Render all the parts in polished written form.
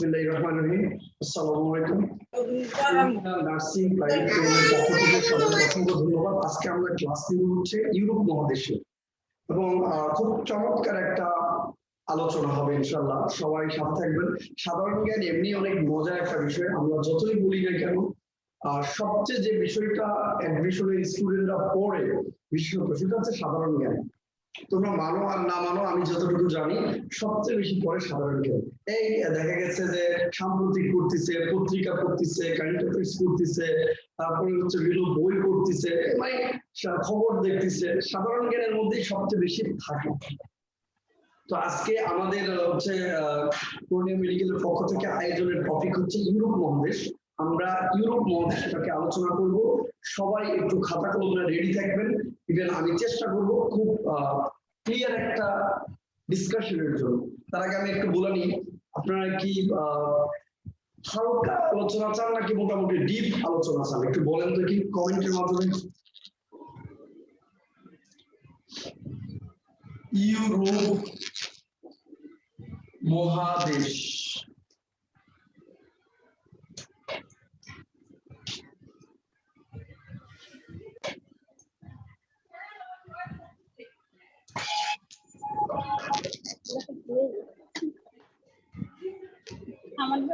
বিসমিল্লাহির রহমানির রহিম। আসসালামু আলাইকুম। নার্সিং প্রাইভেট ট্রেনিং পক্ষ থেকে সবাইকে অসংখ্য ধন্যবাদ। আজকে আমরা ক্লাস নিব হচ্ছে ইউরোপ মহাদেশে এবং খুব চমৎকার একটা আলোচনা হবে ইনশাআল্লাহ। সবাই সাথে থাকবেন। সাধারণ জ্ঞান এমনি অনেক মজার একটা বিষয়, আমরা যতই বলি না কেন সবচেয়ে যে বিষয়টা অ্যাডমিশনের স্টুডেন্টরা পড়ে বিশেষত সেটা হচ্ছে সাধারণ জ্ঞান। তোমরা মানো আর না মানো, আমি যতটুকু জানি সবচেয়ে বেশি পড়ে সাধারণ জ্ঞান। এই দেখা গেছে যে সাম্প্রতিক পড়তেছে, পত্রিকা পড়তেছে, কারেন্ট অ্যাফেয়ার্স পড়তেছে, তারপরে হচ্ছে বিভিন্ন বই পড়তেছে, মানে খবর দেখতেছে, সাধারণ জ্ঞানের মধ্যেই সবচেয়ে বেশি থাকে। তো আজকে আমাদের হচ্ছে পূর্ণিয়া মেডিকেলের পক্ষ থেকে আয়োজনের টপিক হচ্ছে ইউরোপ মহাদেশ। আমরা ইউরোপ মহাদেশটাকে আলোচনা করব। সবাই একটু খাতা কলম রেডি থাকবেন। ইভেন আমি চেষ্টা করব খুব ক্লিয়ার একটা ডিসকাশনের জন্য। তার আগে আমি একটু বলে নিই, আপনারা কি হালকা আলোচনা চান নাকি মোটামুটি ডিপ আলোচনা চান? একটু বলেন তো কি কমেন্টের মাধ্যমে। ইউরোপ মহাদেশ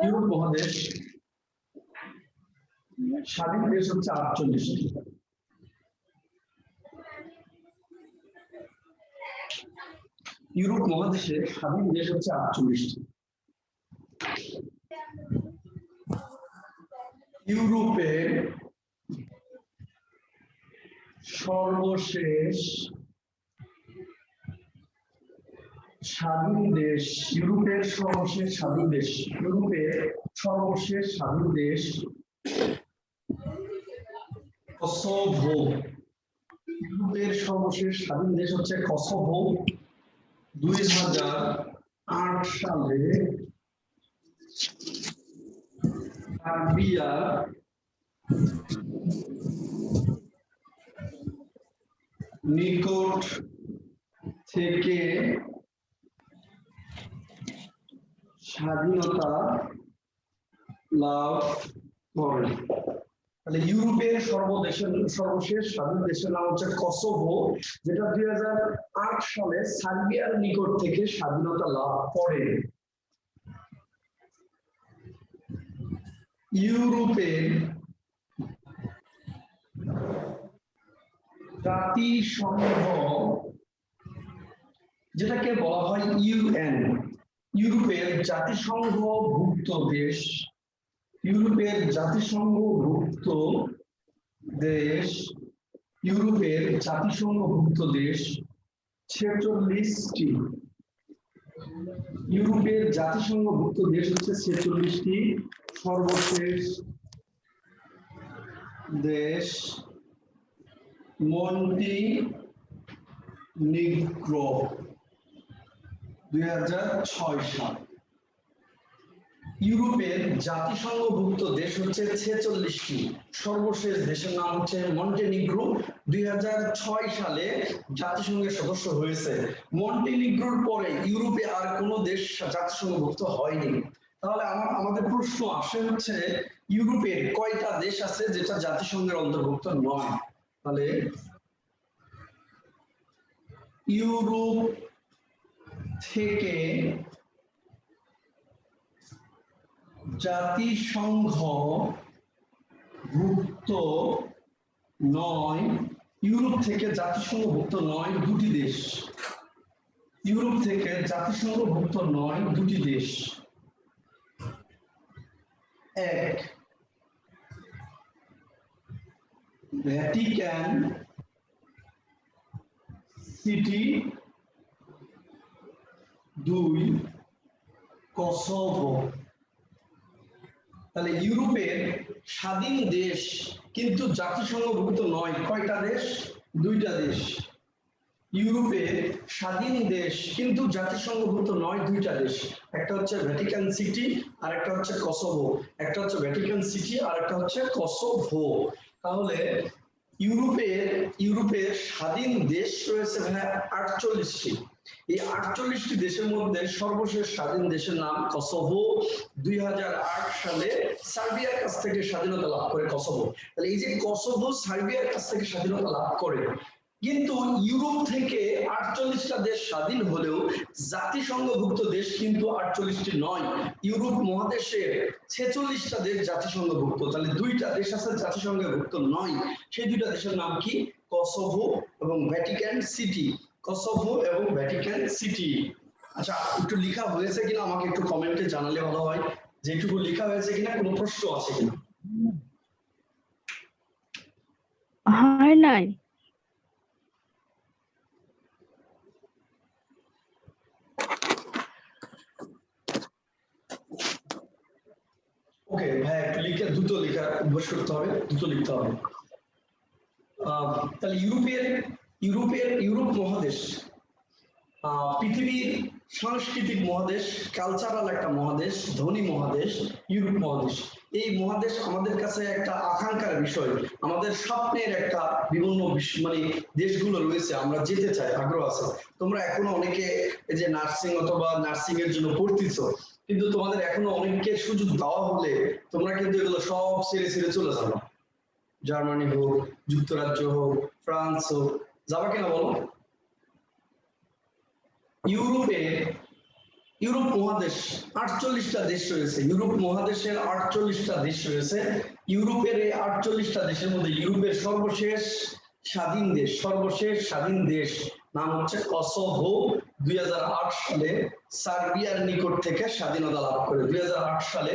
ইউরোপ মহাদেশ স্বাধীন দেশ হচ্ছে 48টি। ইউরোপ মহাদেশে স্বাধীন দেশ হচ্ছে 48টি। ইউরোপের সর্বশেষ স্বাধীন দেশ, ইউরোপের সর্বশেষ স্বাধীন দেশ, ইউরোপের সর্বশেষ স্বাধীন দেশ কসোভো। ইউরোপের সর্বশেষ স্বাধীন দেশ হচ্ছে কসোভো। 2008 সালে সার্বিয়া নিকট থেকে স্বাধীনতা লাভ করে। তাহলে ইউরোপের সর্বশেষ স্বাধীন দেশের নাম হচ্ছে কসোভো, যেটা 2008 সালে সার্বিয়ার নিকট থেকে স্বাধীনতা লাভ করে। ইউরোপের জাতিসংঘ, যেটাকে বলা হয় ইউএন, ইউরোপের জাতিসংঘভুক্ত দেশ, ইউরোপের জাতিসংঘভুক্ত দেশ, ইউরোপের জাতিসংঘভুক্ত দেশ 46টি। ইউরোপের জাতিসংঘভুক্ত দেশ হচ্ছে 46টি। সর্বশেষ দেশ মন্টিনিগ্রো, 2006 সাল। ইউরোপের জাতিসংঘভুক্ত দেশ হচ্ছে 46টি। সর্বশেষ দেশের নাম হচ্ছে মন্টিনিগ্রো, 2006 সালে জাতিসংঘের সদস্য হয়েছে। মন্টিনিগ্রোর পরে ইউরোপে আর কোনো দেশ জাতিসংঘভুক্ত হয়নি। তাহলে আমাদের প্রশ্ন আসে হচ্ছে ইউরোপের কয়টা দেশ আছে যেটা জাতিসংঘের অন্তর্ভুক্ত নয়? তাহলে ইউরোপ থেকে জাতিসংঘভুক্ত নয়, ইউরোপ থেকে জাতিসংঘভুক্ত নয় দুটি দেশ। ইউরোপ থেকে জাতিসংঘভুক্ত নয় দুটি দেশ। এক, ভ্যাটিকান সিটি। দুই, কসোভো। তাহলে ইউরোপের স্বাধীন দেশ কিন্তু জাতিসংঘভুক্ত নয় কয়টা দেশ? দুইটা দেশ। ইউরোপের স্বাধীন দেশ কিন্তু জাতিসংঘভুক্ত নয় দুইটা দেশ, একটা হচ্ছে ভ্যাটিকান সিটি আর একটা হচ্ছে কসোভো। একটা হচ্ছে ভ্যাটিকান সিটি আর একটা হচ্ছে কসোভো। তাহলে ইউরোপের স্বাধীন দেশ রয়েছে 48টি। এই 48টি দেশের মধ্যে সর্বশেষ স্বাধীন দেশের নাম কসোভো। 2008 সালে সার্বিয়ার কাছ থেকে স্বাধীনতা লাভ করে কসোভো। তাহলে এই যে কসোভো সার্বিয়ার কাছ থেকে স্বাধীনতা লাভ করে, কিন্তু ইউরোপ থেকে 48টা দেশ স্বাধীন হলেও জাতিসংঘভুক্ত দেশ কিন্তু 48টি নয়। ইউরোপ মহাদেশের 46টা দেশ জাতিসংঘভুক্ত। তাহলে দুইটা দেশ আছে জাতিসংঘভুক্ত নয়, সেই দুইটা দেশের নাম কি? কসোভো এবং ভ্যাটিকান সিটি। কসোভো এবং ভ্যাটিকান সিটি। আচ্ছা, একটু লেখা হয়েছে কিনা আমাকে একটু কমেন্টে জানালে ভালো হয়, যেটুকু লেখা হয়েছে কিনা, কোনো প্রশ্ন আছে কিনা। হয় নাই। ওকে ভাই, একটু লিখে দ্রুত লেখা অভ্যাস করতে হবে, দ্রুত লিখতে হবে। তাহলে ইউরোপ মহাদেশ পৃথিবীর সাংস্কৃতিক মহাদেশ, কালচারাল একটা মহাদেশ, ধনী মহাদেশ ইউরোপ মহাদেশ। এই মহাদেশ আমাদের কাছে একটা আকাঙ্ক্ষার বিষয়, আমাদের স্বপ্নের একটা বিভিন্ন মানে দেশগুলো রয়েছে, আমরা যেতে চাই, আগ্রহ আছে। তোমরা এখনো অনেকে এই যে নার্সিং অথবা নার্সিং এর জন্য পড়তেছো, কিন্তু তোমাদের এখনো অনেককে সুযোগ দেওয়া হলে তোমরা কিন্তু এগুলো সব ছেড়ে ছেড়ে চলে যাবে। জার্মানি হোক, যুক্তরাজ্য হোক, ফ্রান্স হোক, যাবা কিনা বলো? ইউরোপ মহাদেশ 48টা দেশ রয়েছে। ইউরোপ মহাদেশের 48টা দেশ রয়েছে। ইউরোপের এই 48টা দেশের মধ্যে ইউরোপের সর্বশেষ স্বাধীন দেশ নাম হচ্ছে কসোভো। 2008 সালে সার্বিয়ার নিকট থেকে স্বাধীনতা লাভ করে। 2008 সালে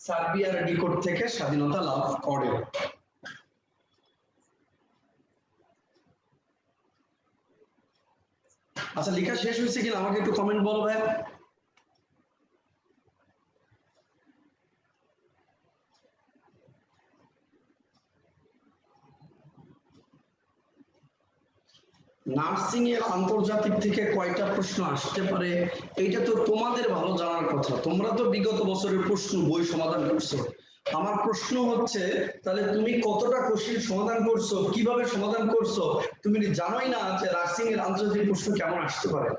সার্বিয়ার নিকট থেকে স্বাধীনতা লাভ করে। আচ্ছা, লেখা শেষ হয়েছে কিনা আমাকে একটু কমেন্ট বলো ভাই। নার্সিং এর আন্তর্জাতিক থেকে কয়টা প্রশ্ন আসতে পারে, এইটা তো তোমাদের ভালো জানার কথা। তোমরা তো বিগত বছরের প্রশ্ন বই সমাধান করছো। আমার প্রশ্ন হচ্ছে, তাহলে তুমি কতটা কোশ্চেন সমাধান করছো, কিভাবে সমাধান করছো? তুমি জানোই না যে নার্সিং এর আন্তর্জাতিক প্রশ্ন কেমন আসতে পারে।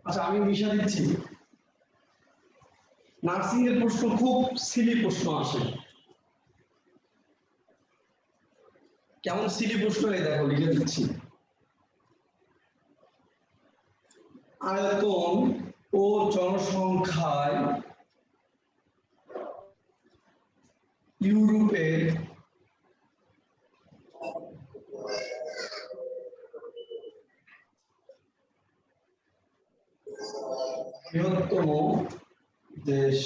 আচ্ছা, আমি মিশা দিচ্ছি। নার্সিং এর প্রশ্ন খুব সিলি প্রশ্ন আসে। কেমন সিলি প্রশ্ন? এই দেখো লিখে দিচ্ছি। আয়তন ও জনসংখ্যায় ইউরোপের বৃহত্তম দেশ।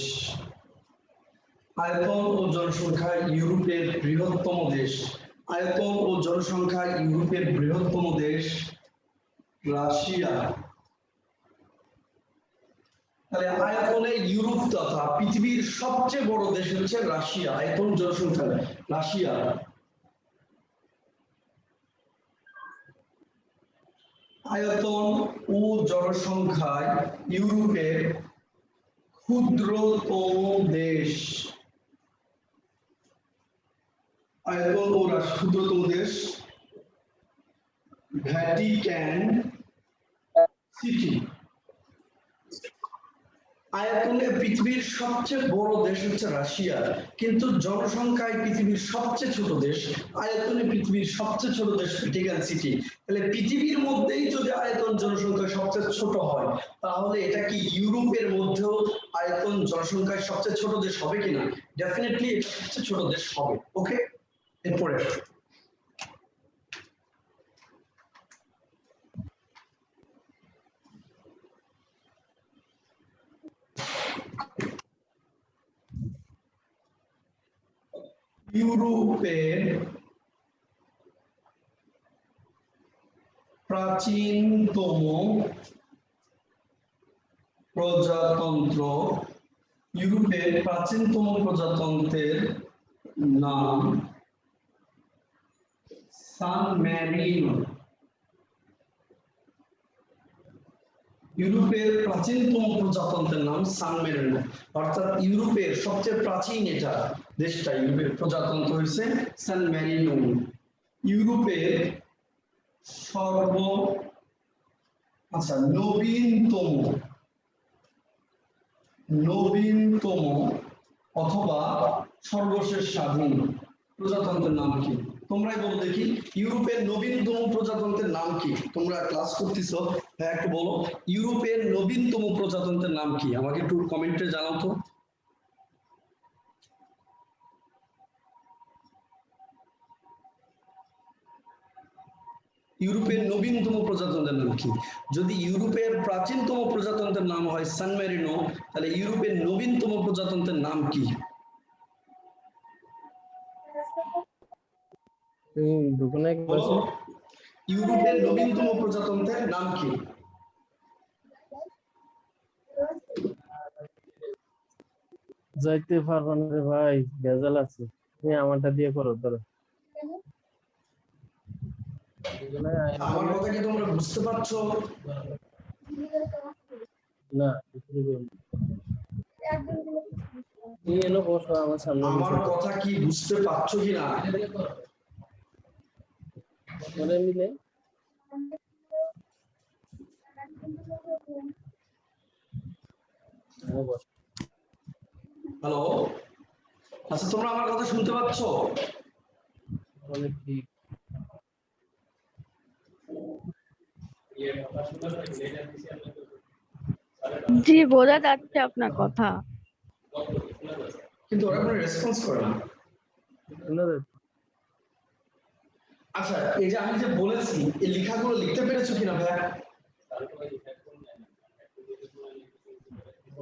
আয়তন ও জনসংখ্যায় ইউরোপের বৃহত্তম দেশ। আয়তন ও জনসংখ্যায় ইউরোপের বৃহত্তম দেশ রাশিয়া। তাহলে আয়তনে ইউরোপ তথা পৃথিবীর সবচেয়ে বড় দেশ হচ্ছে রাশিয়া। আয়তন জনসংখ্যা রাশিয়া। আয়তন ও জনসংখ্যায় ইউরোপের ক্ষুদ্রতম দেশ। আয়তন ও ক্ষুদ্রতম দেশ ভ্যাটিকান সিটি। আয়তনে পৃথিবীর সবচেয়ে বড় দেশ হচ্ছে রাশিয়া, কিন্তু জনসংখ্যায় পৃথিবীর সবচেয়ে ছোট দেশ। আয়তনে পৃথিবীর সবচেয়ে ছোট দেশ ভ্যাটিকান সিটি। তাহলে পৃথিবীর মধ্যেই যদি আয়তন জনসংখ্যা সবচেয়ে ছোট হয়, তাহলে এটা কি ইউরোপের মধ্যেও আয়তন জনসংখ্যায় সবচেয়ে ছোট দেশ হবে কিনা? ডেফিনেটলি এটা সবচেয়ে ছোট দেশ হবে। ওকে, এরপরে ইউরোপের প্রাচীনতম প্রজাতন্ত্র। ইউরোপের প্রাচীনতম প্রজাতন্ত্রের নাম সান মেরিনো। ইউরোপের প্রাচীনতম প্রজাতন্ত্রের নাম সান মেরিনো, অর্থাৎ ইউরোপের সবচেয়ে প্রাচীন এটা দেশটা ইউরোপের প্রজাতন্ত্র হচ্ছে সান ম্যারিনো। ইউরোপের সর্ব নবীনতম নবীনতম অথবা সর্বশেষ স্বাধীন প্রজাতন্ত্রের নাম কি? তোমরাই বলো দেখি, ইউরোপের নবীনতম প্রজাতন্ত্রের নাম কি? তোমরা ক্লাস করতেছো, হ্যাঁ একটু বলো, ইউরোপের নবীনতম প্রজাতন্ত্রের নাম কি? আমাকে একটু কমেন্টে জানাও তো। ইউরোপের নবীনতম প্রজাতন্ত্রের নাম কি? যদি ইউরোপের প্রাচীনতম প্রজাতন্ত্রের নাম হয় সান মেরিনো, তাহলে ইউরোপের নবীনতম প্রজাতন্ত্রের নাম কি? দুগুণে বলো, ইউরোপের নবীনতম প্রজাতন্ত্রের নাম কি? যাইতে পারবো না রে ভাই, ভেজাল আছে। তুমি আমারটা দিয়ে করো ধরো। আমার কথা কি তোমরা বুঝতে পারছো? না তুমি এলো বসো আমার সামনে আমার বসো। কথা কি বুঝতে পারছো কিনা? করে মিলে হ্যালো, আচ্ছা তোমরা আমার কথা শুনতে পাচ্ছো? অনেক ঠিক। জি, বোঝা যাচ্ছে আপনার কথা। কিন্তু ওরা কোনো রেসপন্স করে না। শুনে যাচ্ছে। আচ্ছা, এই যে আমি যে বলেছি, এই লেখাগুলো লিখতে পেরেছো কিনা ভাইয়া?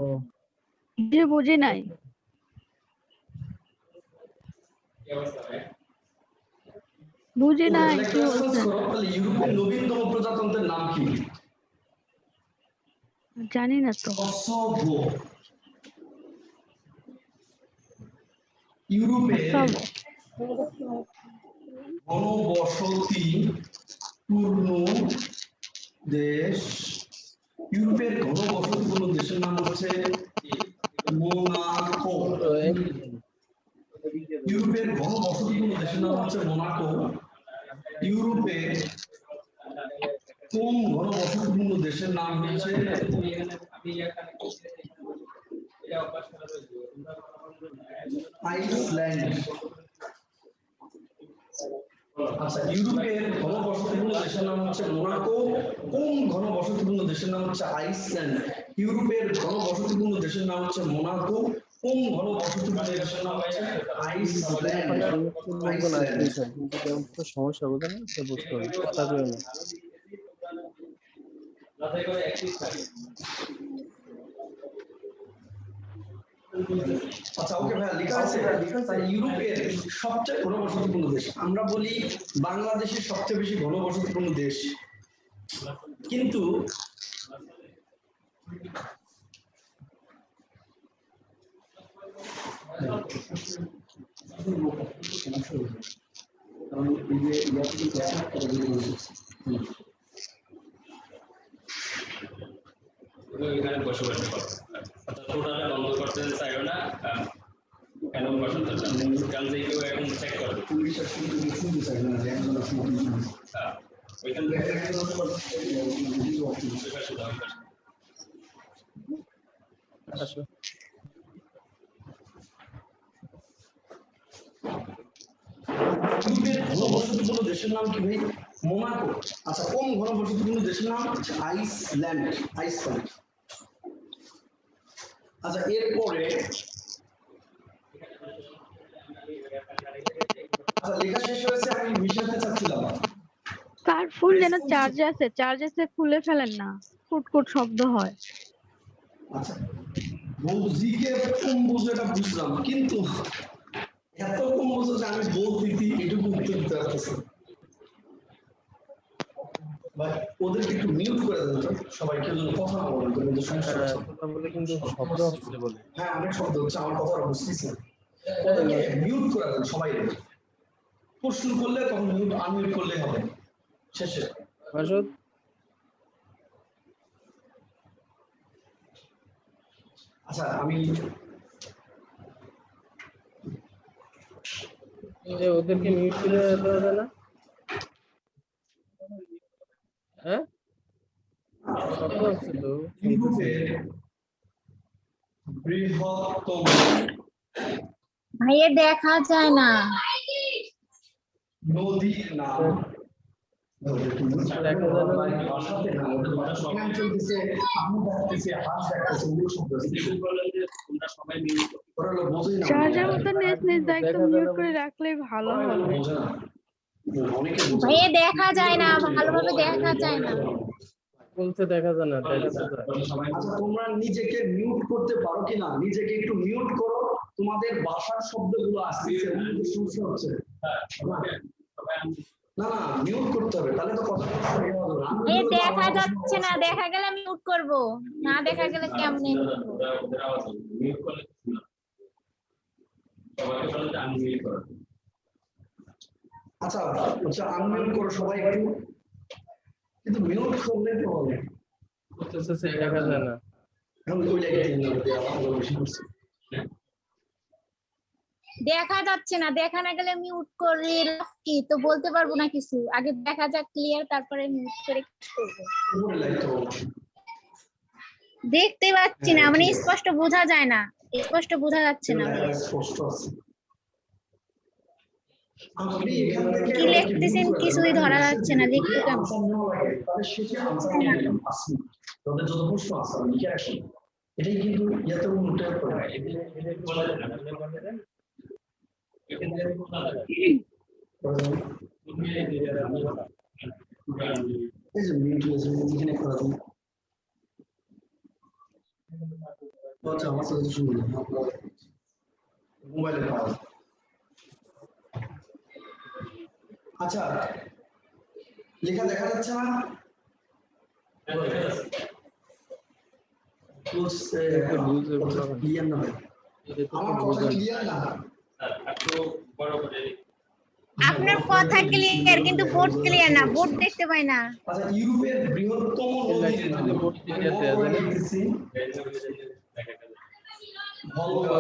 ও জি, বুঝি নাই। বুঝি ওকে, নাই তাহলে কি একটা রেসপন্স বলছেন। করো, তাহলে ইউরোপের নবীনতম প্রজাতন্ত্রের নাম কি? জানি না তো। কসোভো। ইউরোপের সব ঘনবসতি পূর্ণ দেশ, ইউরোপের ঘনবসতিপূর্ণ দেশের নাম হচ্ছে মোনাকো। তো একই জিনিস। ইউরোপের ঘনবসতিপূর্ণ দেশের নাম হচ্ছে মোনাকো। ইউরোপে কোন ঘনবসতিপূর্ণ দেশের নাম হচ্ছে আইসল্যান্ড। আচ্ছা, ইউরোপের ঘনবসতিপূর্ণ দেশের নাম হচ্ছে মোনাকো। কোন ঘনবসতিপূর্ণ দেশের নাম হচ্ছে আইসল্যান্ড। ইউরোপের ঘনবসতিপূর্ণ দেশের নাম হচ্ছে মোনাকো। কোন ঘনবসতিপূর্ণ দেশের নাম হচ্ছে আইসল্যান্ড। লোকজন আইসল্যান্ড। আসতেই চায় কিন্তু তেমন তো সমস্যা বোঝে না, সে বুঝতে হবে কথা কই না। আচ্ছা ওকে ভাইয়া, লেখা আছে তাই ইউরোপের সবচেয়ে ঘনবসতিপূর্ণ দেশ। আমরা বলি বাংলাদেশের সবচেয়ে বেশি ঘনবসতিপূর্ণ দেশ, কিন্তু এখানে বসবাস করো, টোটালে বন্ধ করতে চাইও না। কেন বসন্ত কারণ যে কেউ এখন চেক করবে। ওইখান থেকে আসো ইউরোপের ঘনবসতিপূর্ণ দেশের নাম কি ভাই? মোনাকো। আচ্ছা, কোন ঘনবসতিপূর্ণ দেশের নাম হচ্ছে আইসল্যান্ড। আইসল্যান্ড। আচ্ছা, এরপরে আচ্ছা লেখা শেষ হয়েছে, আমি মিশাতে চাচ্ছিলাম। কার ফুল যেন চার্জে আছে, চার্জে খুলে ফেলেন না, কুটকুট শব্দ হয়। আচ্ছা, বৌজিকে কম বোঝো এটা বুঝলাম, কিন্তু এত কম বোঝো যে আমি বলতেছি এটুকু উত্তর দিতে পারতেছি না। ভাই, ওদেরকে একটু মিউট করে দেন তো, সবাই কেউ যেন কথা না বলেন, তো ওদের সমস্যা হচ্ছে। কথা বলে কিন্তু শব্দ হচ্ছে বলে। হ্যাঁ, অনেক শব্দ হচ্ছে, আমার কথা বুঝতেছি না। ওদেরকে মিউট করে দেন সবাই। প্রশ্ন করলে তখন মিউট আনমিউট করলেই হবে শেষে। আসো আচ্ছা, আমি ওদেরকে মিউট করে দেওয়া যায় না? হ্যাঁ, শব্দ হচ্ছে তো, ইউরোপের বৃহত্তম ভাইয়া দেখা যায় না। নদীর নাম দেখা যায় না। ভাষাতে না, ওদের ভাষা সবাই চলতেছে, আমি ডাকতেছি, হাত ডাকতেছে, ওগুলো শব্দ আছে। তোমরা সবাই মিলে ওরা হলো বোঝেই না। যার যার মতো নিজ নিজ দায়িত্ব দেখা যায় মিউট না করে রাখলেই ভালো ওরা হলো হবে। বোঝে না। অনেকে বোঝে না। ভাইয়া দেখা যায় না, ভালোভাবে দেখা যায় না। বলছে দেখা যায় না, দেখা তো যায়। আচ্ছা, তোমরা নিজেকে মিউট করতে পারো কিনা? নিজেকে একটু মিউট করো, তোমাদের ভাষার শব্দগুলো আসতেছে, অনেক সমস্যা হচ্ছে। না না, মিউট করতে হবে, তাহলে তো কথা বলতে হবে। ভাইয়া দেখা যাচ্ছে না, দেখা গেলে মিউট করব, না দেখা গেলে কেমনে করব? ওদের আওয়াজ মিউট করলে শোনা সবাইকে বলতে আমি মিউট করো। আচ্ছা আচ্ছা, আনমিউট করো সবাই একটু, কিন্তু মিউট করলে তো হবে। বলতেছে দেখা যায় না। এখন ওই লেগে আমাকে বেশি করছে। দেখা যাচ্ছে না, দেখা না গেলে মিউট করে কি তো বলতে পারবো না কিছু। আগে দেখা যাক ক্লিয়ার, তারপরে মিউট করে কি করব। উপরে লাইট তো দেখতে পাচ্ছি না, মানে স্পষ্ট বোঝা যায় না, স্পষ্ট বোঝা যাচ্ছে না। লেখা স্পষ্ট আছে। আপনি এখান থেকে কি লিখতেছেন কিছুই ধরা যাচ্ছে না, লিখতে কেমন? আনসার নেওয়া লাগে, তাহলে শেষে আনসার নিয়ে নেবেন 5 মিনিট। তাদের যত প্রশ্ন আছে লিখে আসেন, এটাই কিন্তু ইয়াতে উল্টে করে। এই যে মিউট হয়েছে, এখানে করা দিন। আচ্ছা, আমার সাথে শুনুন, মোবাইলে পাওয়া যায়। আচ্ছা, লেখা দেখা যাচ্ছে না? ক্লিয়ার না ভাই? আমার কথা ক্লিয়ার না? আপনার কথা ক্লিয়ার, কিন্তু বোর্ড ক্লিয়ার না, বোর্ড দেখতে পাই না। আচ্ছা, ইউরোপের বৃহত্তম নদীর নাম ভলগা।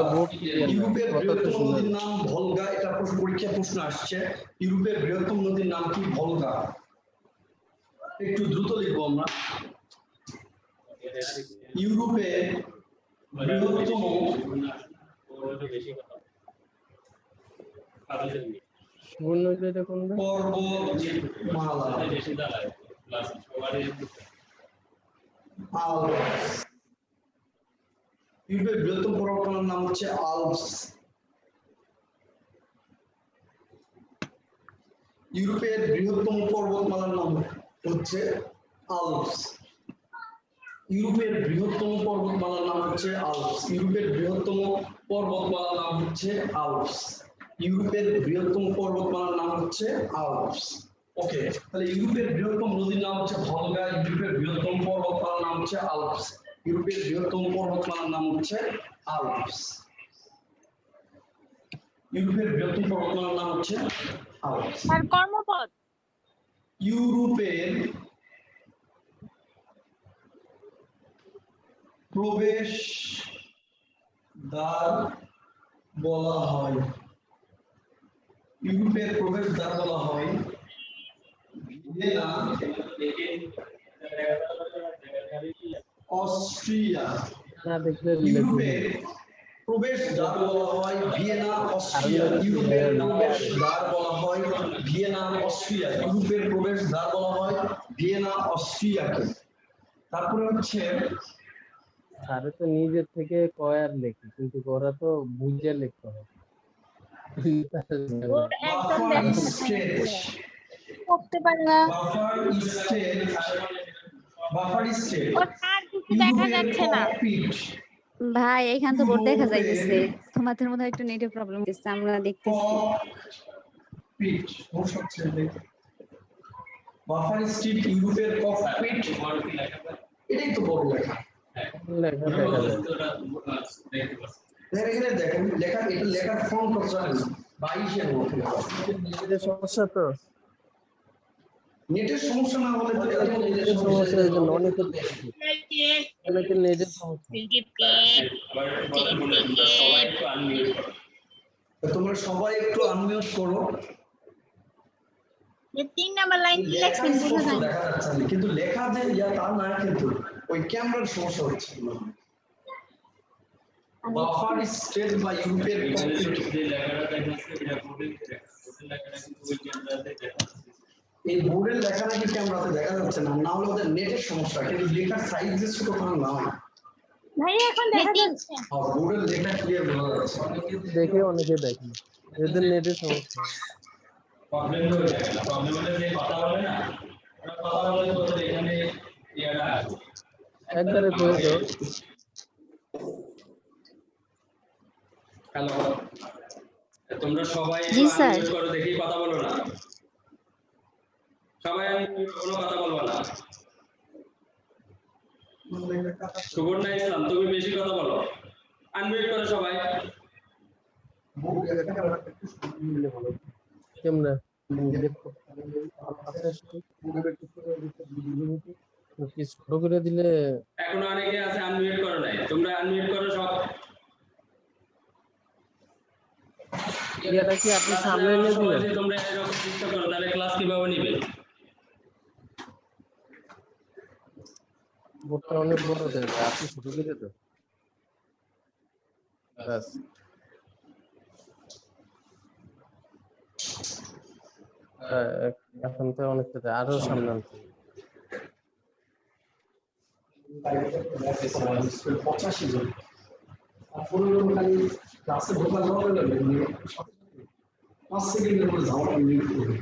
ইউরোপের বৃহত্তম নদীর নাম ভলগা। এটা পরীক্ষা প্রশ্ন আসছে। ইউরোপের বৃহত্তম নদীর নাম কি? ভলগা। একটু দ্রুত লিখবো আমরা। ইউরোপের বৃহত্তম পর্বতমালা আল্পস। ইউরোপের বৃহত্তম পর্বতমালার নাম হচ্ছে আল্পস। ইউরোপের বৃহত্তম পর্বতমালার নাম হচ্ছে আল্পস। ইউরোপের বৃহত্তম পর্বতমালার নাম হচ্ছে আল্পস। ইউরোপের বৃহত্তম পর্বতমালার নাম হচ্ছে আল্পস। ইউরোপের বৃহত্তম পর্বতমালার নাম হচ্ছে আল্পস। ওকে, তাহলে ইউরোপের বৃহত্তম নদীর নাম হচ্ছে ভলগা। ইউরোপের বৃহত্তম পর্বতমালার নাম হচ্ছে আল্পস। ইউরোপের বৃহত্তম পর্বতমালার নাম হচ্ছে আল্পস। ইউরোপের বৃহত্তম পর্বতমালার নাম হচ্ছে আল্পস। আর কর্মপদ ইউরোপের প্রবেশ দ্বার বলা হয়। ইউরোপের প্রবেশ দ্বার বলা হয় ভিয়েনা, অস্ট্রিয়া। না দেখলে ইউরোপের প্রবেশ দ্বার বলা হয় ভিয়েনা, অস্ট্রিয়া। ইউরোপের প্রবেশ দ্বার বলা হয় ভিয়েনা, অস্ট্রিয়া। ইউরোপের প্রবেশ দ্বার বলা হয় ভিয়েনা, অস্ট্রিয়াকে। তারপরে হচ্ছে আরে তো নিজের থেকে কয়ার লেখে, কিন্তু ওরা তো বুঝে লিখতে হয়। বোর্ড একদম বাফার দেখা স্টেট। করতে পারে না। Buffer state, buffer state. ও তার কিছু দেখা যাচ্ছে না। ভাই এখান তো বোর্ড দেখা যাইতেছে, তোমাদের মধ্যে একটু নেটের প্রবলেম হচ্ছে, আমরা দেখতেছি। বাফার স্ট্রিট ইউরোপের ককপিট। এটাই তো বড় লেখা। লেখা দেখা যায়। এখানে দেখেন লেখা, এটা লেখার ফন্ট কত জানেন? 22 এর মতো। নেটের সমস্যা তো, নেটের সমস্যা না হলে তো এত নেটের সমস্যা, এই জন্য অনেকের নেটের সমস্যা। সবাই একটু আনমিউট করো। তোমরা সবাই একটু আনমিউট করো। 3 নাম্বার লাইন কি লেখা লিখছেন বোঝা স্পষ্ট যায় না। দেখা যাচ্ছে না, কিন্তু লেখা যে তা না, কিন্তু ওই ক্যামেরার সমস্যা হচ্ছে। বাফার স্টেট বা ইউরোপের যে লেখাটা দেখাচ্ছে এটা বোর্ডের লেখাটা কিন্তু ওই ক্যামেরাতে দেখা যাচ্ছে। এই বোর্ডের লেখা নাকি ক্যামেরাতে দেখা যাচ্ছে না, না হলে ওদের নেটের সমস্যা, কিন্তু লেখার সাইজ যে ছোট তা নয়। ভাইয়া এখন দেখা যাচ্ছে। আর বোর্ডের লেখা ক্লিয়ার বোঝা যাচ্ছে। দেখে অনেকে দেখে, এদের নেটের সমস্যা। প্রবলেম হয়ে যায় না, প্রবলেম হলে যে কথা বলে না, ওরা কথা বলে তো এখানে ইয়াটা আসবে। একবারে করে দাও। হ্যালো, তোমরা সবাই জি, স্যার। আনমিউট করো, দেখি কথা বলো না। সবাই আনমিউট, কোনো কথা বলবা না। সুবর্ণা ইসলাম, তুমি বেশি কথা বলো, আনমিউট করো সবাই। ক্যামেরা ছোট করে দিলে এখনো অনেকে আছে আনমিউট করো নাই, তোমরা আনমিউট করো সব। এটা কি আপনি সামনে নিয়ে দিবেন? তোমরা এরকম চেষ্টা করো, তাহলে ক্লাস কিভাবে নিবে? বোর্ডটা অনেক বড় দেয়, আপনি ছোট করে দাও ব্যাস। এখন তো অনেকটা দেয়, আরো সামনে আনতে হবে। 85 জন আর 15 জন খালি ক্লাসে ঢোকার হবে না, 5 সেকেন্ডের মধ্যে ঝামেলা মিট করবে।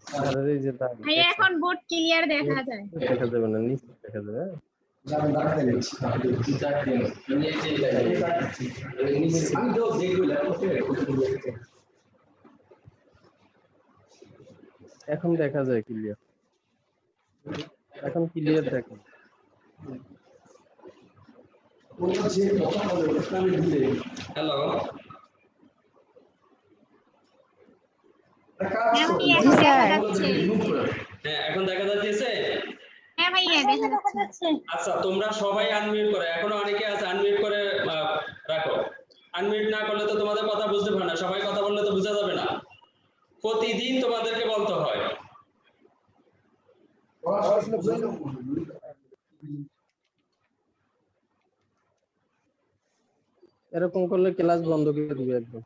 আর এই যে দাগ ভাইয়া এখন বোর্ড ক্লিয়ার দেখা যায়। দেখা যাবে না, নিচে দেখা যাবে। যারা ডাক্তার নিচ্ছি আমি তো যেগুলো এখন দেখা যায় ক্লিয়ার, এখন ক্লিয়ার দেখো। ওটা যে কথা বলে ওটা আমি দিলে হ্যালো, এখন দেখা যাচ্ছে। হ্যাঁ এখন দেখা যাচ্ছে। হ্যাঁ ভাইয়া দেখা যাচ্ছে। আচ্ছা, তোমরা সবাই আনমিউট করো, এখনো অনেকে আছে আনমিউট করে রাখো। আনমিউট না করলে তো তোমাদের কথা বুঝতে পারে না, সবাই কথা বললে তো বোঝা যাবে না। প্রতিদিন তোমাদেরকে বলতে হয়। এরকম করলে ক্লাস বন্ধ করে দিবে একদম।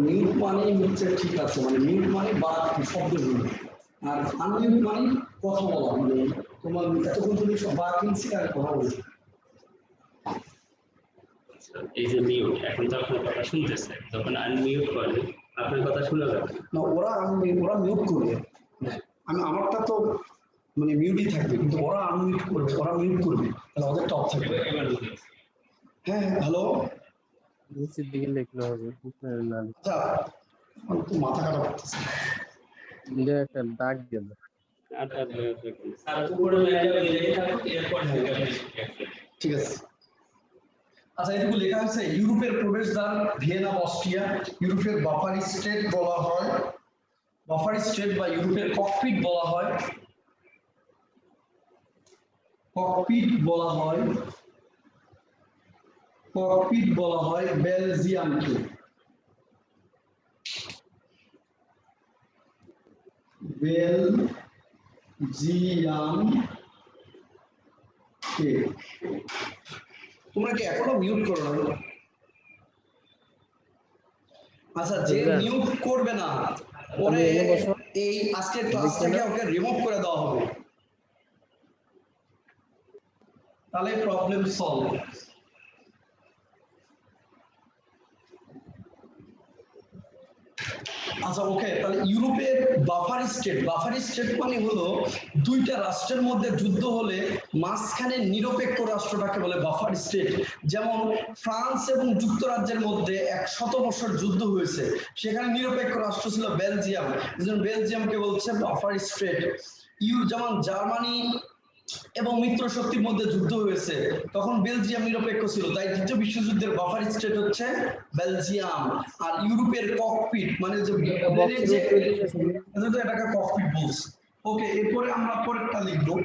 মিউট মানে হচ্ছে ঠিক আছে, মানে মিউট মানে বা শব্দগুলো, আর আনমিউট মানে কথা বলা, মানে তোমার এতক্ষণ তুমি সব বা কিনছি আর কথা বলছি। এই যে মিউট, এখন তো আপনার কথা শুনতেছে, যখন আনমিউট করে আপনার কথা শোনা যাবে না, ওরা মিউট করবে, আমি আমারটা তো মানে মিউটই থাকবে, কিন্তু ওরা আনমিউট করবে, ওরা মিউট করবে, তাহলে ওদের টপ থাকবে। হ্যাঁ হ্যালো, নিচের দিকে লিখলে হবে না, আচ্ছা আমার তো মাথা খারাপ করতেছে। দিলে একটা দাগ দিয়ে দাও। আর উপরে লাইনটা দিলেই থাকো, এরপর ঠিক আছে। আচ্ছা, এটুকু লেখা আছে ইউরোপের প্রবেশদ্বার ভিয়েনা, অস্ট্রিয়া। ইউরোপের বাফার স্টেট বলা হয়, বাফার স্টেট বা ইউরোপের ককপিট বলা হয়, ককপিট বলা হয়, ককপিট বলা হয় বেলজিয়ামকে। বেলজিয়ামকে। তোমরা কি এখনো মিউট করো না? আচ্ছা, যে মিউট করবে না পরে এই আজকের ক্লাস থেকে ওকে রিমুভ করে দেওয়া হবে, তাহলে প্রবলেম সলভ। আচ্ছা ওকে, তাহলে ইউরোপের বাফার স্টেট মানে হলো দুইটা রাষ্ট্রের মধ্যে যুদ্ধ হলে মাঝখানে নিরপেক্ষ রাষ্ট্রটাকে বলে বাফার স্টেট। যেমন ফ্রান্স এবং যুক্তরাজ্যের মধ্যে 100 বছর যুদ্ধ হয়েছে, সেখানে নিরপেক্ষ রাষ্ট্র ছিল বেলজিয়াম, এজন্য বেলজিয়ামকে বলছে বাফার স্টেট। যেমন জার্মানি এবং মিত্র শক্তির মধ্যে যুদ্ধ হয়েছে, তখন বেলজিয়াম নিরপেক্ষ ছিল, তাই দ্বিতীয় বিশ্বযুদ্ধের বাফার স্টেট হচ্ছে বেলজিয়াম। আর ইউরোপের ককপিট মানে যে এটাকে ককপিট বলছে। ওকে, এরপরে আমরা পরেরটা লিখবো।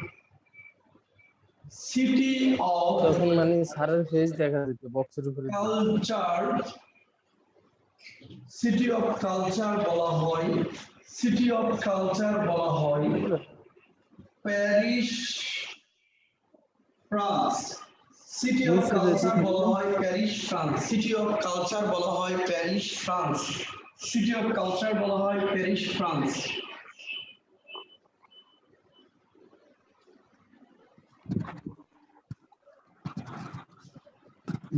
সিটি অফ তখন মানে স্যারের ফেস দেখা যেত বক্সের উপরে। কালচার, সিটি অফ কালচার বলা হয়, সিটি অফ কালচার বলা হয় Paris France, city of culture বলা হয় Paris France, city of culture বলা হয় Paris France, city of culture বলা হয় প্যারিস ফ্রান্স।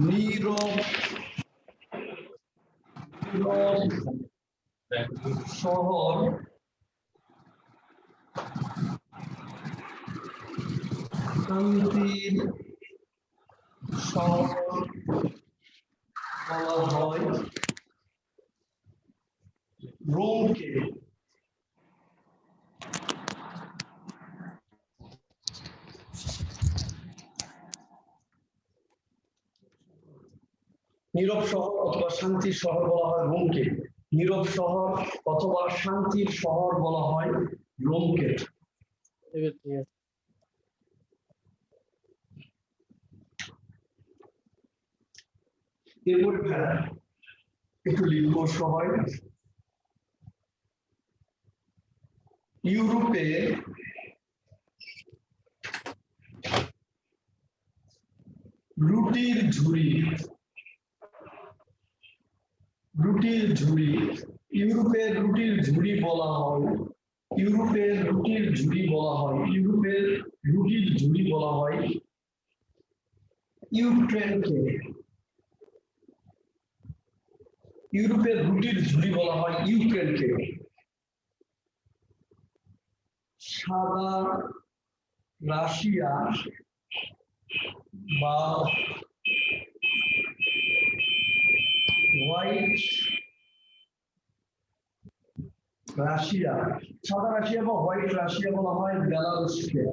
নীরব শহর শান্তির শহর বলা হয় রোমকে। নীরব শহর অথবা শান্তির শহর বলা হয় রোমকে, নীরব শহর অথবা শান্তির শহর বলা হয় রোমকে। এবার ঠিক আছে। এরপরে একটু লিখবো সবাই। ইউরোপে রুটির ঝুড়ি, রুটির ঝুড়ি, ইউরোপের রুটির ঝুড়ি বলা হয়, ইউরোপের রুটির ঝুড়ি বলা হয়, ইউরোপের রুটির ঝুড়ি বলা হয় ইউক্রেনকে, ইউরোপের রুটির ঝুড়ি বলা হয় ইউক্রেনকে। সাদা রাশিয়া বা হোয়াইট রাশিয়া, সাদা রাশিয়া বা হোয়াইট রাশিয়া বলা হয় বেলারুশকে,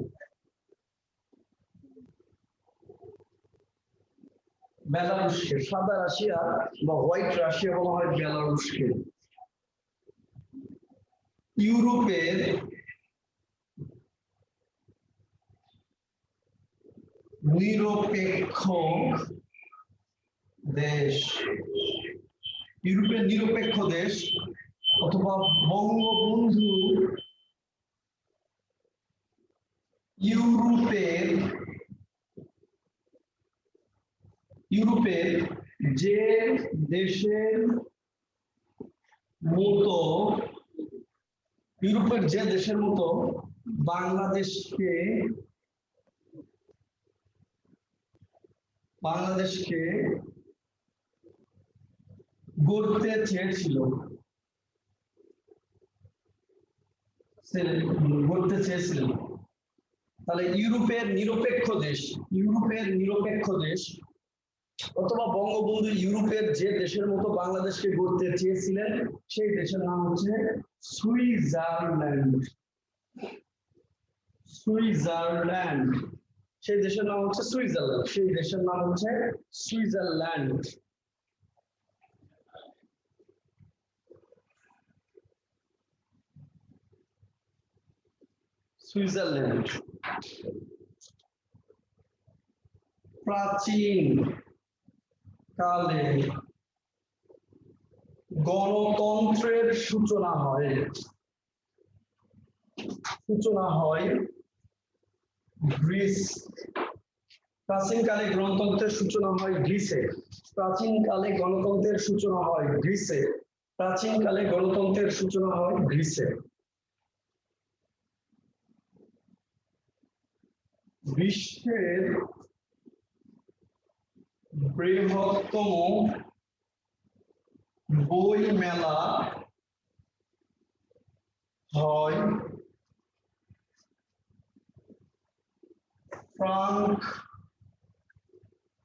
বেলারুশকে, সাদা রাশিয়া বা হোয়াইট রাশিয়া বলা হয় বেলারুশকে। ইউরোপের নিরপেক্ষ দেশ, ইউরোপের নিরপেক্ষ দেশ অথবা বঙ্গবন্ধু ইউরোপের, ইউরোপের যে দেশের মতো, ইউরোপের যে দেশের মতো বাংলাদেশকে, বাংলাদেশকে গড়তে চেয়েছিল, গড়তে চেয়েছিল। তাহলে ইউরোপের নিরপেক্ষ দেশ, ইউরোপের নিরপেক্ষ দেশ অথবা বঙ্গবন্ধু ইউরোপের যে দেশের মতো বাংলাদেশকে গড়তে চেয়েছিলেন সেই দেশের নাম হচ্ছে সুইজারল্যান্ড, সুইজারল্যান্ড, সেই দেশের নাম হচ্ছে সুইজারল্যান্ড, সেই দেশের নাম হচ্ছে সুইজারল্যান্ড। সুইজারল্যান্ড প্রাচীন কালে গণতন্ত্রের সূচনা হয়, সূচনা হয় গ্রিস, প্রাচীনকালে গণতন্ত্রের সূচনা হয় গ্রিসে, প্রাচীনকালে গণতন্ত্রের সূচনা হয় গ্রিসে, প্রাচীনকালে গণতন্ত্রের সূচনা হয় গ্রিসে। বিশ্বের বৃহত্তম বই মেলা হয়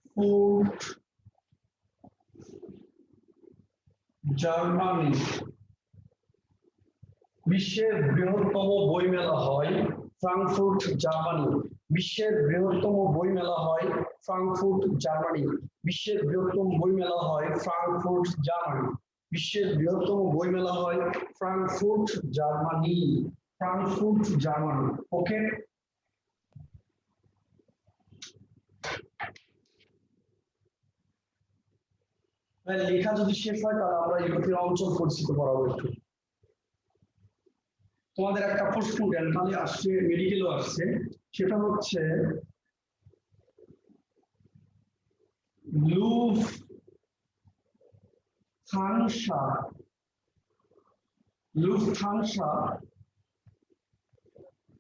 ফ্রাঙ্কফুর্ট জার্মানি, বিশ্বের বৃহত্তম বই মেলা হয় ফ্রাঙ্কফুর্ট জার্মানি, বিশ্বের বৃহত্তম বই মেলা হয় ফ্রাঙ্কফুর্ট জার্মানি, বিশ্বের বৃহত্তম বই মেলা হয় ফ্রাঙ্কফুর্ট জার্মানি, বিশ্বের বৃহত্তম বই মেলা হয় ফ্রাঙ্কফুর্ট জার্মানি, ফ্রাঙ্কফুর্ট জার্মানি। ওকে, লেখা যদি শেষ হয় তাহলে আমরা ইউরোপীয় অঞ্চল পরিচিত করাবো একটু। তোমাদের একটা প্রশ্ন ডেন্টালে আসছে, মেডিকেলও আসছে, সেটা হচ্ছে লুফথানসা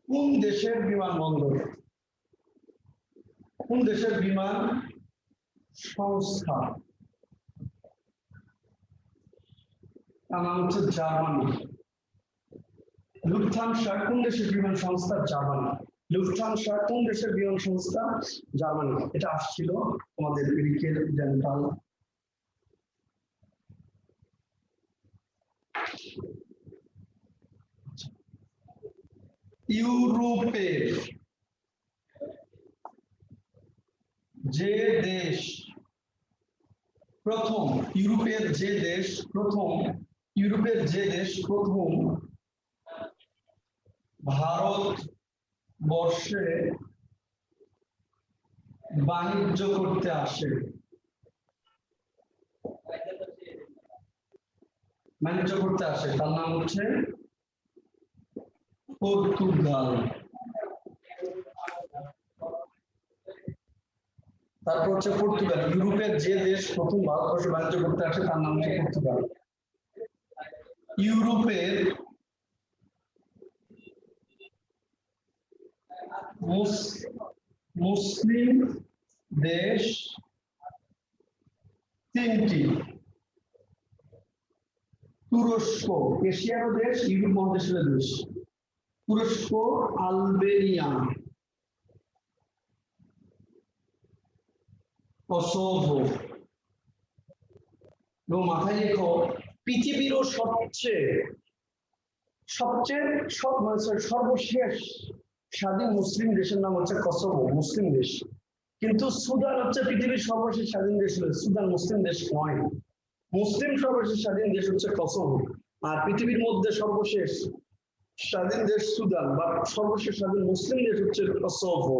কোন দেশের বিমানবন্দর, কোন দেশের বিমান সংস্থা? তার নাম হচ্ছে জার্মানি। লুফথানসা কোন দেশের বিমান সংস্থা? জার্মানি। লুফথানসা কোন দেশের বিমান সংস্থা? জার্মানি। এটা আসছিল তোমাদের মেডিকেল ডেন্টাল। ইউরোপের যে দেশ প্রথম ভারতবর্ষে বাণিজ্য করতে আসে, তার নাম হচ্ছে পর্তুগাল। তারপর হচ্ছে পর্তুগাল। ইউরোপের যে দেশ প্রথম ভারতবর্ষে বাণিজ্য করতে আসে তার নাম হচ্ছে পর্তুগাল। ইউরোপের মুসলিম দেশ তিনটি। তুরস্ক এশিয়ার দেশ, ইউরোপ মহাদেশের দেশ। তুরস্ক, আলবেনিয়া, কসোভো। এবং মাথায় রেখো পৃথিবীরও সর্বশেষ স্বাধীন মুসলিম দেশের নাম হচ্ছে কসোভো, মুসলিম দেশ। কিন্তু সুদান হচ্ছে পৃথিবীর সর্বশেষ স্বাধীন দেশ, সুদান মুসলিম দেশ নয়। মুসলিম সর্বশেষ স্বাধীন দেশ হচ্ছে কসোভো, আর পৃথিবীর মধ্যে সর্বশেষ স্বাধীন দেশ সুদান, বা সর্বশেষ স্বাধীন মুসলিম দেশ হচ্ছে কসোভো।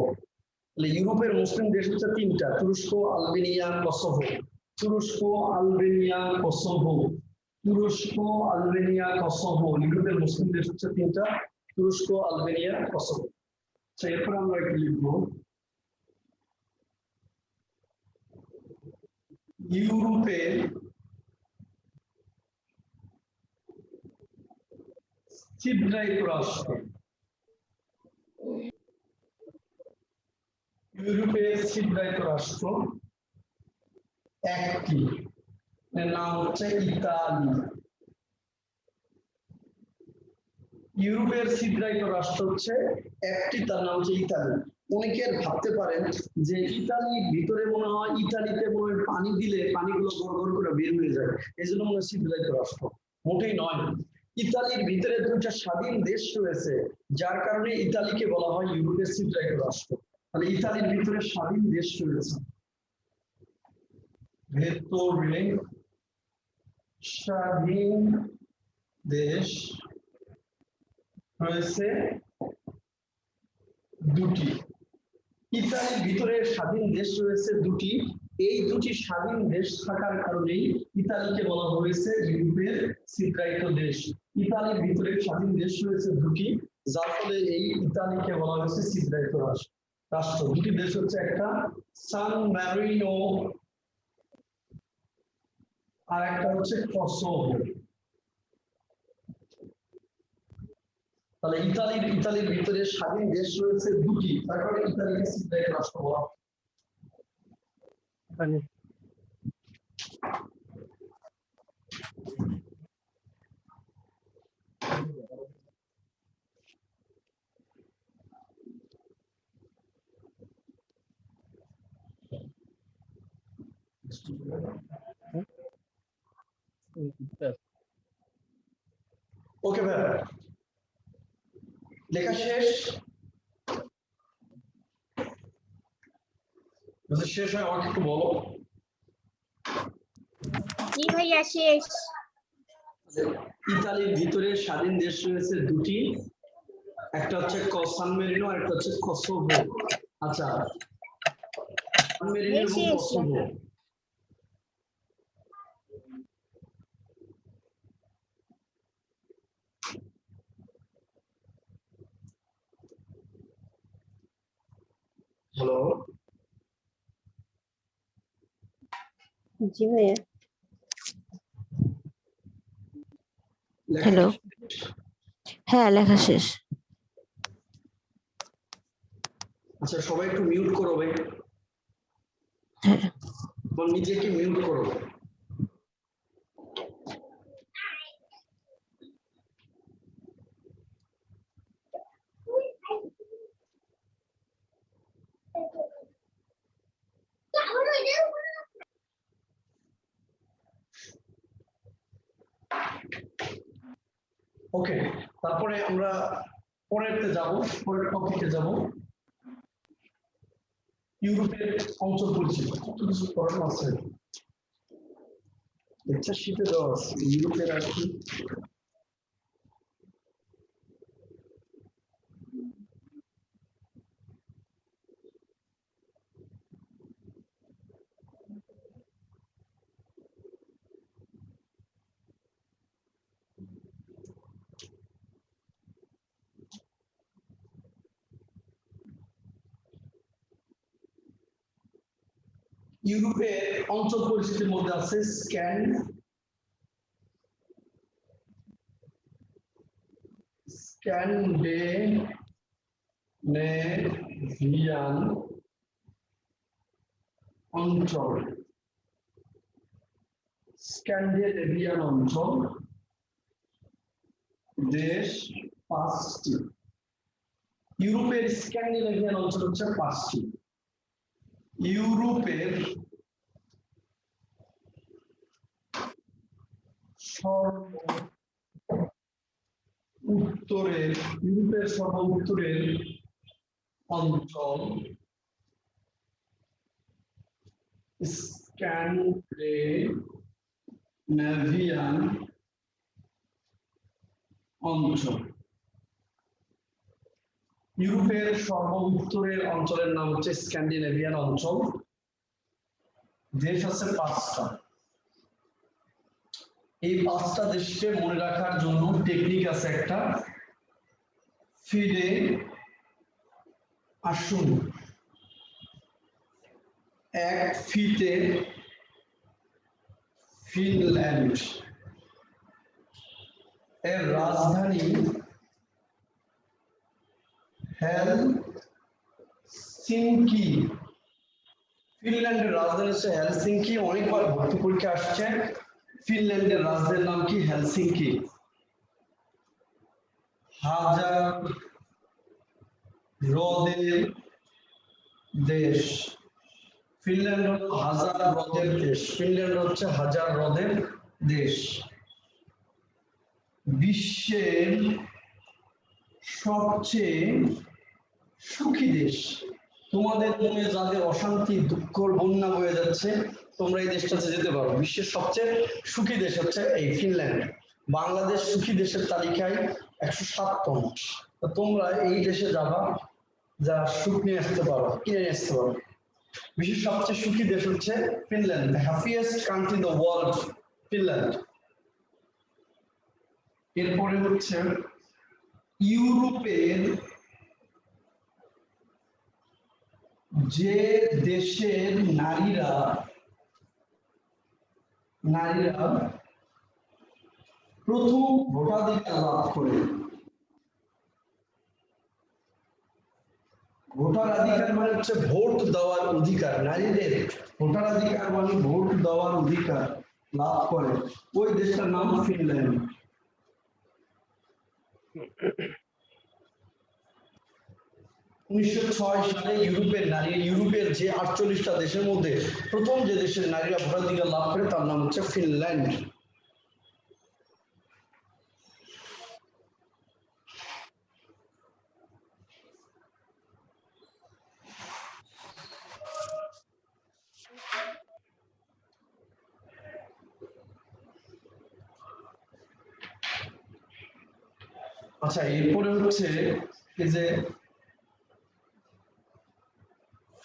ইউরোপের মুসলিম দেশ হচ্ছে তিনটা: তুরস্ক, আলবেনিয়া, কসোভো। তুরস্ক, আলবেনিয়া, কসোভো। তুরস্ক, আলবেনিয়া, কসোভো। ইউরোপের মুসলিম দেশ হচ্ছে তিনটা: তুরস্ক, আলবেনিয়া, কসোভো। এরপর আমরা একটু লিখবো ইউরোপের ছিদ্রায়িত রাষ্ট্র। ইউরোপের ছিদ্রায়িত রাষ্ট্র একটি, নাম হচ্ছে ইতালি। ইউরোপের ছিদ্রায়িত রাষ্ট্র হচ্ছে একটি, তার নাম হচ্ছে ইতালি। অনেকের ভাবতে পারেন যে ইতালির ভিতরে মনে হয়, ইতালিতে মনে হয় পানি দিলে পানিগুলো গড়গড় করে বের হয়ে যায়, এই জন্য মনে হয় ছিদ্রায়িত রাষ্ট্র। মোটেই নয়। ইতালির ভিতরে দুইটা স্বাধীন দেশ রয়েছে, যার কারণে ইতালিকে বলা হয় ইউরোপের ছিদ্রায়িত রাষ্ট্র। তাহলে ইতালির ভিতরে স্বাধীন দেশ রয়েছে, ভেতরে স্বাধীন দেশ রয়েছে দুটি। ইতালির ভিতরে স্বাধীন দেশ রয়েছে দুটি। এই দুটি স্বাধীন দেশ থাকার কারণেই ইতালিকে বলা হয়েছে ইউরোপের ছিদ্রায়িত দেশ। ইতালির ভিতরে স্বাধীন দেশ রয়েছে দুটি, যার ফলে এই ইতালিকে বলা হয়েছে ছিদ্রায়িত রাষ্ট্র। দুটি দেশ হচ্ছে, একটা সান ম্যারিনো আর একটা হচ্ছে কসোভো। তাহলে ইতালির ভিতরে স্বাধীন দেশ রয়েছে দুটি, তার কারণে ইতালিকে ছিদ্রায়িত রাষ্ট্র বলা হয়। ওকে ভাই, লেখা শেষ? শেষ হয় আমাকে একটু বলো। জি ভাইয়া শেষ। ইতালির ভিতরে স্বাধীন দেশ রয়েছে দুটি, একটা হচ্ছে সান মেরিনো আর একটা হচ্ছে কসোভো। আচ্ছা, সান মেরিনো এবং কসোভো জি ভাইয়া। লেখা হ্যালো। হ্যাঁ, লেখা শেষ। আচ্ছা সবাই একটু মিউট করো ভাই, হ্যাঁ। এবং নিজেকে মিউট করো। ওকে, তারপরে আমরা পরেরতে যাব, পরের টপিকে যাব। ইউরোপের অঞ্চল পরিচিতি, কত কিছু পড়ানো আছে, লেকচার শিটে দেওয়া আছে ইউরোপের আর কি। ইউরোপের অঞ্চল পরিচিতির মধ্যে আছে স্ক্যান্ডিনেভিয়ান অঞ্চল। স্ক্যান্ডিনেভিয়ান অঞ্চল দেশ 5টি। ইউরোপের স্ক্যান্ডিনেভিয়ান অঞ্চল হচ্ছে 5টি। ইউরোপের সর্ব উত্তরের অঞ্চল স্ক্যান্ডিনেভিয়ান অঞ্চল। ইউরোপের সর্ব উত্তরের অঞ্চলের নাম হচ্ছে স্ক্যান্ডিনেভিয়ান অঞ্চল। দেশ আছে 5টা। এই 5টা দেশকে মনে রাখার জন্য টেকনিক আছে একটা, ফিরে আসুন। এক ফিতে ফিনল্যান্ড, এর রাজধানী হেলসিংকি। ফিনল্যান্ডের রাজধানী হচ্ছে হেলসিংকি। অনেকবার ভর্তি পরীক্ষা আসছে, ফিনল্যান্ডের রাজধানীর নাম কি? হেলসিংকি। হাজার হ্রদের দেশ। ফিনল্যান্ড হলো হাজার হ্রদের দেশ। ফিনল্যান্ড হচ্ছে হাজার হ্রদের দেশ। বিশ্বের সবচেয়ে সুখী দেশ। তোমাদের মনে যাদের অশান্তি দুঃখর বন্যা বয়ে যাচ্ছে, তোমরা এই দেশটাতে যেতে পারো। বিশ্বের সবচেয়ে সুখী দেশ হচ্ছে এই ফিনল্যান্ড। বাংলাদেশ সুখী দেশের তালিকায় 107তম। তোমরা এই দেশে যাবা, যা সুখ নিয়ে আসতে পারো, কিনে নিয়ে আসতে পারো। বিশ্বের সবচেয়ে সুখী দেশ হচ্ছে Finland. The happiest country in the world, Finland. এরপরে হচ্ছে ইউরোপের যে দেশের নারীরা প্রথম ভোটাধিকার লাভ করে। ভোটাধিকার মানে হচ্ছে ভোট দেওয়ার অধিকার। নারীদের ভোটাধিকার মানে ভোট দেওয়ার অধিকার লাভ করে, ওই দেশটার নাম ফিনল্যান্ড। সালে ইউরোপের যে 48টা দেশের মধ্যে প্রথম যে দেশের নারীরা ভোটাধিকার লাভ করে তার নাম হচ্ছে ফিনল্যান্ড। আচ্ছা, এরপরে হচ্ছে এই যে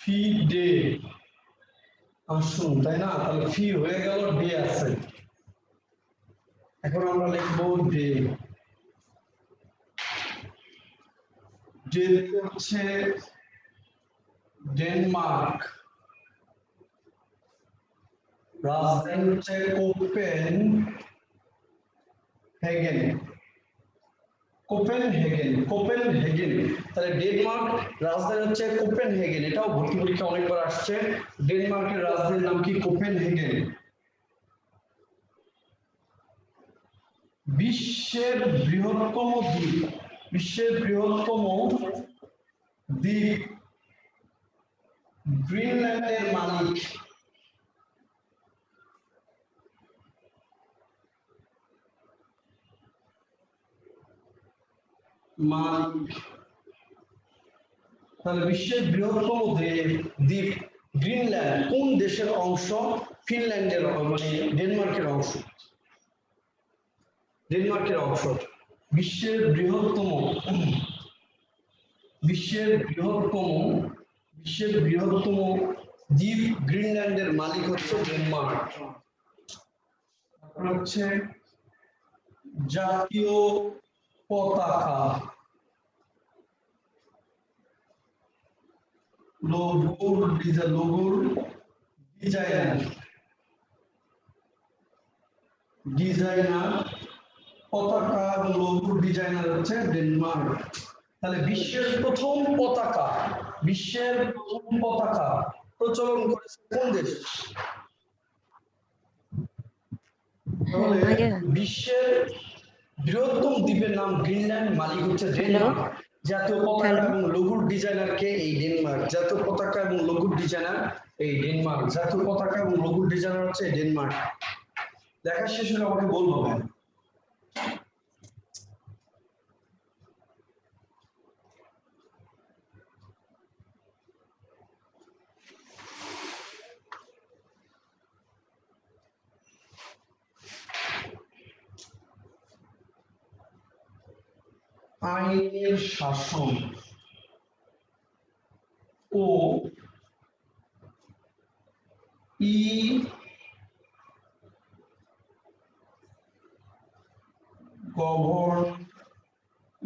ফি ডে আসুন, তাই না? তাহলে ফি হয়ে গেল, ডে আছে। এখন আমরা লিখবো ডে। ডে হচ্ছে ডেনমার্ক। রাজধানী হচ্ছে কোপেন হেগেন। তাহলে ডেনমার্ক রাজধানী হচ্ছে কোপেন হেগেন। এটাও ভর্তি পরীক্ষা অনেকবার আসছে। ডেনমার্কের রাজধানীর নাম কি? Copen Hagen. বিশ্বের বৃহত্তম দ্বীপ গ্রিনল্যান্ডের মালিক। তাহলে বিশ্বের বৃহত্তম দ্বীপ গ্রিনল্যান্ড কোন দেশের অংশ? ফিনল্যান্ডের, মানে ডেনমার্কের অংশ। বিশ্বের বৃহত্তম দ্বীপ গ্রিনল্যান্ডের মালিক হচ্ছে ডেনমার্ক। হচ্ছে জাতীয় পতাকা, লোগোর ডিজাইনার পতাকা এবং লোগোর ডিজাইনার হচ্ছে ডেনমার্ক। তাহলে বিশ্বের প্রথম পতাকা প্রচলন করেছে কোন দেশ? তাহলে বিশ্বের বৃহত্তম দ্বীপের নাম গ্রিনল্যান্ড, মালিক হচ্ছে ডেনমার্ক। জাতীয় পতাকা এবং লোগোর ডিজাইনার কে? এই ডেনমার্ক। জাতীয় পতাকা এবং লোগোর ডিজাইনার হচ্ছে ডেনমার্ক। দেখা শেষ হলে আমাকে বলবো। আইনের শাসন ও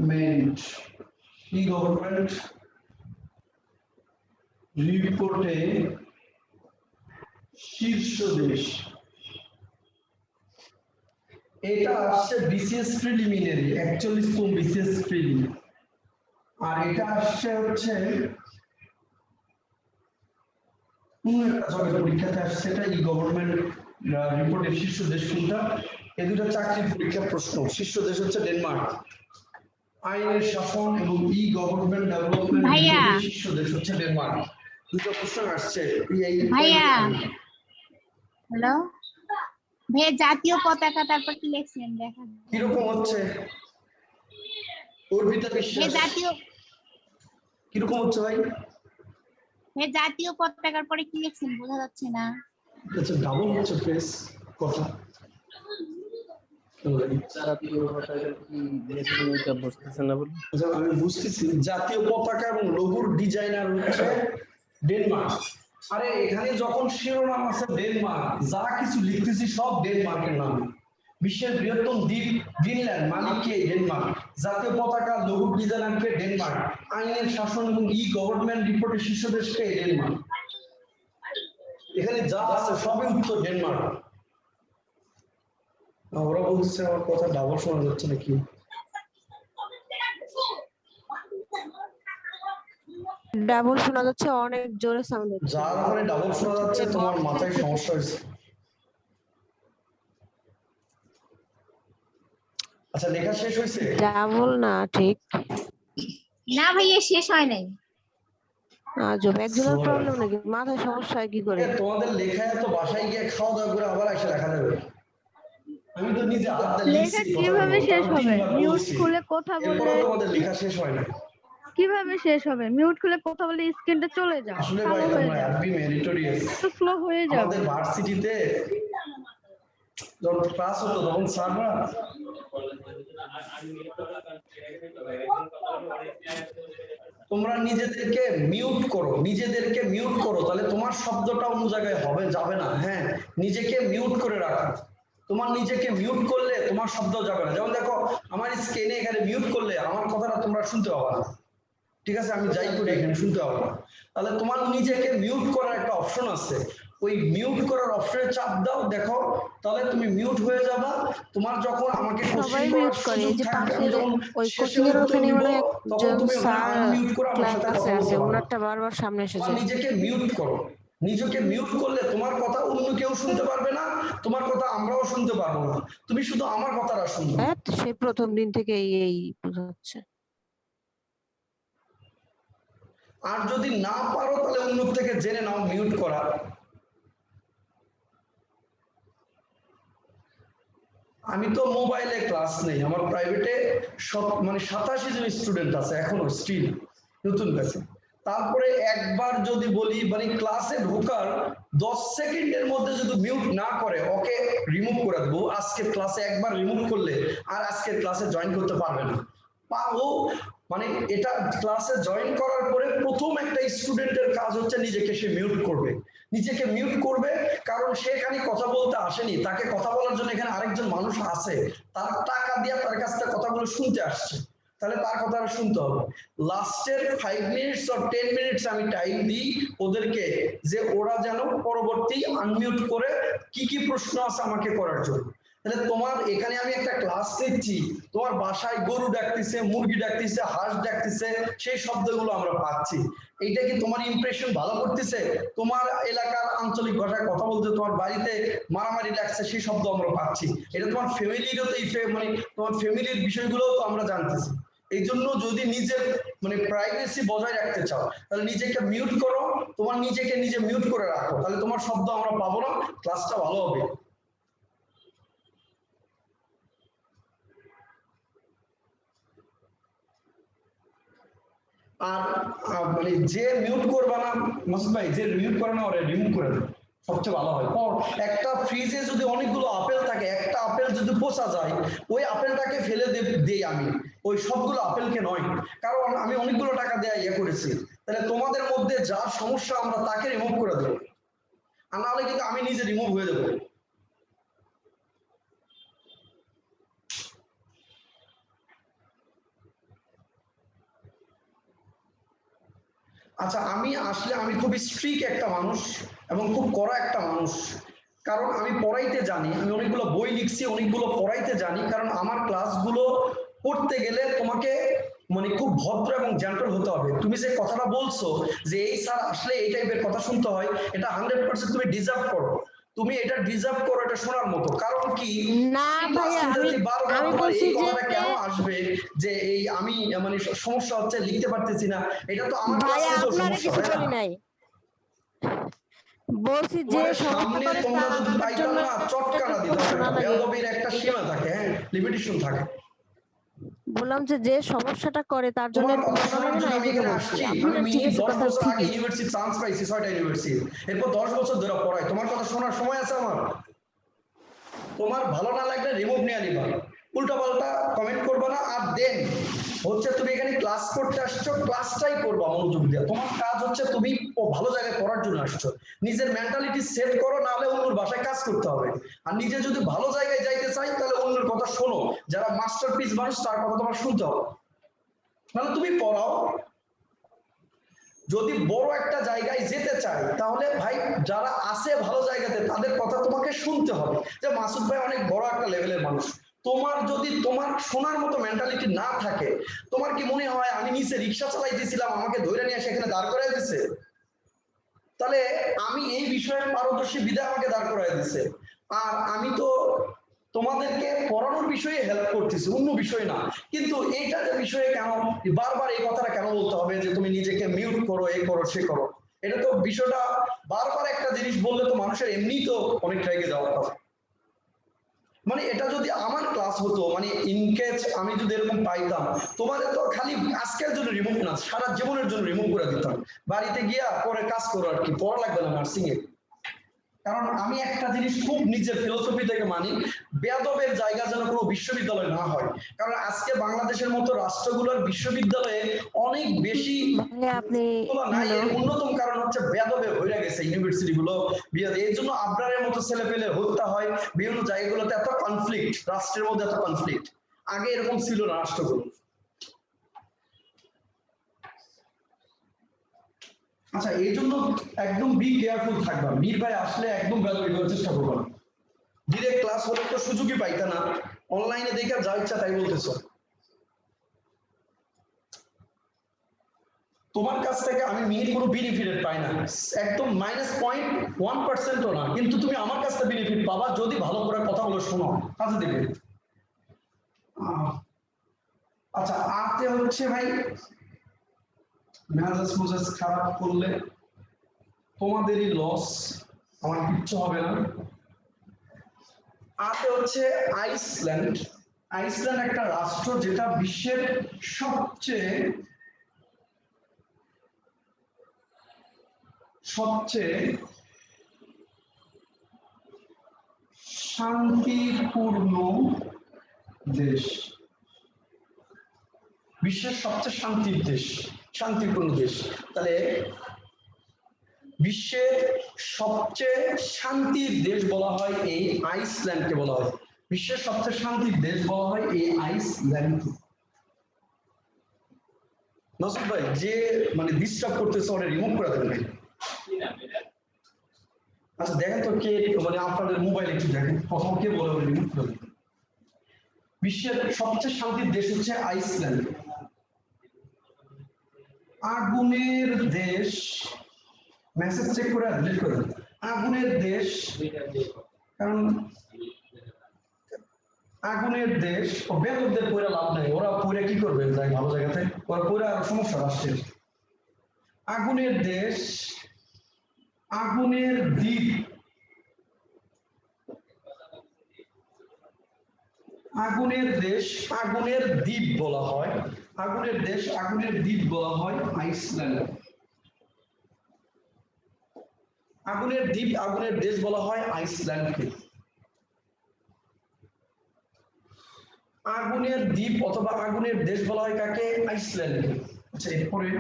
গভর্নমেন্ট রিপোর্টে শীর্ষ দেশ। এটা আসছে বিসিএস প্রিলিমিনারি, 41তম বিসিএস প্রিলি। আর এটা আসছে হচ্ছে পরীক্ষাতে আসছে, এটা ই গভর্নমেন্ট রিপোর্টের শীর্ষ দেশ কোনটা? এই দুটো চাকরির পরীক্ষার প্রশ্ন। শীর্ষ দেশ হচ্ছে ডেনমার্ক। আইনের শাসন এবং ই গভর্নমেন্ট ডেভেলপমেন্ট রিপোর্টের শীর্ষ দেশ হচ্ছে ডেনমার্ক। দুটো প্রশ্ন আসছে। ভাইয়া হ্যালো ভাইয়া, জাতীয় পতাকা তারপর কি লিখছেন দেখা কিরকম হচ্ছে? অর্পিতা বিশ্বাস কিরকম হচ্ছে ভাই? জাতীয় পতাকার পরে কি লিখছেন বোঝা যাচ্ছে না। আচ্ছা, ডাবল হচ্ছে প্রেস কথা। আমি বুঝতেছি জাতীয় পতাকা এবং লোগোর ডিজাইনার হচ্ছে ডেনমার্ক। আরে এখানে যখন শিরোনাম আছে ডেনমার্ক, যা কিছু লিখতেছি সব ডেনমার্কের নাম। বিশ্বের বৃহত্তম দ্বীপ গ্রিনল্যান্ড, মালিক কে? ডেনমার্ক। জাতীয় পতাকা লোগোর ডিজাইনার কে? ডেনমার্ক। আইনের শাসন এবং ই গভর্নমেন্ট রিপোর্টের শীর্ষ দেশ কে? ডেনমার্ক। এখানে যা আছে সবই উত্তর ডেনমার্ক। ওরা বলছে আমার কথা ডাবল শোনা যাচ্ছে নাকি? ডাবল শোনা যাচ্ছে, অনেক জোরে সাউন্ড হচ্ছে। যার মানে ডাবল শোনা যাচ্ছে তোমার মাথায় সমস্যা হয়েছে। আচ্ছা, লেখা শেষ হয়েছে? ডাবল না, ঠিক না ভাইয়া, শেষ হয় নাই। আজব, একজনের প্রবলেম নাকি? মাথায় সমস্যা হয় কি করে? তোমাদের লেখা এত বাসায় গিয়ে খাওয়া দাওয়া করে আবার এসে লেখা যাবে। আমি তো নিজে হাত দিয়ে লিখছি। লেখা কিভাবে শেষ হবে? মিউট খুলে কথা বললে তোমাদের লেখা শেষ হয় না। কিভাবে শেষ হবে? মিউট খুলে কথা বলে স্ক্রিনটা চলে যায়, আসলে ভাই তোমরা আরবি মেরিটোরিয়াস। তো স্লো হয়ে যাবে। আমাদের ভার্সিটিতে যখন ক্লাস হতো তখন স্যাররা তোমরা নিজেদেরকে মিউট করো, তাহলে তোমার শব্দটা অন্য জায়গায় হবে, যাবে না। হ্যাঁ, নিজেকে মিউট করে রাখো। তোমার নিজেকে মিউট করলে তোমার শব্দ যাবে না। যেমন দেখো, আমার স্ক্রিনে এখানে মিউট করলে আমার কথাটা তোমরা শুনতে পাবে না। ঠিক আছে, আমি যাই করি এখানে শুনতে পাবো না। তাহলে তোমার নিজেকে মিউট করার একটা অপশন আছে, ওই মিউট করার অপশনে চাপ দাও, দেখো তাহলে তুমি মিউট হয়ে যাবা। তোমার যখন আমাকে সবাই কোশ্চেন মিউট করার করে, সুযোগ এই যে থাকবে, পাশে আমি যখন ওই শেষে কোচিং এর উত্তর ওখানে দিব, মানে তখন একজন তুমি ওখানে স্যার আনমিউট করে আমার সাথে কথা ক্লাসে আছে, বলতে পারো। ওনারটা বারবার সামনে এসে তোমার যায়। নিজেকে মিউট করো, নিজেকে মিউট করলে তোমার কথা অন্য কেউ শুনতে পারবে না, তোমার কথা আমরাও শুনতে পারবো না, তুমি শুধু আমার কথাটা শুনবে। হ্যাঁ, সেই প্রথম দিন থেকে এই বোঝাচ্ছে। আর যদি না পারো তাহলে অন্য থেকে জেনে নাও মিউট করা। আমি তো মোবাইলে ক্লাস নেই, আমার প্রাইভেটে সব মানে 87 জন স্টুডেন্ট আছে এখনো স্টিল নতুন ব্যাচে। তারপরে একবার যদি বলি মানে ক্লাসে ঢোকার 10 সেকেন্ডের মধ্যে যদি মিউট না করে ওকে রিমুভ করে দেবো। আজকের ক্লাসে একবার রিমুভ করলে আর আজকের ক্লাসে জয়েন করতে পারবে না। ও মানে এটা ক্লাসে জয়েন করার পরে প্রথম একটা স্টুডেন্টের কাজ হচ্ছে নিজেকে সে মিউট করবে, নিজেকে মিউট করবে, কারণ সে এখানে কথা বলতে আসেনি, তাকে কথা বলার জন্য এখানে আরেকজন মানুষ আছে, তার টাকা দিয়ে তার কাছ থেকে কথাগুলো শুনতে আসছে, তাহলে তার কথা শুনতে হবে। লাস্টের 5 মিনিটস অর 10 মিনিটস আমি টাইম দিই ওদেরকে, যে ওরা যেন পরবর্তী আনমিউট করে কি কি প্রশ্ন আছে আমাকে করার জন্য। তাহলে তোমার এখানে আমি একটা ক্লাস নিচ্ছি, তোমার বাসায় গরু ডাকতেছে, মুরগি ডাকতেছে, হাঁস ডাকতেছে, সেই শব্দগুলো আমরা পাচ্ছি। এইটা কি তোমার ইমপ্রেশন ভালো করতেছে? তোমার এলাকার আঞ্চলিক ভাষায় কথা বলতে তোমার বাড়িতে মারামারি লাগছে, সেই শব্দ আমরা পাচ্ছি। এটা তোমার ফ্যামিলিরও তো মানে তোমার ফ্যামিলির বিষয়গুলোও তো আমরা জানতেছি। এই জন্য যদি নিজের মানে প্রাইভেসি বজায় রাখতে চাও তাহলে নিজেকে মিউট করো, তোমার নিজেকে নিজে মিউট করে রাখো, তাহলে তোমার শব্দ আমরা পাবো না, ক্লাসটা ভালো হবে। আর মানে যে মিউট করবা না মাসুদ ভাই, যে মিউট করে না ওরে রিমুভ করে দেবে, সবচেয়ে ভালো হয়। একটা ফ্রিজে যদি অনেকগুলো আপেল থাকে, একটা আপেল যদি পচা যায়, ওই আপেলটাকে ফেলে দেই আমি, ওই সবগুলো আপেলকে নয়, কারণ আমি অনেকগুলো টাকা দেয়া ইয়ে করেছি। তাহলে তোমাদের মধ্যে যার সমস্যা আমরা তাকে রিমুভ করে দেবো, আর নাহলে কিন্তু আমি নিজে রিমুভ হয়ে দেবো। আচ্ছা, আমি আসলে আমি খুব স্ট্রিক্ট একটা মানুষ এবং খুব কড়া একটা মানুষ, কারণ আমি পড়াইতে জানি, আমি অনেকগুলো বই লিখছি, অনেকগুলো পড়াইতে জানি, কারণ আমার ক্লাসগুলো পড়তে গেলে তোমাকে মানে খুব ভদ্র এবং জেন্টল হতে হবে। তুমি যে কথাটা বলছো যে এই স্যার আসলে এই টাইপের কথা শুনতে হয়, এটা 100% তুমি ডিজার্ভ করো, তুমি এটা ডিজার্ভ করো, এটা শোনার মতো। কারণ কি না ভাইয়া, আমি বলছি যে কেন আসবে যে এই আমি মানে সমস্যা হচ্ছে, লিখতে পারতেছি না, এটা তো আমার ভাইয়া ক্লাসে তো আপনারে সমস্যা, কিছু তাই বলি না? নাই, বলছি যে তোমার সমস্যা সামনে করে তোমরা যদি তার পাইতাম জন্য না চটকানা দিতাম, শোনা একটা লাগে। বেয়াদবির একটা সীমা থাকে, হ্যাঁ, লিমিটেশন থাকে। বললাম যে সমস্যাটা করে তার জন্য তোমার এরকম কথা শোনা শোনার লাগে না, জন্য এই আমি জন্য এখানে বলছি। আসছি। আমি আপনার ঠিক মিনিমাম আছে, 10 কথা বছর আগে ঠিকই। ইউনিভার্সিটি চান্স পাইছি, 6টা ইউনিভার্সিটি, এরপর 10 বছর ধরে পড়াই। তোমার কথা শোনার সময় আছে আমার? তোমার ভালো না লাগলে রিমুভ নিয়ে নিবা, উল্টা পাল্টা কমেন্ট করবা না। আর দেন হচ্ছে তুমি এখানে ক্লাস করতে আসছো, ক্লাসটাই করবা মনোযোগ দিয়ে। তোমার কাজ হচ্ছে তুমি ভালো জায়গায় পড়ার জন্য আসছো, নিজের মেন্টালিটি সেট করো, না হলে অন্যর বাসায় কাজ করতে হবে। আর নিজে যদি ভালো জায়গায় যাইতে চাই তাহলে অন্যের কথা শোনো, যারা মাস্টারপিস মানুষ তার কথা তোমার শুনতে হবে, নাহলে তুমি পড়াও। যদি বড় একটা জায়গায় যেতে চাই তাহলে ভাই যারা আছে ভালো জায়গাতে তাদের কথা তোমাকে শুনতে হবে। যে মাসুদ ভাই অনেক বড় একটা লেভেলের মানুষ, তোমার যদি তোমার শোনার মতো মেন্টালিটি না থাকে, তোমার কি মনে হয় আমি নিচে রিক্সা চালাইতেছিলাম আমাকে ধরে নিয়ে সেখানে দাঁড় করাই দিছে? তাহলে আমি এই বিষয়ে পারদর্শী বিধায় আমাকে দাঁড় করাই দিছে, আর আমি তো তোমাদেরকে পড়ানোর বিষয়ে হেল্প করতেছি, অন্য বিষয় না। কিন্তু এইটা যে বিষয়ে কেন বারবার এই কথাটা কেন বলতে হবে যে তুমি নিজেকে মিউট করো, এই করো, সে করো? এটা তো বিষয়টা বারবার একটা জিনিস বললে তো মানুষের এমনিই তো অনেক রেগে যাওয়ার কথা। মানে এটা যদি আমার ক্লাস হতো, মানে ইনকেস আমি যদি এরকম পাইতাম, তোমাদের তো খালি আজকের জন্য রিমুভ না, সারা জীবনের জন্য রিমুভ করে দিতাম, বাড়িতে গিয়া পরে কাজ করো, আর কি পড়া লাগবে না নার্সিং এ। কারণ আমি একটা জিনিস খুব নিজের ফিলোসফি থেকে মানি, বেয়াদবের জায়গা যেন কোনো বিশ্ববিদ্যালয় না হয়। কারণ আজকে বাংলাদেশের মতো রাষ্ট্রগুলোর বিশ্ববিদ্যালয়ে অনেক বেশি ভাইয়া আপনি নাই, হ্যালো, এর অন্যতম কারণ হচ্ছে বেয়াদবে হয়ে গেছে ইউনিভার্সিটি গুলো। এই জন্য আবরারের মতো ছেলে পেলে হত্যা হয়, বিভিন্ন জায়গাগুলোতে এত কনফ্লিক্ট, রাষ্ট্রের মধ্যে এত কনফ্লিক্ট, আগে এরকম ছিল না রাষ্ট্রগুলো। আচ্ছা, এই জন্য একদম বি কেয়ারফুল থাকবা। মীর ভাই আসলে একদম বেদবি করার চেষ্টা করবা না। ডিরেক্ট ক্লাস হলে তো সুযোগই পাইতা না, অনলাইনে দেখে যা ইচ্ছা তাই বলতেছো। তোমার কাছ থেকে আমি মিহির কোনো বেনিফিট পাই না, একদম -0.1%ও না, কিন্তু তুমি আমার কাছ থেকে বেনিফিট পাবা যদি ভালো করে কথা বলে শোনো, কাজে দেবে। আচ্ছা, আতে হচ্ছে ভাই মেজাজ মেজাজ খারাপ করলে তোমাদেরই লস, আমার কিচ্ছু হবে না। আতে হচ্ছে আইসল্যান্ড। আইসল্যান্ড একটা রাষ্ট্র যেটা বিশ্বের সবচেয়ে শান্তিপূর্ণ দেশ, বিশ্বের সবচেয়ে শান্তিপূর্ণ দেশ। তাহলে বিশ্বের সবচেয়ে শান্তির দেশ বলা হয় এই আইসল্যান্ডকে বলা হয়। বিশ্বের সবচেয়ে শান্তির দেশ বলা হয় এই আইসল্যান্ডকে। নসিব ভাই, যে মানে ডিস্টার্ব করতেছে ওটা রিমুভ করে দেবেন ভাই। আচ্ছা দেখেন তো কে, মানে আপনাদের মোবাইল একটু দেখেন, প্রথম কে বলে রিমুভ করে দেবেন। বিশ্বের সবচেয়ে শান্তির দেশ হচ্ছে আইসল্যান্ড। আগুনের দেশ, মেসেজ চেক করে ডিলিট করে দেন। আগুনের দেশ, কারণ আগুনের দেশ, বেদকদের পড়ে লাভ নাই, ওরা পড়ে কি করবে যাই ভালো জায়গাতে, ওরা পড়ে আরো সমস্যা রাষ্ট্রের। আগুনের দেশ, আগুনের দ্বীপ, আগুনের দেশ, আগুনের দ্বীপ বলা হয়, আগুনের দেশ, আগুনের দ্বীপ বলা হয় আইসল্যান্ড। আগুনের দ্বীপ, আগুনের দেশ বলা হয় আইসল্যান্ডকে। আগুনের দ্বীপ অথবা আগুনের দেশ বলা হয় কাকে? আইসল্যান্ডকে। আচ্ছা, এরপরে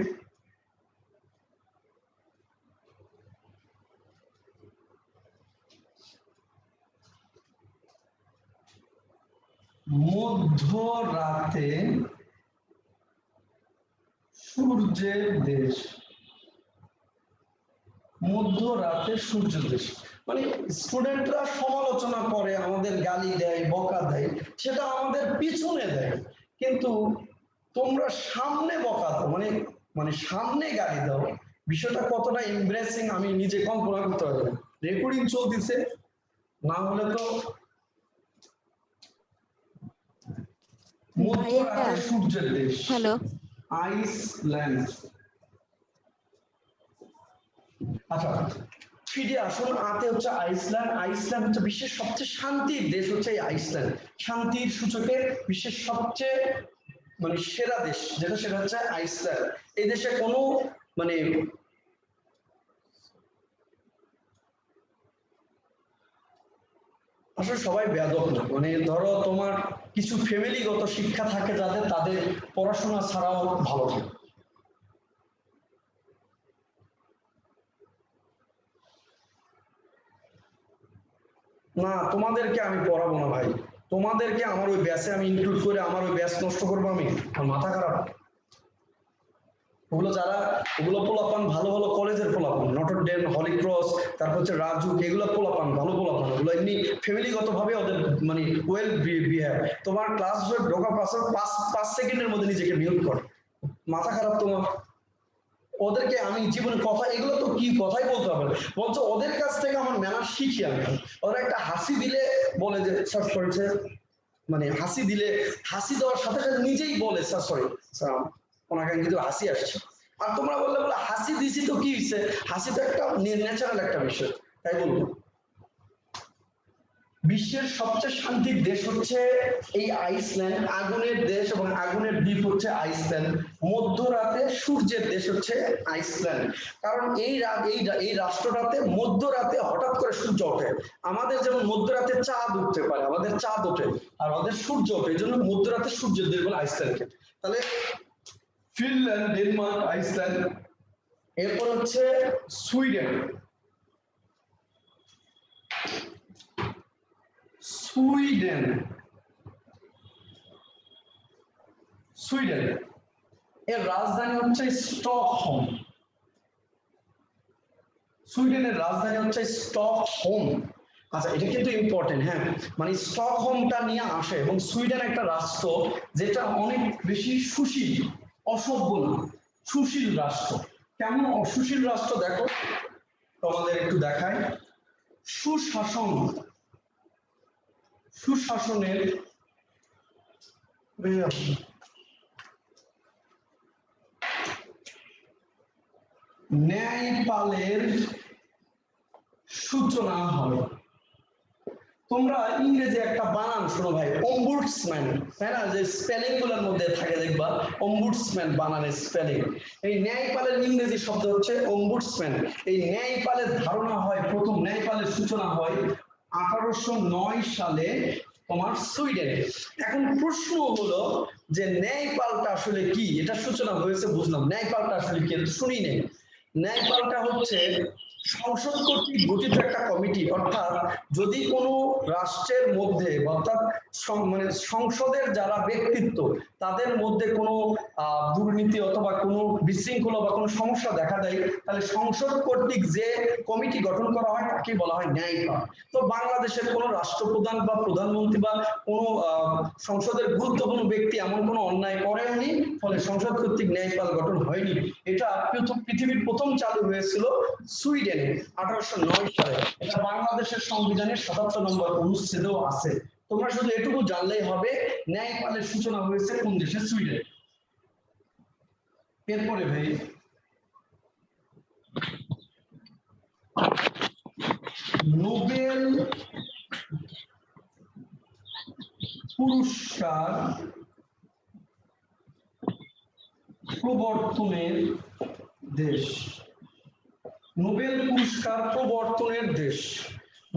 মধ্যরাতে সূর্যের দেশ, মধ্যরাতে সূর্যের দেশ। মানে স্টুডেন্টরা সমালোচনা করে, আমাদের গালি দেয়, বকা দেয়, সেটা আমাদের পিছনে দেয়, কিন্তু তোমরা সামনে বকা দাও, মানে সামনে গালি দাও। বিষয়টা কতটা এমব্রেসিং আমি নিজে কল্পনা করতে পারি না। রেকর্ডিং চলতেছে, না হলে তো মধ্যরাতে সূর্যের দেশ। Hello, Iceland. আচ্ছা, ফিরে আসুন। আতে হচ্ছে আইসল্যান্ড। আইসল্যান্ড হচ্ছে বিশ্বের সবচেয়ে শান্তির দেশ হচ্ছে এই আইসল্যান্ড। শান্তির সূচকে বিশ্বের সবচেয়ে মানে সেরা দেশ যেটা, সেটা হচ্ছে আইসল্যান্ড। এই দেশে কোনো মানে আসলে সবাই বেয়াদব না, মানে ধরো তোমার কিছু ফ্যামিলিগত শিক্ষা থাকে যাদের, তাদের পড়াশোনা ছাড়াও ভালো থাকে। না, তোমাদেরকে আমি পড়াবো না ভাই, তোমাদেরকে আমার ওই ব্যাচে আমি ইনক্লুড করে আমার ওই ব্যাচ নষ্ট করবো আমি? আমার মাথা খারাপ। ওগুলো যারা, ওগুলো পোলাপান ভালো ভালো কলেজের পোলাপান, নটর ডেম, হলি ক্রস, তারপর হচ্ছে রাজু, এগুলো পোলাপান ভালো পোলাপান, ওগুলো এমনি ফ্যামিলিগত ভাবে ওদের মানে ওয়েল বিহেভ। তোমার ক্লাস ঢোকা 5 সেকেন্ডের মধ্যে নিজেকে মিউট কর। মাথা খারাপ তোমার? ওদেরকে আমি জীবনে কথা, এগুলো তো কি কথাই বলতে হবে, বলছো ওদের কাছ থেকে আমার ম্যানার শিখি আমি। ওরা একটা হাসি দিলে বলে যে স্যার করেছে, মানে হাসি দিলে, হাসি দেওয়ার সাথে সাথে নিজেই বলে স্যার সরি স্যার, ওনাকে কিন্তু হাসি আসছে। আর তোমরা বললে বলে হাসি দিছি তো কি হয়েছে, হাসি তো একটা ন্যাচারাল একটা বিষয়, তাই বলবো। বিশ্বের সবচেয়ে শান্তির দেশ হচ্ছে এই আইসল্যান্ড। আগুনের দেশ এবং আগুনের দ্বীপ হচ্ছে আইসল্যান্ড। মধ্যরাতে সূর্যের দেশ হচ্ছে আইসল্যান্ড। কারণ এই রাষ্ট্রটাতে মধ্যরাতে হঠাৎ করে সূর্য ওঠে। আমাদের যেমন মধ্যরাতে চাঁদ উঠতে পারে, আমাদের চাঁদ ওঠে, আর আমাদের সূর্য ওঠে, এই জন্য মধ্যরাতে সূর্যের দেশ বলে আইসল্যান্ডকে। তাহলে ফিনল্যান্ড, ডেনমার্ক, আইসল্যান্ড। এরপর হচ্ছে সুইডেন। সুইডেন, সুইডেন এর রাজধানী হচ্ছে স্টকহোম। সুইডেনের রাজধানী হচ্ছে স্টকহোম। আচ্ছা, এটা কিন্তু ইম্পর্টেন্ট, হ্যাঁ, মানে স্টকহোমটা নিয়ে আসে। এবং সুইডেন একটা রাষ্ট্র যেটা অনেক বেশি সুশীল, অসভ্য না, সুশীল রাষ্ট্র। কেমন অসুশীল রাষ্ট্র দেখো, তোমাদের একটু দেখায়। সুশাসনের ন্যায়পালের সূচনা হয়। তোমরা ইংরেজি একটা বানান শোনো ভাই, অম্বুডসম্যান, তাই না? যে স্পেলিং গুলোর মধ্যে থাকে দেখবা অম্বুডসম্যান বানানের স্পেলিং। এই ন্যায়পালের ইংরেজি শব্দ হচ্ছে অম্বুডসম্যান। এই ন্যায়পালের ধারণা হয়, প্রথম ন্যায়পালের সূচনা হয় 1809 সালে তোমার সুইডেনে। এখন প্রশ্ন হলো যে ন্যায়পালটা আসলে কি? এটা সূচনা হয়েছে বুঝলাম, ন্যায়পালটা আসলে কি শুনি নেই। ন্যায়পালটা হচ্ছে সংসদ কর্তৃক গঠিত একটা কমিটি, অর্থাৎ যদি কোনো রাষ্ট্রের মধ্যে, অর্থাৎ মানে সংসদের যারা ব্যক্তিত্ব তাদের মধ্যে কোনো দুর্নীতি অথবা কোনো বিশৃঙ্খলা বা কোনো সমস্যা দেখা দেয়, তাহলে সংসদ কর্তৃক যে কমিটি গঠন করা হয় তাকে বলা হয় ন্যায়পাল। তো বাংলাদেশের কোনো রাষ্ট্রপ্রধান বা প্রধানমন্ত্রী বা কোনো সংসদের গুরুত্বপূর্ণ ব্যক্তি এমন কোনো অন্যায় করেননি, ফলে সংসদ কর্তৃক ন্যায়পাল গঠন হয়নি। এটা পৃথিবীর প্রথম চালু হয়েছিল সুইডেনে 1809 সালে। এটা বাংলাদেশের সংবিধানের 77 নম্বর অনুচ্ছেদেও আছে। তোমরা শুধু এটুকু জানলেই হবে ন্যায়পালের সূচনা হয়েছে কোন দেশে? সুইডেন। এরপরে ভাই নোবেল পুরস্কার প্রবর্তনের দেশ। নোবেল পুরস্কার প্রবর্তনের দেশ,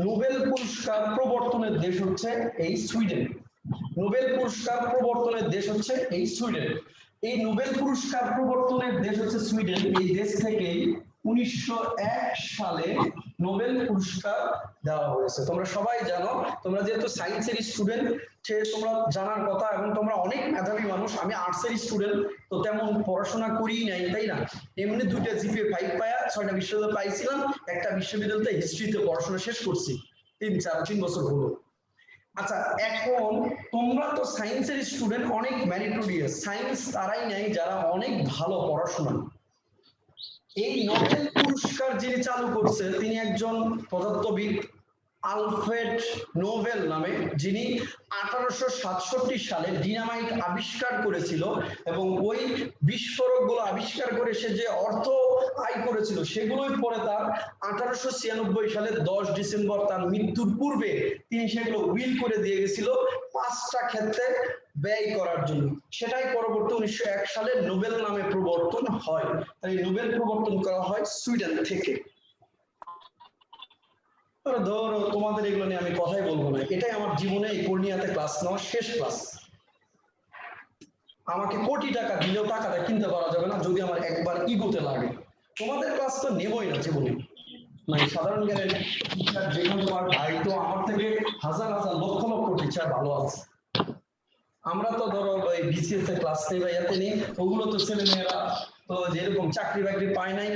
নোবেল পুরস্কার প্রবর্তনের দেশ হচ্ছে এই সুইডেন। নোবেল পুরস্কার প্রবর্তনের দেশ হচ্ছে এই সুইডেন। এই নোবেল পুরস্কার প্রবর্তনের দেশ হচ্ছে সুইডেন। এই দেশ থেকে 1901 সালে নোবেল পুরস্কার দেওয়া হয়েছে। তোমরা সবাই জানো, তোমরা যেহেতু সায়েন্সের স্টুডেন্ট, সে তোমরা জানার কথা, এবং তোমরা অনেক মেধাবী মানুষ। আমি আর্টসের স্টুডেন্ট, তো তেমন পড়াশোনা করি নাই, তাই না? এমনি 2টা জিপিএ 5 পায়া 6টা বিশ্ববিদ্যালয় পাইছিলাম। একটা বিশ্ববিদ্যালয়তে হিস্ট্রিতে পড়াশোনা শেষ করছি, 3 বছর হলো। আচ্ছা, এখন তোমরা তো সায়েন্সের স্টুডেন্ট, অনেক ম্যারিটোরিয়াস। সায়েন্স তারাই নেয় যারা অনেক ভালো পড়াশোনা। এই নোবেল পুরস্কার যিনি চালু করছে তিনি একজন পদার্থবিদ, আলফ্রেড নোবেল নামে, যিনি 1867 সালে ডিনামাইট আবিষ্কার করেছিল। এবং ওই বিস্ফোরক গুলো আবিষ্কার করে সে যে অর্থ আয় করেছিল সেগুলোই পরে তার 1896 সালে 10 ডিসেম্বর তার মৃত্যুর পূর্বে তিনি সেগুলো উইল করে দিয়ে গেছিল 5টা ক্ষেত্রে ব্যয় করার জন্য। সেটাই পরবর্তী 1901 সালে নোবেল নামে প্রবর্তন হয়। তাই নোবেল প্রবর্তন করা হয় সুইডেন থেকে। ধরো তোমাদের এগুলো নিয়ে আমি কথাই বলবো না, এটাই আমার জীবনে এই কর্নিয়াতে ক্লাস নেওয়ার শেষ ক্লাস। আমাকে কোটি টাকা দিলেও টাকাটা কিনতে পারা যাবে না যদি আমার একবার ইগোতে লাগে। তোমাদের ক্লাস তো নেবই না জীবনে, মানে সাধারণ জ্ঞানের টিচার যেখানে তোমার ভাই তো আমার থেকে হাজার হাজার লক্ষ লক্ষ টিচার ভালো আছে। আমরা তো ধরো ওই বিসিএস এর ক্লাস নেই বা এতে নেই, ওগুলো তো ছেলে মেয়েরা তো যেরকম চাকরি বাকরি পায় নাই,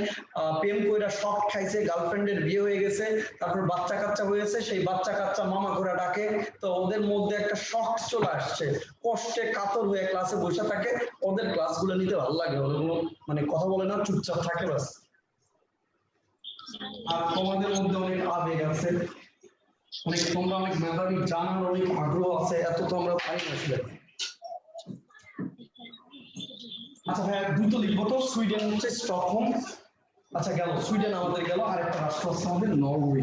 প্রেম কইরা শখ খাইছে, গার্লফ্রেন্ডের বিয়ে হয়ে গেছে, তারপর বাচ্চা কাচ্চা হয়েছে, সেই বাচ্চা কাচ্চা মামা করে ডাকে, তো ওদের মধ্যে একটা শখ চলে আসছে, কষ্টে কাতর হয়ে ক্লাসে বসে থাকে। ওদের ক্লাসগুলো নিতে ভালো লাগে, ওগুলো মানে কথা বলে না, চুপচাপ থাকে বাস। আর তোমাদের মধ্যে অনেক আবেগ আছে, অনেক তোমরা অনেক মেধাবী, জানার অনেক আগ্রহ আছে, এত তো আমরা পাই না আসলে। আচ্ছা ভাই দ্রুত লিখবো তো, সুইডেন হচ্ছে স্টকহোম। আচ্ছা গেল সুইডেন, আমাদের গেল আরেকটা রাষ্ট্র হচ্ছে আমাদের নরওয়ে।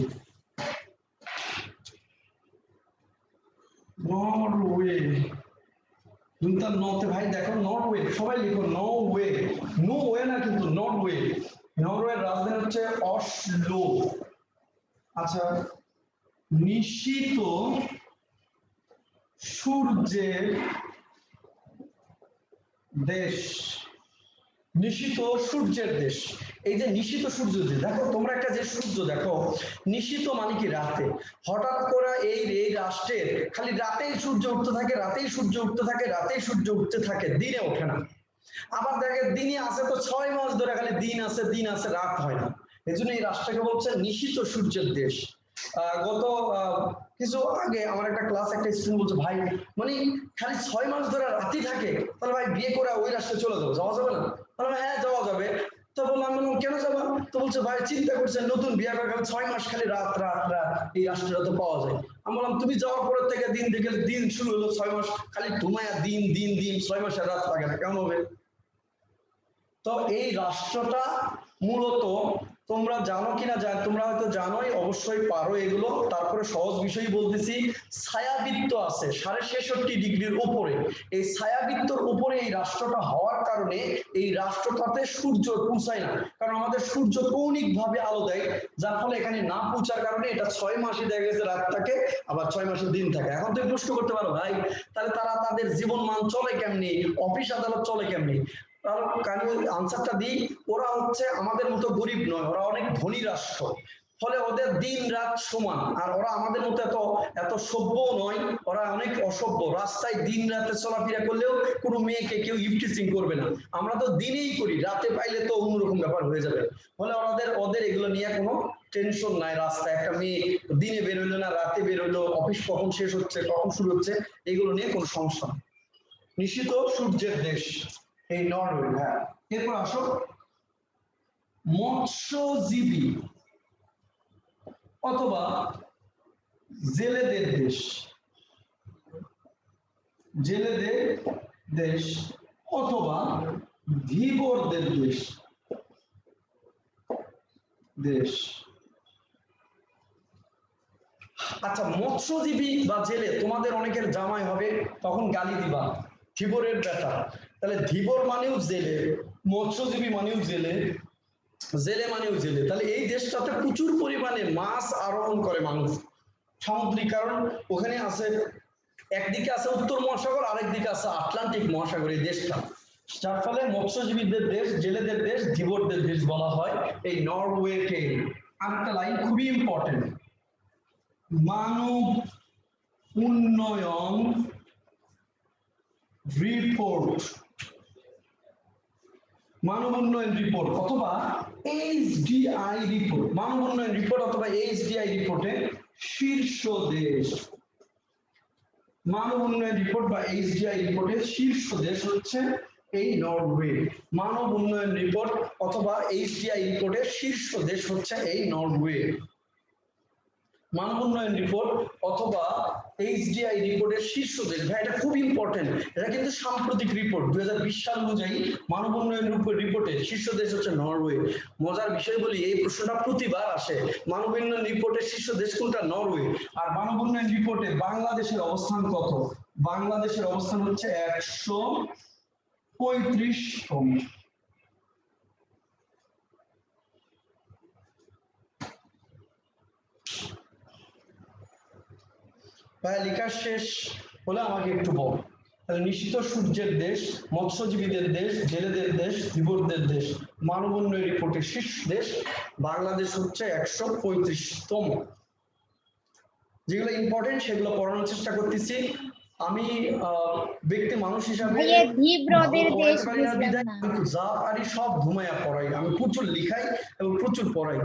নরওয়ে দুইটা নতে ভাই দেখো, নরওয়ে সবাই লিখো নরওয়ে, নোওয়ে না কিন্তু নরওয়ে। নরওয়ের রাজধানী হচ্ছে অসলো। আচ্ছা, নিশীত সূর্যের দেশ, নিশীত সূর্যের দেশ। এই যে নিশীত সূর্য, দেখো তোমরা একটা যে সূর্য দেখো, নিশীত মানে কি রাতে। হঠাৎ করে এই রাষ্ট্রের খালি রাতেই সূর্য উঠতে থাকে, রাতেই সূর্য উঠতে থাকে, রাতেই সূর্য উঠতে থাকে, দিনে ওঠে না। আবার দেখে দিনে আছে তো 6 মাস ধরে খালি দিন আছে, দিন আছে, রাত হয় না। এজন্য এই রাষ্ট্রকে বলছে নিশিত সূর্যের দেশ। গত কিছু আগে আমার একটা ক্লাস একটা স্টুডেন্ট বলছে, ভাই মানে খালি 6 মাস ধরে রাতি থাকে, তাহলে ভাই বিয়ে করে ওই রাষ্ট্রে চলে যাবো, যাওয়া যাবে না? তাহলে হ্যাঁ যাওয়া যাবে। তো বললাম কেন যাবো? তো বলছে ভাই চিন্তা করছেন নতুন বিয়ে করে খালি 6 মাস খালি রাত রাত রাত এই রাষ্ট্রটা তো পাওয়া যায়। আমি বললাম তুমি যাওয়ার পরের থেকে দিন থেকে দিন শুরু হলো 6 মাস খালি ঘুমায়া দিন দিন দিন 6 মাসের রাত লাগে না, কেমন হবে? তো এই রাষ্ট্রটা মূলত তোমরা জানো কিনা তোমরা হয়তো জানোই, অবশ্যই পারো এগুলো। তারপরে সহজ বিষয় বলতেছি, ছায়াবৃত্ত আছে 66.5 ডিগ্রির উপরে। এই ছায়াবৃত্তর উপরে এই রাষ্ট্রটা হওয়ার কারণে এই রাষ্ট্রটাতে সূর্য পৌঁছায় না, কারণ আমাদের সূর্য কৌণিক ভাবে আলো দেয়, যার ফলে এখানে না পৌঁছার কারণে এটা 6 মাসে দেখা গেছে রাত থাকে, আবার 6 মাসে দিন থাকে। এখন তুমি প্রশ্ন করতে পারো ভাই তাহলে তারা তাদের জীবন মান চলে কেমনি, অফিস আদালত চলে কেমনি? আনসারটা দিই, ওরা হচ্ছে আমাদের মতো গরিব নয়, ওরা অনেক ধনী রাষ্ট্র, ফলে ওদের দিন রাত সমান। আর ওরা আমাদের মতো এত সভ্য নয়, ওরা অনেক অসভ্য। রাস্তায় দিন রাতে চলাফেরা করলেও কোনো মেয়েকে কেউ ইফটিজিং করবে না। আমরা তো দিনেই করি, রাতে পাইলে তো অন্যরকম ব্যাপার হয়ে যাবে। ফলে ওদের এগুলো নিয়ে কোনো টেনশন নাই। রাস্তায় একটা মেয়ে দিনে বের হইলো না, রাতে বের হইলো, অফিস কখন শেষ হচ্ছে কখন শুরু হচ্ছে, এগুলো নিয়ে কোনো সমস্যা নেই। নিশিত সূর্যের দেশ এই নরওয়ে। হ্যাঁ, এরপর আসো মৎস্যজীবী অথবা জেলেদের দেশ। জেলেদের দেশ অথবা ধীবরদের দেশ। আচ্ছা, মৎস্যজীবী বা জেলে তোমাদের অনেকের জামাই হবে, তখন গালি দিবা ধীবরের বেটা। তাহলে ধীবর মানেও জেলে, মৎস্যজীবী মানেও জেলে, জেলে মানেও জেলে। তাহলে এই দেশটাতে প্রচুর পরিমাণে মাছ আরোহণ করে মানুষ সামুদ্রিক, কারণ ওখানে আছে একদিকে আছে উত্তর মহাসাগর, আরেকদিকে আছে আটলান্টিক মহাসাগর এই দেশটা, যার ফলে মৎস্যজীবীদের দেশ, জেলেদের দেশ, ধীবরদের দেশ বলা হয় এই নরওয়েকে। আরেকটা লাইন খুবই ইম্পর্টেন্ট, মানব উন্নয়ন রিপোর্ট, মানব উন্নয়ন রিপোর্ট অথবা এইচডিআই রিপোর্ট, মানব উন্নয়ন রিপোর্ট অথবা এইচডিআই রিপোর্টে শীর্ষ দেশ। মানব উন্নয়ন রিপোর্ট বা এইচডিআই রিপোর্টের শীর্ষ দেশ হচ্ছে এই নরওয়ে। মানব উন্নয়ন রিপোর্ট অথবা এইচডিআই রিপোর্টের শীর্ষ দেশ হচ্ছে এই নরওয়ে। মানব উন্নয়ন রিপোর্ট অথবা এইচডিআই রিপোর্টের শীর্ষ দেশ, ভাই এটা খুব ইম্পর্টেন্ট। এটা কিন্তু সাম্প্রতিক রিপোর্ট 2020 সাল অনুযায়ী মানব উন্নয়ন রিপোর্টের শীর্ষ দেশ হচ্ছে নরওয়ে। মজার বিষয় বলি, এই প্রশ্নটা প্রতিবার আসে, মানব উন্নয়ন রিপোর্টের শীর্ষ দেশ কোনটা? নরওয়ে। আর মানব উন্নয়ন রিপোর্টে বাংলাদেশের অবস্থান কত? বাংলাদেশের অবস্থান হচ্ছে 135তম। ভাই লেখা শেষ হলে আমাকে একটু বল। তাহলে নিশিত সূর্যের দেশ, মৎস্যজীবীদের দেশ, জেলেদের দেশ, ধীবরদের দেশ, মানব উন্নয়ন রিপোর্টের শীর্ষ দেশ বাংলাদেশ হচ্ছে 135তম। যেগুলো ইম্পর্টেন্ট সেগুলো পড়ানোর চেষ্টা করতেছি আমি। ব্যক্তি মানুষ হিসাবে ধীবরদের দেশ বুঝলাম না। যা পারি সব ঘুমাইয়া পড়াই, আমি প্রচুর লিখাই এবং প্রচুর পড়াই।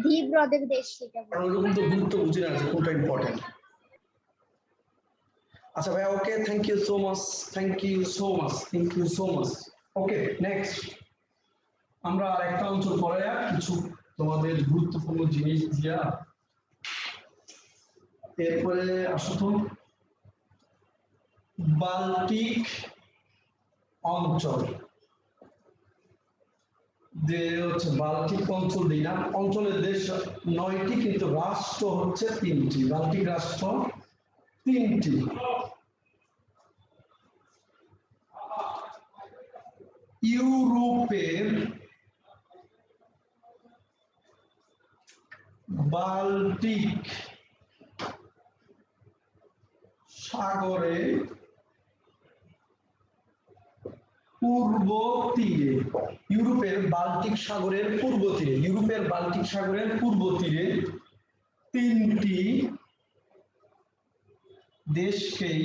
ধীবরদের দেশ সেটা ওরকম তো গুরুত্ব বুঝি না যে কোনটা ইম্পর্টেন্ট। আচ্ছা ভাই, okay, thank you so much, thank you so much, thank you so much. Okay, next আমরা আরেকটা অঞ্চল পড়াইয়া কিছু তোমাদের গুরুত্বপূর্ণ জিনিস দিয়া এরপরে আসো তো বাল্টিক অঞ্চল। হচ্ছে বাল্টিক অঞ্চল দিই না, অঞ্চলের দেশ 9টি কিন্তু রাষ্ট্র হচ্ছে 3টি। বাল্টিক রাষ্ট্র 3টি। ইউরোপের বাল্টিক সাগরে পূর্ব তীরে, ইউরোপের বাল্টিক সাগরের পূর্ব তীরে, ইউরোপের বাল্টিক সাগরের পূর্ব তীরে 3টি দেশকেই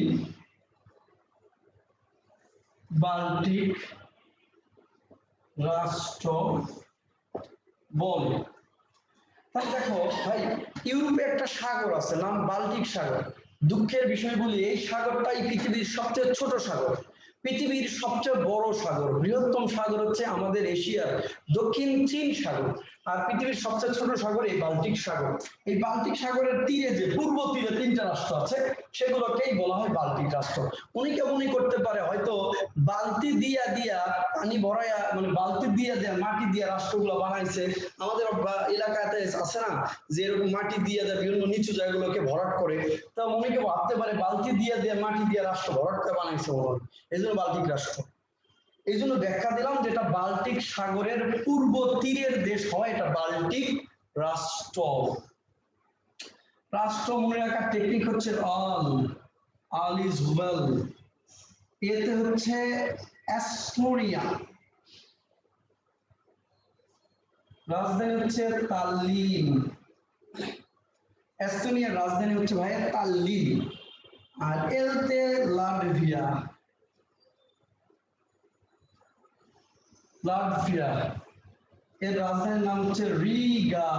বাল্টিক রাষ্ট্র বলে। তাহলে দেখো ভাই, ইউরোপে একটা সাগর আছে, নাম বাল্টিক সাগর। দুঃখের বিষয় বলি, এই সাগরটাই পৃথিবীর সবচেয়ে ছোট সাগর। পৃথিবীর সবচেয়ে বড় সাগর, বৃহত্তম সাগর হচ্ছে আমাদের এশিয়ার দক্ষিণ চীন সাগর। আর পৃথিবীর সবচেয়ে ছোট সাগর এই বাল্টিক সাগর। এই বাল্টিক সাগরের তীরে যে পূর্ব তীরে 3টা রাষ্ট্র আছে, সেগুলোকেই বলা হয় বাল্টিক রাষ্ট্র। অনেকে মনে করতে পারে হয়তো বালতি দিয়া দিয়া পানি ভরাইয়া, মানে বালতি দিয়া দিয়া মাটি দিয়া রাষ্ট্রগুলো বানাইছে। আমাদের এলাকাতে আছে না যে এরকম মাটি দিয়ে দেয় বিভিন্ন নিচু জায়গাগুলোকে ভরাট করে, তা অনেকে ভাবতে পারে বালতি দিয়ে দিয়ে মাটি দিয়ে রাষ্ট্র ভরাট করে বানাইছে এই জন্য বাল্টিক রাষ্ট্র। এই জন্য ব্যাখ্যা দিলাম যেটা বাল্টিক সাগরের পূর্ব তীরের দেশ হয় এটা বাল্টিক রাষ্ট্র। রাষ্ট্র মনে রাখার টেকনিক হচ্ছে অল ইজ ওয়েল। এতে হচ্ছে এস্তোনিয়া, রাজধানী হচ্ছে তাল্লিন। এস্তোনিয়ার রাজধানী হচ্ছে ভাই তাল্লিন। আর এলতে লাটভিয়া, লাটভিয়া এর রাজধানীর নাম হচ্ছে Riga,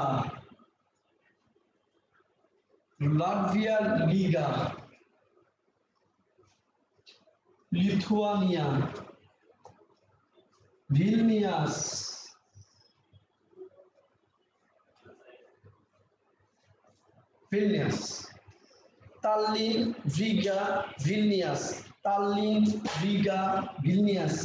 Latvia Riga. Lithuania Vilnius, Vilnius. Tallinn, Riga, Vilnius, Tallinn, Riga, Vilnius.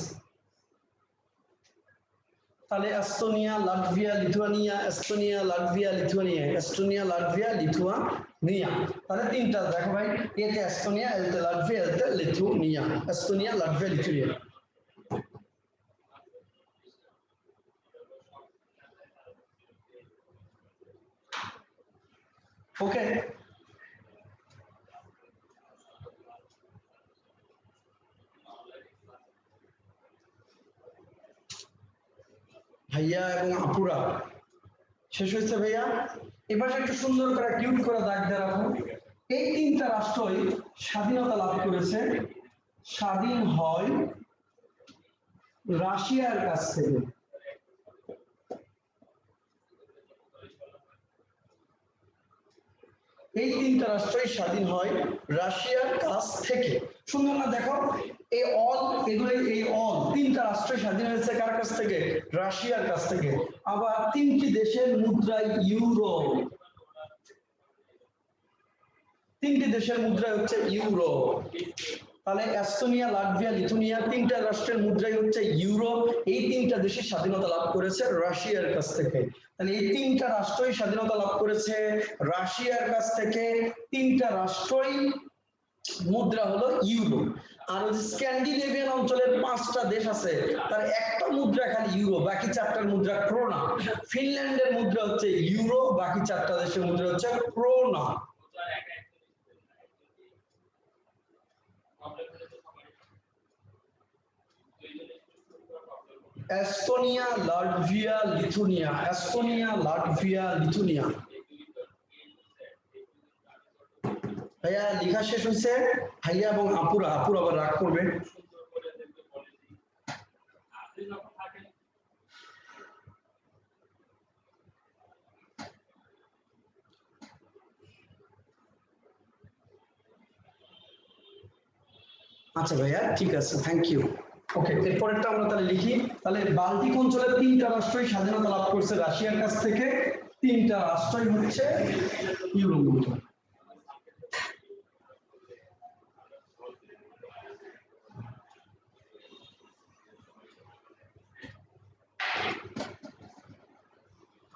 তাহলে Estonia, Latvia, Lithuania, Estonia, Latvia, Lithuania, Estonia, Latvia, Lithuania. তাহলে 3টা দেখো ভাই, এতে এস্তোনিয়া, এতে লাটভিয়া, এতে Lithuania. Estonia, Latvia, Lithuania. Okay, ভাইয়া এবং আপুরা শেষ হয়েছে ভাইয়া। এবার একটু সুন্দর করে কিউট করে দাগ দিয়ে রাখো। এই 3টা রাষ্ট্রই স্বাধীনতা লাভ করেছে, স্বাধীন হয় রাশিয়ার কাছ থেকে। এই 3টা রাষ্ট্রই স্বাধীন হয় রাশিয়ার কাছ থেকে। সুন্দর না? দেখো এই অল, এগুলো এই অল 3টা রাষ্ট্রই স্বাধীন হয়েছে কার কাছ থেকে? রাশিয়ার কাছ থেকে। আবার 3টি দেশের মুদ্রায় ইউরো, 3টি দেশের মুদ্রায় হচ্ছে ইউরো। তাহলে এস্তোনিয়া, লাটভিয়া, লিথুয়ানিয়া 3টা রাষ্ট্রের মুদ্রাই হচ্ছে ইউরো। এই 3টা দেশের স্বাধীনতা লাভ করেছে রাশিয়ার কাছ থেকে। তাহলে এই 3টা রাষ্ট্রই স্বাধীনতা লাভ করেছে রাশিয়ার কাছ থেকে। 3টা রাষ্ট্রই মুদ্রা হলো ইউরো। আর ওই স্ক্যান্ডিনেভিয়ান অঞ্চলের 5টা দেশ আছে, তার একটা মুদ্রা খালি ইউরো, বাকি 4টার মুদ্রা ক্রোনা। ফিনল্যান্ডের মুদ্রা হচ্ছে ইউরো, বাকি 4টা দেশের মুদ্রা হচ্ছে krona. Estonia, Latvia, Lithuania, Estonia, Latvia, Lithuania. ভাইয়া লেখা শেষ হয়েছে? ভাইয়া এবং আপুরা, আপুরা আবার রাগ করবে। আচ্ছা ভাইয়া, ঠিক আছে, থ্যাংক ইউ। ওকে, এরপরেরটা আমরা তাহলে লিখি। তাহলে বাল্টিক অঞ্চলের 3টা রাষ্ট্রই স্বাধীনতা লাভ করছে রাশিয়ার কাছ থেকে। 3টা রাষ্ট্রই হচ্ছে ইউরো মুদ্রা।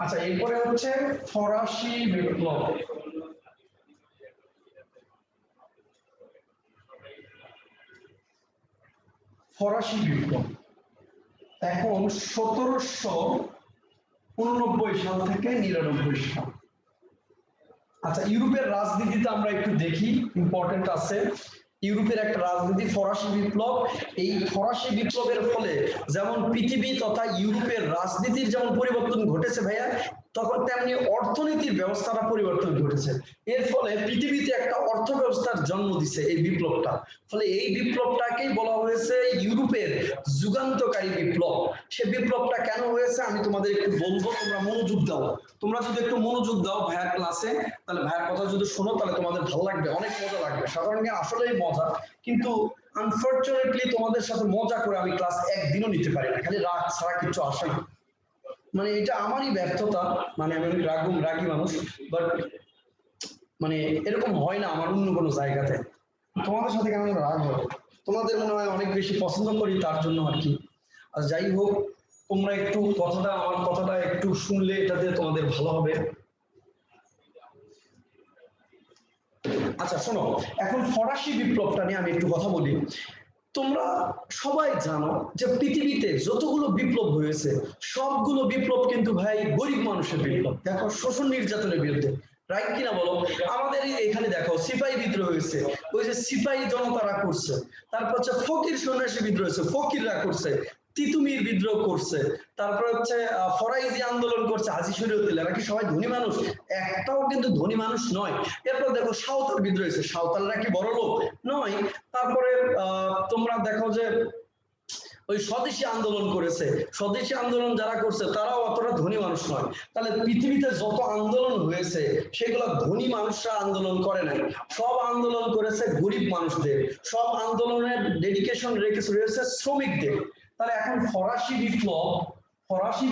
আচ্ছা, এরপরে হচ্ছে ফরাসি বিপ্লব। ফরাসি বিপ্লব এখন 1789 সাল থেকে 99 সাল। আচ্ছা, ইউরোপের রাজনীতিতে আমরা একটু দেখি, ইম্পর্টেন্ট আছে। ইউরোপের একটা রাজনীতি ফরাসি বিপ্লব। এই ফরাসি বিপ্লবের ফলে যেমন পৃথিবী তথা ইউরোপের রাজনীতির যেমন পরিবর্তন ঘটেছে ভাইয়া, তখন তেমনি অর্থনীতির ব্যবস্থাটা পরিবর্তন ঘটেছে। এর ফলে পৃথিবীতে একটা অর্থ ব্যবস্থার জন্ম দিছে এই বিপ্লবটা। ফলে এই বিপ্লবটাকেই বলা হয়েছে ইউরোপের যুগান্তকারী বিপ্লব। সে বিপ্লবটা কেন হয়েছে আমি তোমাদের একটু বলবো, তোমরা মনোযোগ দাও। তোমরা যদি একটু মনোযোগ দাও ভাইয়ার ক্লাসে, তাহলে ভাইয়ার কথা যদি শোনো তাহলে তোমাদের ভালো লাগবে, অনেক মজা লাগবে। সাধারণ জ্ঞান আসলেই মজা, কিন্তু আনফরচুনেটলি তোমাদের সাথে মজা করে আমি ক্লাস একদিনও নিতে পারি না, খালি রাগ ছাড়া কিছু আসে না। মানে এটা আমারই ব্যর্থতা, মানে আমি অনেক রাগী মানুষ, বাট মানে এরকম হয় না আমার অন্য কোনো জায়গাতে। তোমাদের সাথে কেন রাগ হবে, তোমাদের মনে হয় অনেক বেশি পছন্দ করি তার জন্য আর কি। আর যাই হোক, তোমরা একটু আমার কথাটা একটু শুনলে এটাতে তোমাদের ভালো হবে। আচ্ছা শোনো, এখন ফরাসি বিপ্লবটা নিয়ে আমি একটু কথা বলি। তোমরা সবাই জানো যে পৃথিবীতে যতগুলো বিপ্লব হয়েছে সবগুলো বিপ্লব কিন্তু ভাই গরিব মানুষের বিপ্লব। দেখো, শোষণ নির্যাতনের বিরুদ্ধে, রাইট কিনা বলো? আমাদের এখানে দেখো সিপাহী বিদ্রোহ হয়েছে, ওই যে সিপাহী জনতারা করছে। তারপর হচ্ছে ফকির সন্ন্যাসী বিদ্রোহ হয়েছে, ফকিররা করছে। তিতুমির বিদ্রোহ করছে। তারপর হচ্ছে ফরাইজি আন্দোলন করছে হাজী শরীয়তুল্লাহ। এরা কি সবাই ধনী মানুষ? একটাও কিন্তু ধনী মানুষ নয়। এরপর দেখো সাঁওতাল বিদ্রোহ হয়েছে, সাঁওতালরা কি বড় লোক? নয়। তারপরে তোমরা দেখো যে ওই স্বদেশী আন্দোলন করেছে, স্বদেশী আন্দোলন যারা করছে তারাও অতটা ধনী মানুষ নয়। তাহলে পৃথিবীতে যত আন্দোলন হয়েছে সেগুলো ধনী মানুষরা আন্দোলন করে নাই, সব আন্দোলন করেছে গরিব মানুষদের, সব আন্দোলনের ডেডিকেশন রয়েছে শ্রমিকদের। তাহলে এখন ফরাসি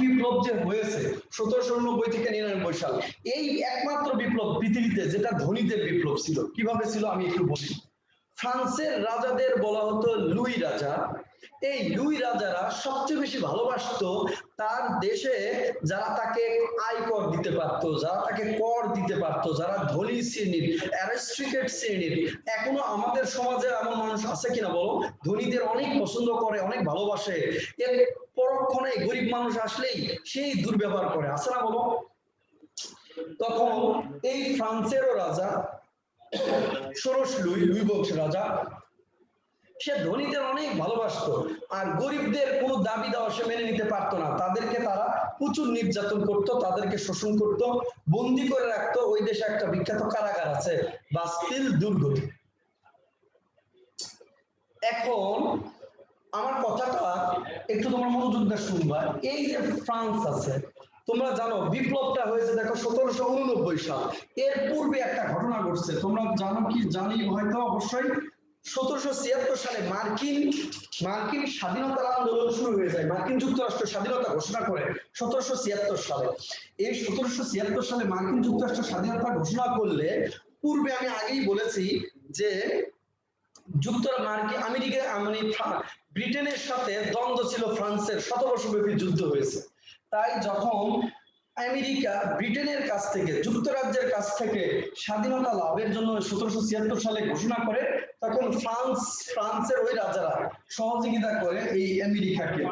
বিপ্লব যে হয়েছে 1790 থেকে 99 সাল, এই একমাত্র বিপ্লব পৃথিবীতে যেটা ধনীদের বিপ্লব ছিল। কিভাবে ছিল আমি একটু বলি। ফ্রান্সের রাজাদের বলা হতো লুই রাজা। এই লুই রাজারা সবচেয়ে বেশি ভালোবাসতো তার দেশে যারা তাকে আয়কর দিতে পারতো, যারা তাকে কর দিতে পারতো, যারা ধনী শ্রেণীর, অ্যারিস্ট্রিকেট শ্রেণীর। এখনো আমাদের সমাজে এমন মানুষ আছে কিনা বলো? ধনীদের অনেক পছন্দ করে, অনেক ভালোবাসে, এর পরক্ষণে গরিব মানুষ আসলেই সেই দুর্ব্যবহার করে, আছে না বলো? তখন এই ফ্রান্সেরও রাজা ষোড়শ লুই বংশের রাজা, সে ধনীদের অনেক ভালোবাসতো, আর গরিবদের কোনো দাবি দেওয়া সে মেনে নিতে পারতো না। তাদেরকে তারা প্রচুর নির্যাতন করত, তাদেরকে শোষণ করত, বন্দি করে রাখতো। ওই দেশে একটা বিখ্যাত কারাগার আছে, বাস্তিল দুর্গ। এখন আমার কথাটা একটু তোমার মনোযোগ দিয়ে শুনবা। এই যে ফ্রান্স আছে, তোমরা জানো বিপ্লবটা হয়েছে দেখো 1789 সাল। এর পূর্বে একটা ঘটনা ঘটছে, তোমরা জানো কি জানি হয়তো অবশ্যই। 1776 সালে মার্কিন স্বাধীনতার আন্দোলন শুরু হয়ে যায়। মার্কিন যুক্তরাষ্ট্র স্বাধীনতা ঘোষণা করে 1776 সালে। এই 1776 সালে মার্কিন যুক্তরাষ্ট্র স্বাধীনতা ঘোষণা করলে পূর্বে আমি আগেই বলেছি যে ব্রিটেনের সাথে দ্বন্দ্ব ছিল ফ্রান্সের, শতবর্ষব্যাপী যুদ্ধ হয়েছে। তাই যখন আমেরিকা ব্রিটেনের কাছ থেকে, যুক্তরাজ্যের কাছ থেকে স্বাধীনতা লাভের জন্য 1776 সালে ঘোষণা করে, তখন ফ্রান্সের ওই রাজারা সহযোগিতা করে এই আমেরিকাকে।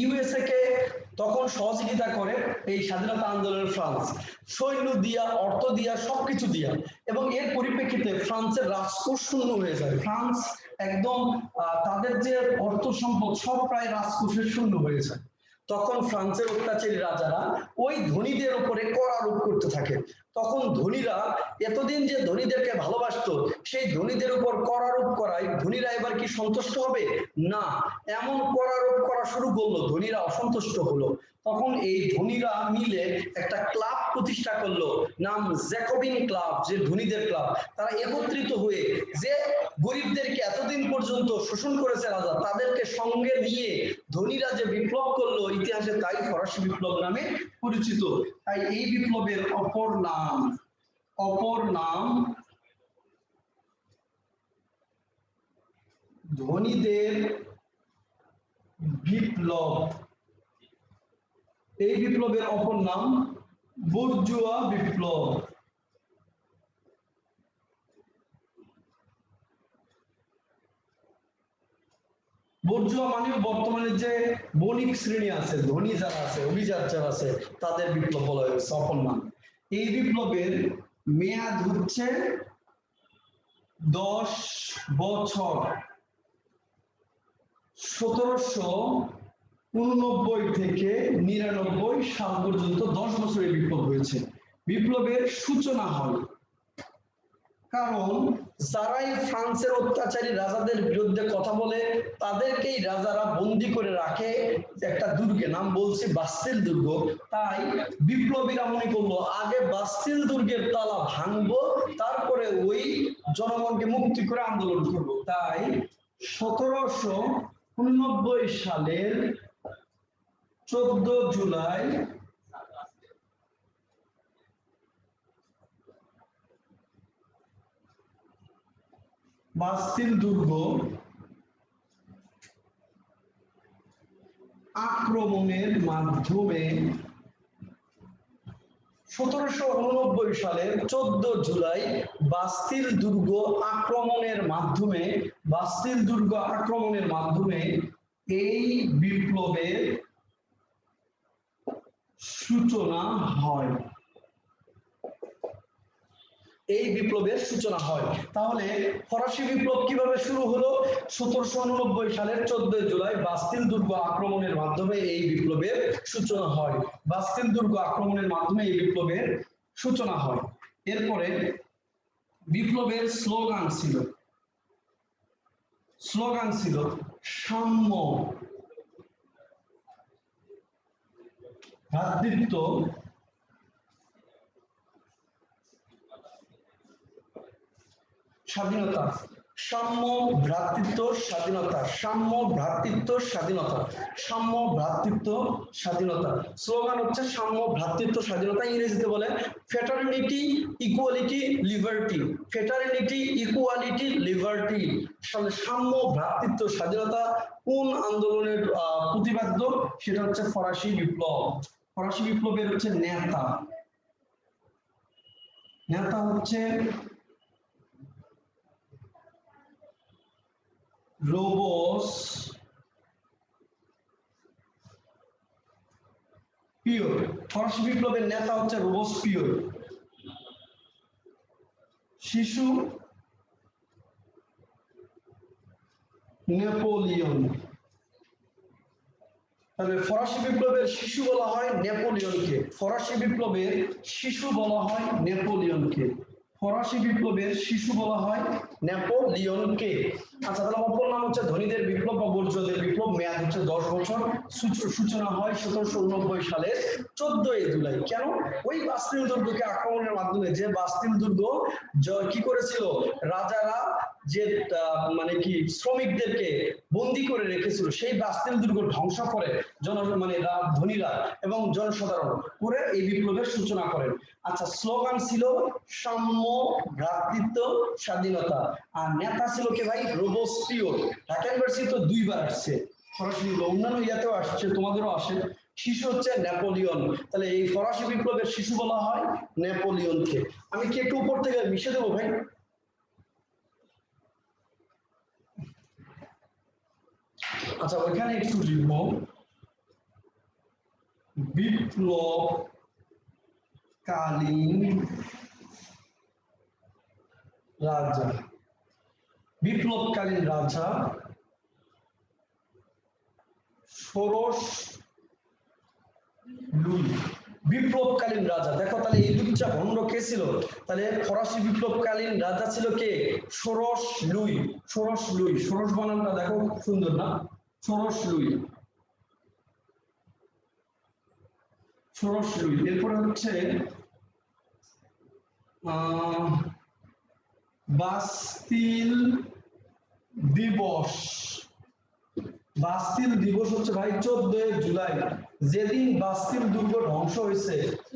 ইউএসএ কে তখন সহযোগিতা করে এই স্বাধীনতা আন্দোলনের ফ্রান্স, সৈন্য দিয়া, অর্থ দিয়া, সবকিছু দিয়া। এবং এর পরিপ্রেক্ষিতে ফ্রান্সের রাজকোষ শূন্য হয়ে যায়। ফ্রান্স একদম তাদের যে অর্থ সম্পদ সব প্রায় রাজকোষের শূন্য হয়ে যায়। তখন ফ্রান্সের অত্যাচারী রাজারা ওই ধনীদের উপরে কর আরোপ করতে থাকে। তখন ধনীরা এতদিন যে ধনীদেরকে ভালোবাসতো, সেই ধনীদের উপর কর আরোপ করায় ধনীরা এবার কি সন্তুষ্ট হবে? না, এমন কর আরোপ করা শুরু করলো, ধনীরা অসন্তুষ্ট হলো। তখন এই ধনীরা মিলে একটা ক্লাব প্রতিষ্ঠা করলো, নাম জ্যাকোবিন ক্লাব, যে ধনীদের ক্লাব। তারা একত্রিত হয়ে যে গরিবদেরকে এতদিন পর্যন্ত শোষণ করেছে রাজা, তাদেরকে সঙ্গে নিয়ে ধনীরা যে বিপ্লব করলো, ইতিহাসে তাই ফরাসি বিপ্লব নামে পরিচিত। তাই এই বিপ্লবের অপর নাম ধনীদের বিপ্লব। এই বিপ্লবের অপর নাম বুর্জুয়া বিপ্লব। বুর্জুয়া মানে বর্তমানে যে বণিক শ্রেণী আছে, ধনী যারা আছে, অভিজাত যারা আছে, তাদের বিপ্লব বলা হয়েছে অপর নাম। এই বিপ্লবের মেয়াদ হচ্ছে 10 বছর 1789 থেকে 99 সাল পর্যন্ত 10 বছরের বিপ্লব হয়েছে। বিপ্লবের সূচনা হয় কারণ যারাই ফ্রান্সের অত্যাচারী রাজাদের বিরুদ্ধে কথা বলে তাদেরকেই রাজারা বন্দি করে রাখে একটা দুর্গে, নাম বলছি বাস্তিল দুর্গ। তাই বিপ্লবীরা মনে করলো আগে বাস্তিল দুর্গের তালা ভাঙবো, তারপরে ওই জনগণকে মুক্তি করে আন্দোলন করব। তাই 1789 সালের 14 জুলাই বাস্তিল দুর্গ আক্রমণের মাধ্যমে 1789 সালের 14 জুলাই বাস্তিল দুর্গ আক্রমণের মাধ্যমে এই বিপ্লবের সূচনা হয়। তাহলে ফরাসি বিপ্লব কিভাবে শুরু হলো? 1789 সালের 14 জুলাই বাস্তিল দুর্গ আক্রমণের মাধ্যমে এই বিপ্লবের সূচনা হয়। এরপরে বিপ্লবের স্লোগান ছিল সাম্য, ভ্রাতৃত্ব, স্বাধীনতা। সাম্য, ভ্রাতৃত্ব, স্বাধীনতা। স্লোগান হচ্ছে সাম্য, ভ্রাতৃত্ব, স্বাধীনতা। ইংরেজিতে বলে ফ্রেটারনিটি, ইকুয়ালিটি, লিবার্টি। সাম্য, ভ্রাতৃত্ব, স্বাধীনতা কোন আন্দোলনের প্রতিপাদ্য? সেটা হচ্ছে ফরাসি বিপ্লব। ফরাসি বিপ্লবের হচ্ছে নেতা হচ্ছে রোবসপিয়র। ফরাসি বিপ্লবের নেতা হচ্ছে রোবসপিয়র। শিশু নেপোলিয়ন। তাহলে ফরাসি বিপ্লবের শিশু বলা হয় নেপোলিয়নকে। আচ্ছা, তাহলে অপর নাম হচ্ছে ধনীদের বিপ্লব বা বর্জ্যদের বিপ্লব। মেয়াদ হচ্ছে 10 বছর। সূচনা হয় 1789 সালের 14 জুলাই। কেন? ওই বাস্তিল দুর্গকে আক্রমণের মাধ্যমে, যে বাস্তিল দুর্গ কি করেছিল, রাজারা যে শ্রমিকদেরকে বন্দী করে রেখেছিল, সেই বাস্তিল দুর্গ ধ্বংস করে ধনীরা এবং জনসাধারণ করে এই বিপ্লবের সূচনা করেন। আচ্ছা, স্লোগান ছিল সাম্য, ভ্রাতৃত্ব, স্বাধীনতা। আর নেতা ছিল কে ভাই? রোবসপিয়র। ঢাকা ইউনিভার্সিটি তো 2 বার আসছে ফরাসি বিপ্লব, অন্যান্য ইয়াতেও আসছে, তোমাদেরও আসে। শিশু হচ্ছে নেপোলিয়ন। তাহলে এই ফরাসি বিপ্লবের শিশু বলা হয় নেপোলিয়নকে। আমি কি একটু উপর থেকে মিশে দেবো ভাই? আচ্ছা, ওইখানে একটু লিখব বিপ্লবকালীন রাজা ষোড়শ লুই। বিপ্লবকালীন রাজা, দেখো তাহলে এই দুইটা ভণ্ড কে ছিল? তাহলে ফরাসি বিপ্লবকালীন রাজা ছিল কে? ষোড়শ লুই। ষোড়শ বানানটা দেখো সুন্দর না? ষোড়শ লুই। এরপরে হচ্ছে বাস্তিল দিবস। হচ্ছে ভাই 14 জুলাই। যেদিন বাস্তিল দুর্গ ধ্বংস হয়েছে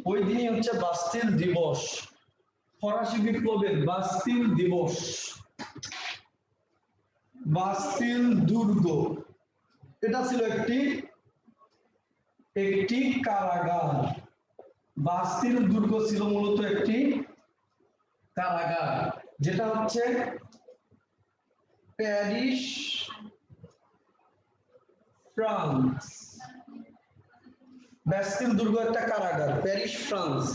ওই দিনই হচ্ছে বাস্তিল দিবস। ফরাসি বিপ্লবের বাস্তিল দিবস। বাস্তিল দুর্গ এটা ছিল একটি কারাগার। বাস্তিল দুর্গ ছিল মূলত একটি কারাগার, যেটা হচ্ছে প্যারিস, ফ্রান্স। বাস্তিল দুর্গ একটা কারাগার, প্যারিস, ফ্রান্স।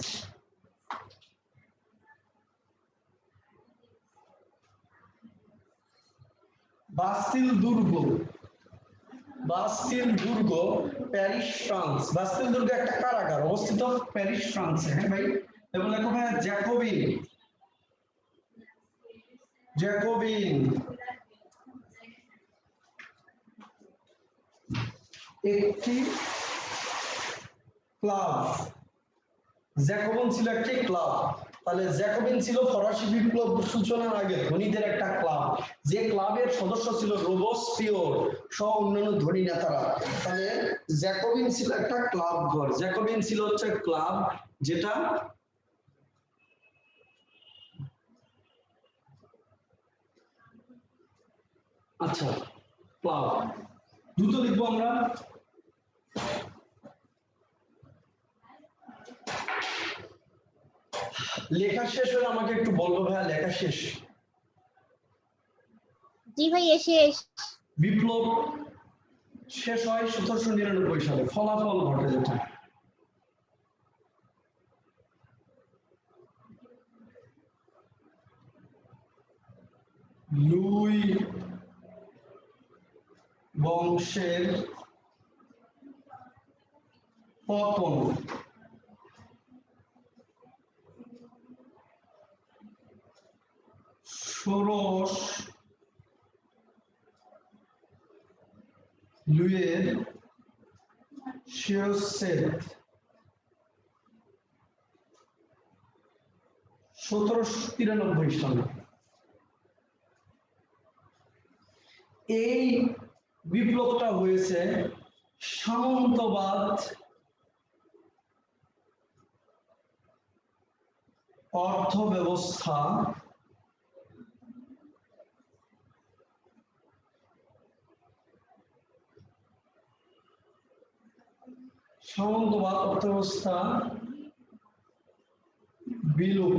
বাস্তিল দুর্গ, বাস্তিল দুর্গ প্যারিস ফ্রান্স। বাস্তিল দুর্গ একটা কারাগার অবস্থিত প্যারিস ফ্রান্সে। হ্যাঁ ভাই, এবং লেখো ভাই জ্যাকোবিন, জ্যাকোবিন একটি ক্লাব। জ্যাকোবিন ছিল একটি ক্লাব। তাহলে জ্যাকোবিন ছিল ফরাসি বিপ্লব সূচনার আগে ধনীদের একটা ক্লাব, যে ক্লাবের সদস্য ছিল রোবসপিয়র সহ অন্যান্য ধনী নেতারা। তাহলে জ্যাকোবিন ছিল একটা ক্লাব ঘর, জ্যাকোবিন ছিল হচ্ছে ক্লাব যেটা আচ্ছা ক্লাব। দ্রুত লিখবো আমরা। লেখা শেষ হলে আমাকে একটু বলবো ভাইয়া, লেখা শেষ? জি ভাইয়া শেষ। বিপ্লব শেষ হয় 1799 সালে, ফলাফল ঘটে যেটা লুই বংশের পতন। ষোড়শ লুইয়ের শিরচ্ছেদ 1793 সালে। এই বিপ্লবটা হয়েছে সামন্তবাদ অর্থ ব্যবস্থা সামন্তবাদ অর্থব্যবস্থা বিলুপ।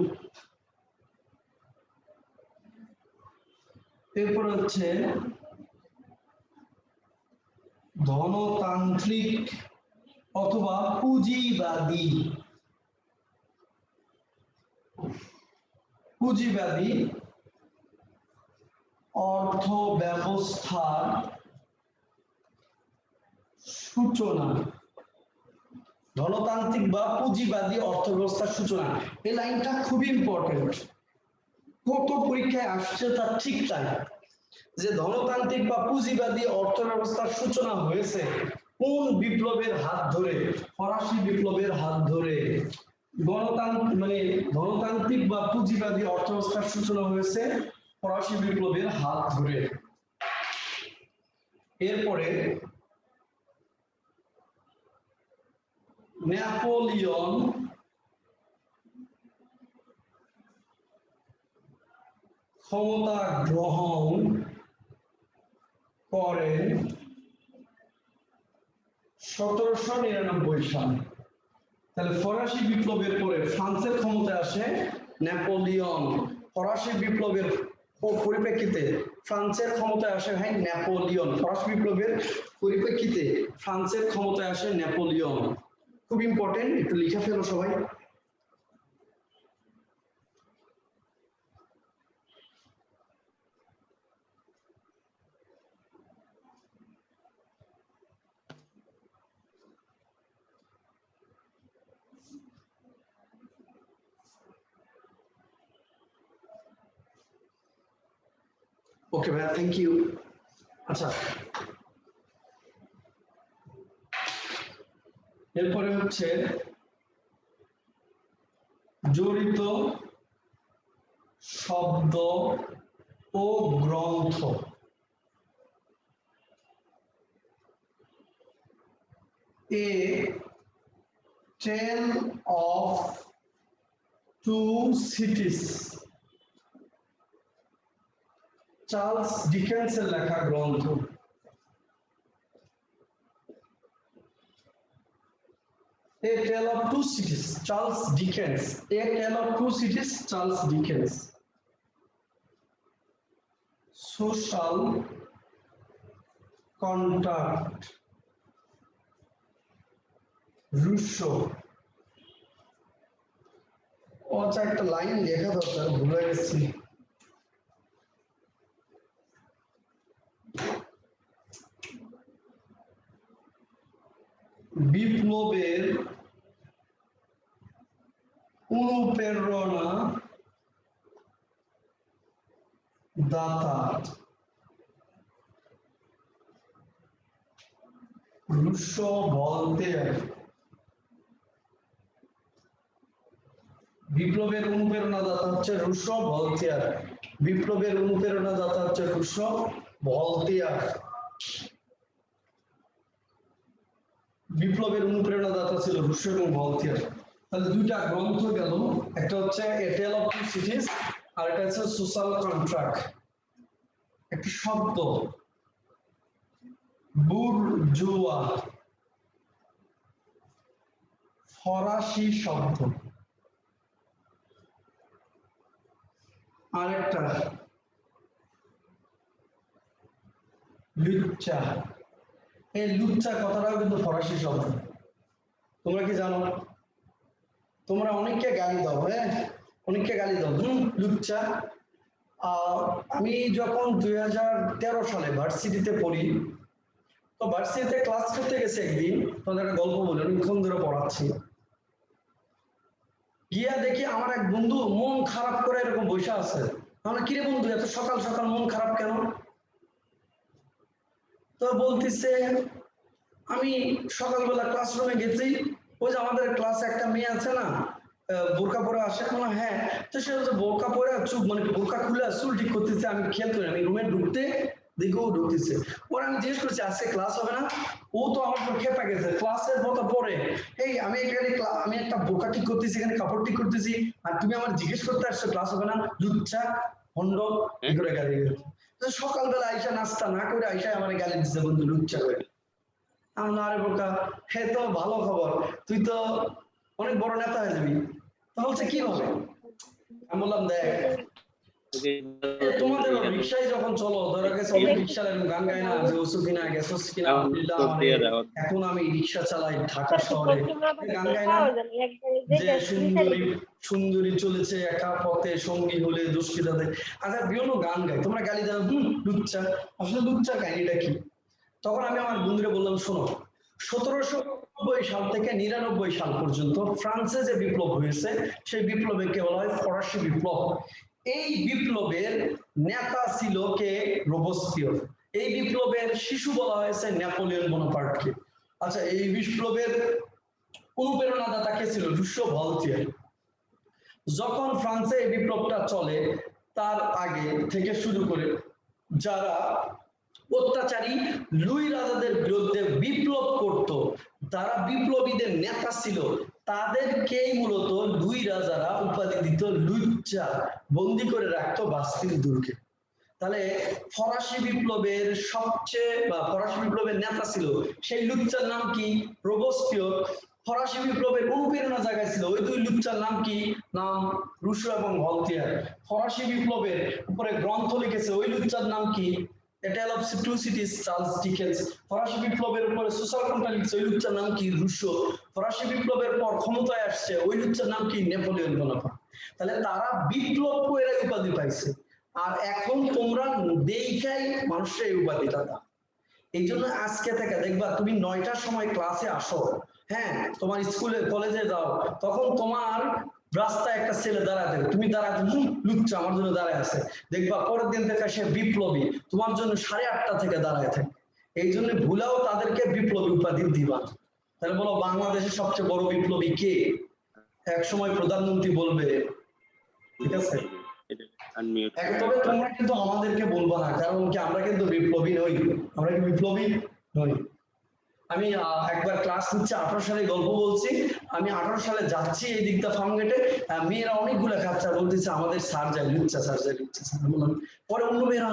এরপর হচ্ছে ধনতান্ত্রিক অথবা পুঁজিবাদী, পুঁজিবাদী অর্থ ব্যবস্থার সূচনা। ধনতান্ত্রিক বা পুঁজিবাদী অর্থব্যবস্থার সূচনা, এই লাইনটা খুবই ইম্পর্টেন্ট, কত পরীক্ষায় আসছে তার ঠিক তাই, যে ধনতান্ত্রিক বা পুঁজিবাদী অর্থ ব্যবস্থার সূচনা হয়েছে কোন বিপ্লবের হাত ধরে? ফরাসি বিপ্লবের হাত ধরে। ধনতান্ত্রিক বা পুঁজিবাদী অর্থ ব্যবস্থার সূচনা হয়েছে ফরাসি বিপ্লবের হাত ধরে। এরপরে নেপোলিয়ন ক্ষমতা গ্রহণ করেন 1799 সালে। তাহলে ফরাসি বিপ্লবের পরে ফ্রান্সের ক্ষমতায় আসে নেপোলিয়ন। ফরাসি বিপ্লবের পরিপ্রেক্ষিতে ফ্রান্সের ক্ষমতায় আসে ভাই নেপোলিয়ন। ফরাসি বিপ্লবের পরিপ্রেক্ষিতে ফ্রান্সের ক্ষমতায় আসে নেপোলিয়ন। খুব ইম্পর্টেন্ট, একটু লিখে ফেলো সবাই। ওকে ভাইয়া, থ্যাংক ইউ। আচ্ছা, এরপরে হচ্ছে জড়িত শব্দ ও গ্রন্থ। A Tale of Two Cities, Charles ডিকেন্সের লেখা গ্রন্থ। A Tale of Two Cities, Charles Dickens. A Tale of Two Cities, Charles Dickens. Social Contract, Rousseau. আচ্ছা, একটা লাইন লেখা দরকার, ভুলে গেছি। বিপ্লবের অনুপ্রেরণা দাতা রুশো ভলতেয়ার। বিপ্লবের অনুপ্রেরণা দাতা হচ্ছে রুশো ভলতেয়ার। বিপ্লবের অনুপ্রেরণা দাতা হচ্ছে রুশো ভলতেয়ার। বিপ্লবের অনুপ্রেরণা দাতা ছিল রুশো এবং ভলতেয়ার। তাহলে দুইটা গ্রন্থ গেল, একটা হচ্ছে এ টেল অফ টু সিটিজ আর একটা হচ্ছে সোশ্যাল কন্ট্রাক্ট। একটি শব্দ বুর্জোয়া, ফরাসি শব্দ। আরেকটা লুচ্চা। এই লুচ্চা কথাটাও কিন্তু ফরাসি শব্দ। তোমরা কি জানো? তোমরা অনেককে গালি দাও, হ্যাঁ অনেককে গালি দাও লুচ্চা। আমি যখন 2013 সালে ভার্সিটিতে পড়ি, তো ভার্সিটিতে ক্লাস করতে গেছে একদিন, তোমাদের একটা গল্প বলে অনেকক্ষণ ধরে পড়াচ্ছি। গিয়া দেখি আমার এক বন্ধু মন খারাপ করে এরকম বসে আছে। আমরা কিরে বন্ধু এত সকাল সকাল মন খারাপ কেন? তো বলতেছে আমি সকালবেলা ক্লাসরুমে গেছি, ওই যে আমাদের ক্লাসে একটা মেয়ে আছে না বোরকা পরে আসে, হ্যাঁ, তো সে হচ্ছে বোরকা পরে চুপ মানে বোরকা খুলে চুল ঠিক করতেছে। আমি খেয়াল করি, আমি রুমে ঢুকতে দেখেও ঢুকতেছে। পরে আমি জিজ্ঞেস করছি আজকে ক্লাস হবে না? ও তো আমার উপর খেপে গেছে, ক্লাসের মতো পরে এই আমি এখানে আমি একটা বোরকা ঠিক করতেছি, এখানে কাপড় ঠিক করতেছি, আর তুমি আমার জিজ্ঞেস করতে আসছো ক্লাস হবে না? লুচ্চা ভণ্ড এই করে গালি দিয়েছে। সকালবেলা আইসা নাস্তা না করে আইসা আমার গালি দিচ্ছে বন্ধু লুচ্চা করে। আমরা আরে বোকা, হে তো ভালো খবর, তুই তো অনেক বড় নেতা হয়ে যাবি। তো বলছে কিভাবে? আমি বললাম দেখ তোমাদের রিক্সায় যখন চলো, ধরো গেছে রিক্সা গান গায় না যে ওসু কিনা গেছস কিনা এখন আমি রিক্সা চালাই ঢাকা শহরে, গান গায় না যে সুন্দরী সুন্দরী চলেছে একা পথে সঙ্গী হলে দুষ্কৃতাতে। আচ্ছা বিভিন্ন গান গায়, তোমরা গালি দাও লুচ্চা। আসলে লুচ্চা কাহিনীটা কি? তখন আমি আমার বন্ধুরা বললাম শোনো, 1790 সাল থেকে 99 সাল পর্যন্ত ফ্রান্সে যে বিপ্লব হয়েছে সেই বিপ্লবকে বলা হয় ফরাসি বিপ্লব। এই বিপ্লবের নেতা ছিল কে? রোবস্পিয়র। এই বিপ্লবের শিশু বলা হয়েছে নেপোলিয়ন বোনাপার্টকে। আচ্ছা, এই বিপ্লবের অনুপ্রেরণাদাতা কে ছিল? Rousseau Voltaire. যখন ফ্রান্সে এই বিপ্লবটা চলে তার আগে থেকে শুরু করে যারা অত্যাচারী লুই রাজাদের বিরুদ্ধে বিপ্লব করত, যারা বিপ্লবীদের নেতা ছিল, তাদেরকেই মূলত লুই রাজারা উপাধি দিত লুচ্চা, বন্দি করে রাখতো বাস্তিল দুর্গে। তাহলে ফরাসি বিপ্লবের ফরাসি বিপ্লবের নেতা ছিল সেই লুচ্চার নাম কি? রোবস্পিয়র। ফরাসি বিপ্লবের অনুপ্রেরণা জায়গায় ছিল ওই দুই লুচ্চার নাম কি? নাম রুশো এবং ভলতেয়ার। ফরাসি বিপ্লবের উপরে গ্রন্থ লিখেছে ওই লুচ্চার নাম কি? A Tale of Two Cities, Charles Dickens. ফরাসি বিপ্লবের উপরে সোশ্যাল কন্ট্রাক্ট লিখছে ওই লুচ্চার নাম কি? রুশো। ফরাসি বিপ্লবের পর ক্ষমতায় আসছে ওই লুচ্চার নাম কি? Napoleon Bonaparte. তাহলে তারা বিপ্লব করে উপাধি পাইছে, আর এখন তোমরা দেইখাই মানুষের এই উপাধিটা দাও। এই জন্য আজকে থেকে দেখবা তুমি 9টার সময় ক্লাসে আসো, হ্যাঁ তোমার স্কুলে কলেজে যাও, তখন তোমার রাস্তায় একটা ছেলে দাঁড়ায় থাকে, তুমি দাঁড়াতে লুচ্চা আমার জন্য দাঁড়ায় আছে, দেখবা পরের দিন থেকে সে বিপ্লবী তোমার জন্য 8:30 থেকে দাঁড়ায় থাকে। এই জন্য ভুলাও তাদেরকে বিপ্লবী উপাধি দিবা। তাহলে বলো বাংলাদেশের সবচেয়ে বড় বিপ্লবী কে? এক সময় প্রধানমন্ত্রী বলবে, ঠিক আছে? তবে তোমরা কিন্তু আমাদেরকে বলবো না, কারণ কি আমরা কিন্তু বিপ্লবী নই। আমরা কি বিপ্লবী নই? আমি একবার ক্লাস নিচ্ছে 18 সালে গল্প বলছি, আমি 18 সালে যাচ্ছি এই দিকটা ফার্ম গেটে, মেয়েরা অনেকগুলো খাচ্ছা বলতেছে আমাদের স্যার যায় লুচ্চা, স্যার যায় লুচ্চা। স্যার বললাম, পরে অন্য মেয়েরা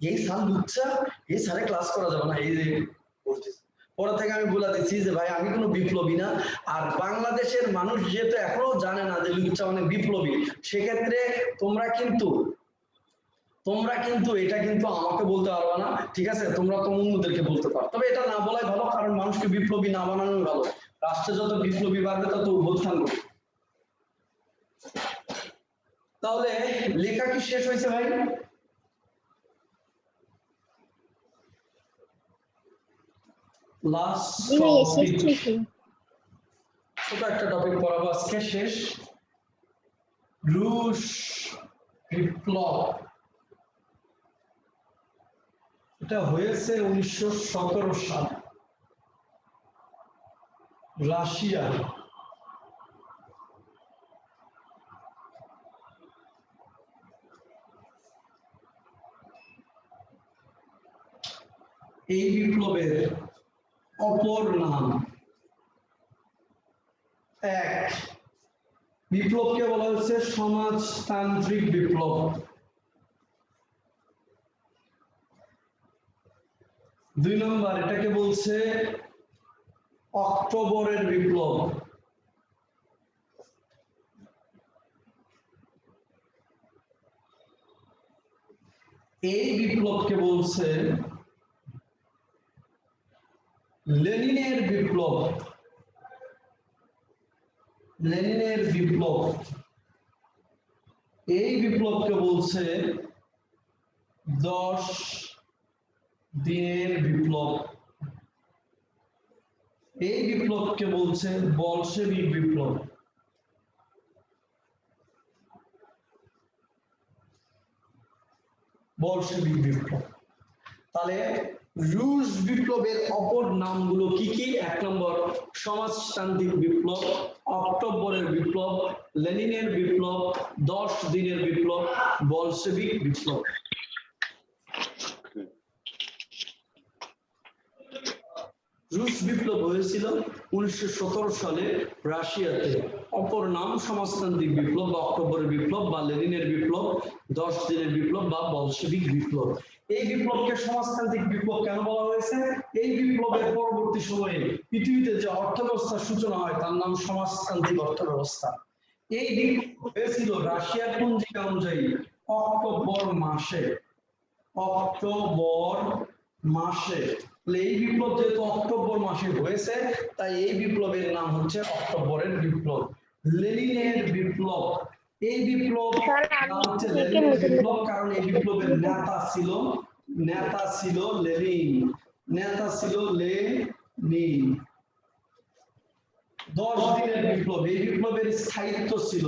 এই স্যার লুচ্চা, এই স্যারে ক্লাস করা যাবে না, এই যে বলতেছে। পরে থেকে আমি বলে দিচ্ছি যে ভাই আমি কোনো বিপ্লবী না, আর বাংলাদেশের মানুষ যেহেতু এখনো জানে না যে লুচ্চা মানে বিপ্লবী, সেক্ষেত্রে তোমরা কিন্তু এটা কিন্তু আমাকে বলতে পারবে না, ঠিক আছে? তোমরা তো অন্যদেরকে বলতে পারো, তবে এটা না বলাই ভালো, কারণ মানুষকে বিপ্লবী না বানানোই ভালো। রাষ্ট্রে যত বিপ্লবী বাড়বে তত উত্থান করবে। তাহলে লেখা কি শেষ হয়েছে ভাই? লাস্ট জি ভাইয়া শেষ হয়েছে। ছোট একটা টপিক পড়াবো আজকে শেষ। রুশ বিপ্লব, এটা হয়েছে 1917 সালে রাশিয়া। এই বিপ্লবের অপর নাম, এক, বিপ্লবকে বলা হচ্ছে সমাজতান্ত্রিক বিপ্লব। দুই নম্বর, এটাকে বলছে অক্টোবরের বিপ্লব। এই বিপ্লবকে বলছে লেনিনের বিপ্লব। লেনিনের বিপ্লব। এই বিপ্লবকে বলছে 10 দিনের বিপ্লব। এই বিপ্লবকে বলছে বলশেবিক বিপ্লব। বলশেবিক বিপ্লব। তাহলে রুশ বিপ্লবের অপর নামগুলো কি কি? এক নম্বর সমাজতান্ত্রিক বিপ্লব, অক্টোবরের বিপ্লব, লেনিনের বিপ্লব, 10 দিনের বিপ্লব, বলশেবিক বিপ্লব। রুশ বিপ্লব হয়েছিল 1917 সালে রাশিয়াতে। অপর নাম সমাজতান্ত্রিক বিপ্লব বা অক্টোবরের বিপ্লব বা লেনিনের বিপ্লব, 10 দিনের বিপ্লব বা বলশেবিক বিপ্লব। এই বিপ্লবকে সমাজতান্ত্রিক বিপ্লব কেন বলা হয়েছে? এই বিপ্লবের পরবর্তী সময়ে পৃথিবীতে যে অর্থব্যবস্থার সূচনা হয় তার নাম সমাজতান্ত্রিক অর্থব্যবস্থা। এই বিপ্লব হয়েছিল রাশিয়ার পঞ্জিকা অনুযায়ী অক্টোবর মাসে। অক্টোবর মাসে। এই বিপ্লব যেহেতু অক্টোবর মাসে হয়েছে তাই এই বিপ্লবের নাম হচ্ছে অক্টোবরের বিপ্লব। লেনিনের বিপ্লব, এই বিপ্লব নাম হচ্ছে লেনিনের বিপ্লব কারণ এই বিপ্লবের নেতা ছিল লেনিন। নেতা ছিল লেনিন। 10 দিনের বিপ্লব, এই বিপ্লবের স্থায়িত্ব ছিল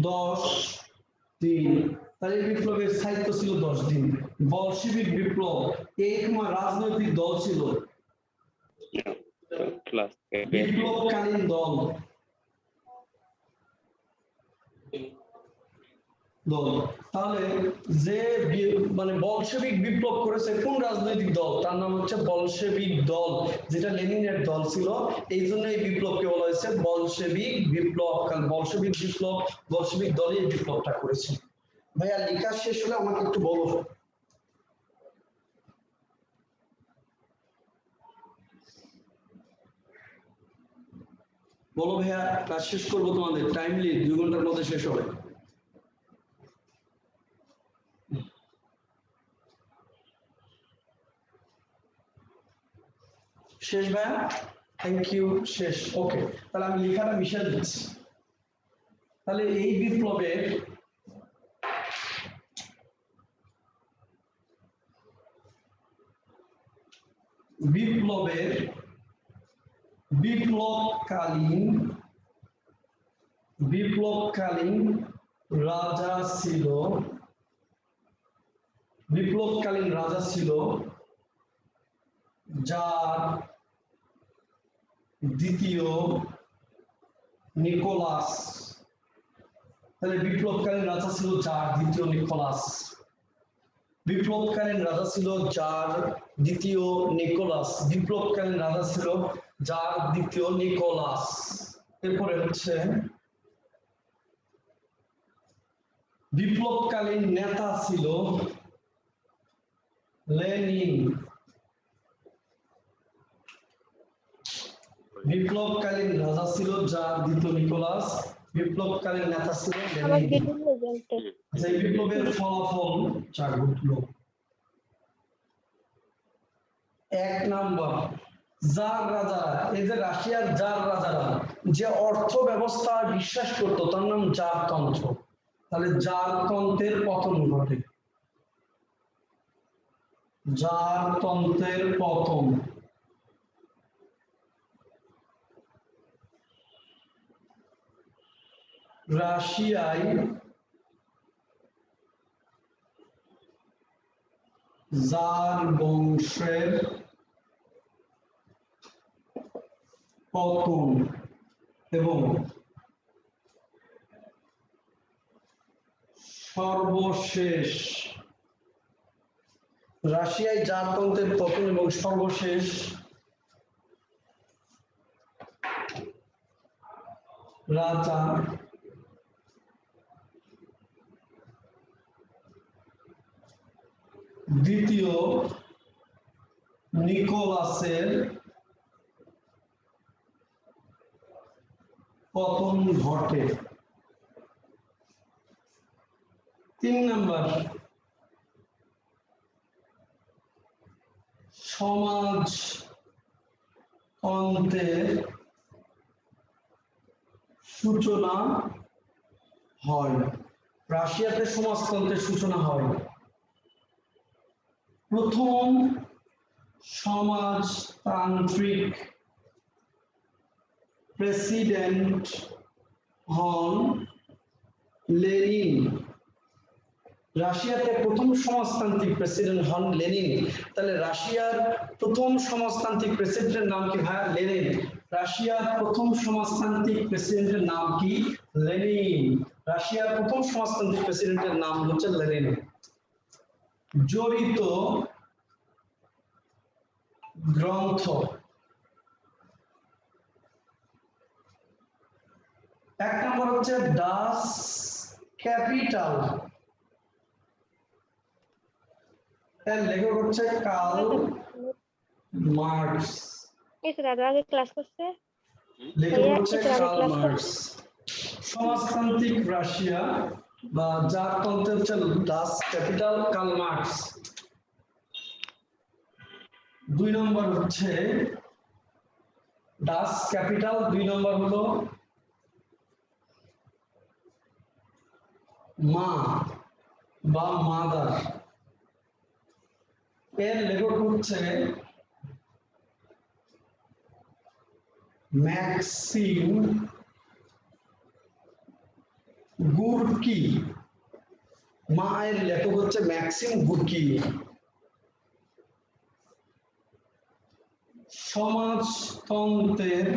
10 দিন। তাহলে এই বিপ্লবের স্থায়িত্ব ছিল 10 দিন। বলশেবিক বিপ্লব, এই সময় রাজনৈতিক দল ছিল বিপ্লবকালীন দল। তাহলে যে মানে বলশেবিক বিপ্লব করেছে কোন রাজনৈতিক দল? তার নাম হচ্ছে বলশেবিক দল, যেটা লেনিনের দল ছিল। এই জন্য এই বিপ্লবকে বলা হয়েছে বলশেবিক বিপ্লব, কারণ বলশেবিক বিপ্লব বলশেবিক দলই এই বিপ্লবটা করেছে। ভাইয়া লেখা শেষ হলে আমাকে একটু বলো। বলো ভাইয়া, কাজ শেষ করবো তোমাদের, টাইমলি 2 ঘন্টার মধ্যে শেষ হবে। শেষ ভাইয়া? Thank you. শেষ, ওকে। তাহলে আমি লেখাটা মিশিয়ে দিচ্ছি। তাহলে এই বিপ্লবের বিপ্লবকালীন রাজা ছিল জার দ্বিতীয় নিকোলাস। তাহলে বিপ্লবকালীন রাজা ছিল জার দ্বিতীয় নিকোলাস। বিপ্লবকালীন রাজা ছিল জার দ্বিতীয় নিকোলাস। বিপ্লবকালীন রাজা ছিল জার দ্বিতীয় নিকোলাস। এরপরে হচ্ছে বিপ্লবকালীন নেতা ছিল লেনিন। বিপ্লবকালীন রাজা ছিল জার দ্বিতীয় নিকোলাস। বিপ্লবকালীন নেতা ছিল লেনিন। যে বিপ্লবের ফলাফল যা ঘটলো, 1 নাম্বার, জার রাজারা, এই যে রাশিয়ার জার রাজারা যে অর্থ ব্যবস্থা বিশ্বাস করতো তার নাম জারতন্ত্র। তাহলে জারতন্ত্রের পতন ঘটে। জারতন্ত্রের পতন। রাশিয়ায় জার বংশের পতন এবং সর্বশেষ রাশিয়ায় জারতন্ত্রের পতন এবং সর্বশেষ রাজা দ্বিতীয় নিকোলাসের পতন ঘটে। 3 নম্বর, সমাজতন্ত্রের সূচনা হয়। রাশিয়াতে সমাজতন্ত্রের সূচনা হয়। প্রথম সমাজতান্ত্রিক প্রেসিডেন্ট হন লেনিন। রাশিয়াতে প্রথম সমাজতান্ত্রিক প্রেসিডেন্ট হন লেনিন। তাহলে রাশিয়ার প্রথম সমাজতান্ত্রিক প্রেসিডেন্টের নাম কি ভাই? লেনিন। রাশিয়ার প্রথম সমাজতান্ত্রিক প্রেসিডেন্টের নাম কি? লেনিন। রাশিয়ার প্রথম সমাজতান্ত্রিক প্রেসিডেন্টের নাম হচ্ছে লেনিন। জড়িত গ্রন্থ। 1 নম্বর হচ্ছে ডাস ক্যাপিটাল, এর লেখক হচ্ছে কার্ল মার্কস। আগে ক্লাস করছে লেখক হচ্ছে কার্ল মার্কস। সমাজতান্ত্রিক রাশিয়া বা জারতন্ত্র হচ্ছে ডাস ক্যাপিটাল, কার্ল মার্কস। 2 নম্বর হচ্ছে ডাস ক্যাপিটাল, 2 নম্বর হলো মা বা মাদার, এর লেখক হচ্ছে ম্যাক্সিম গুরকি। মায়ের লেখক হচ্ছে ম্যাক্সিম গুরকি। সমাজতন্ত্রের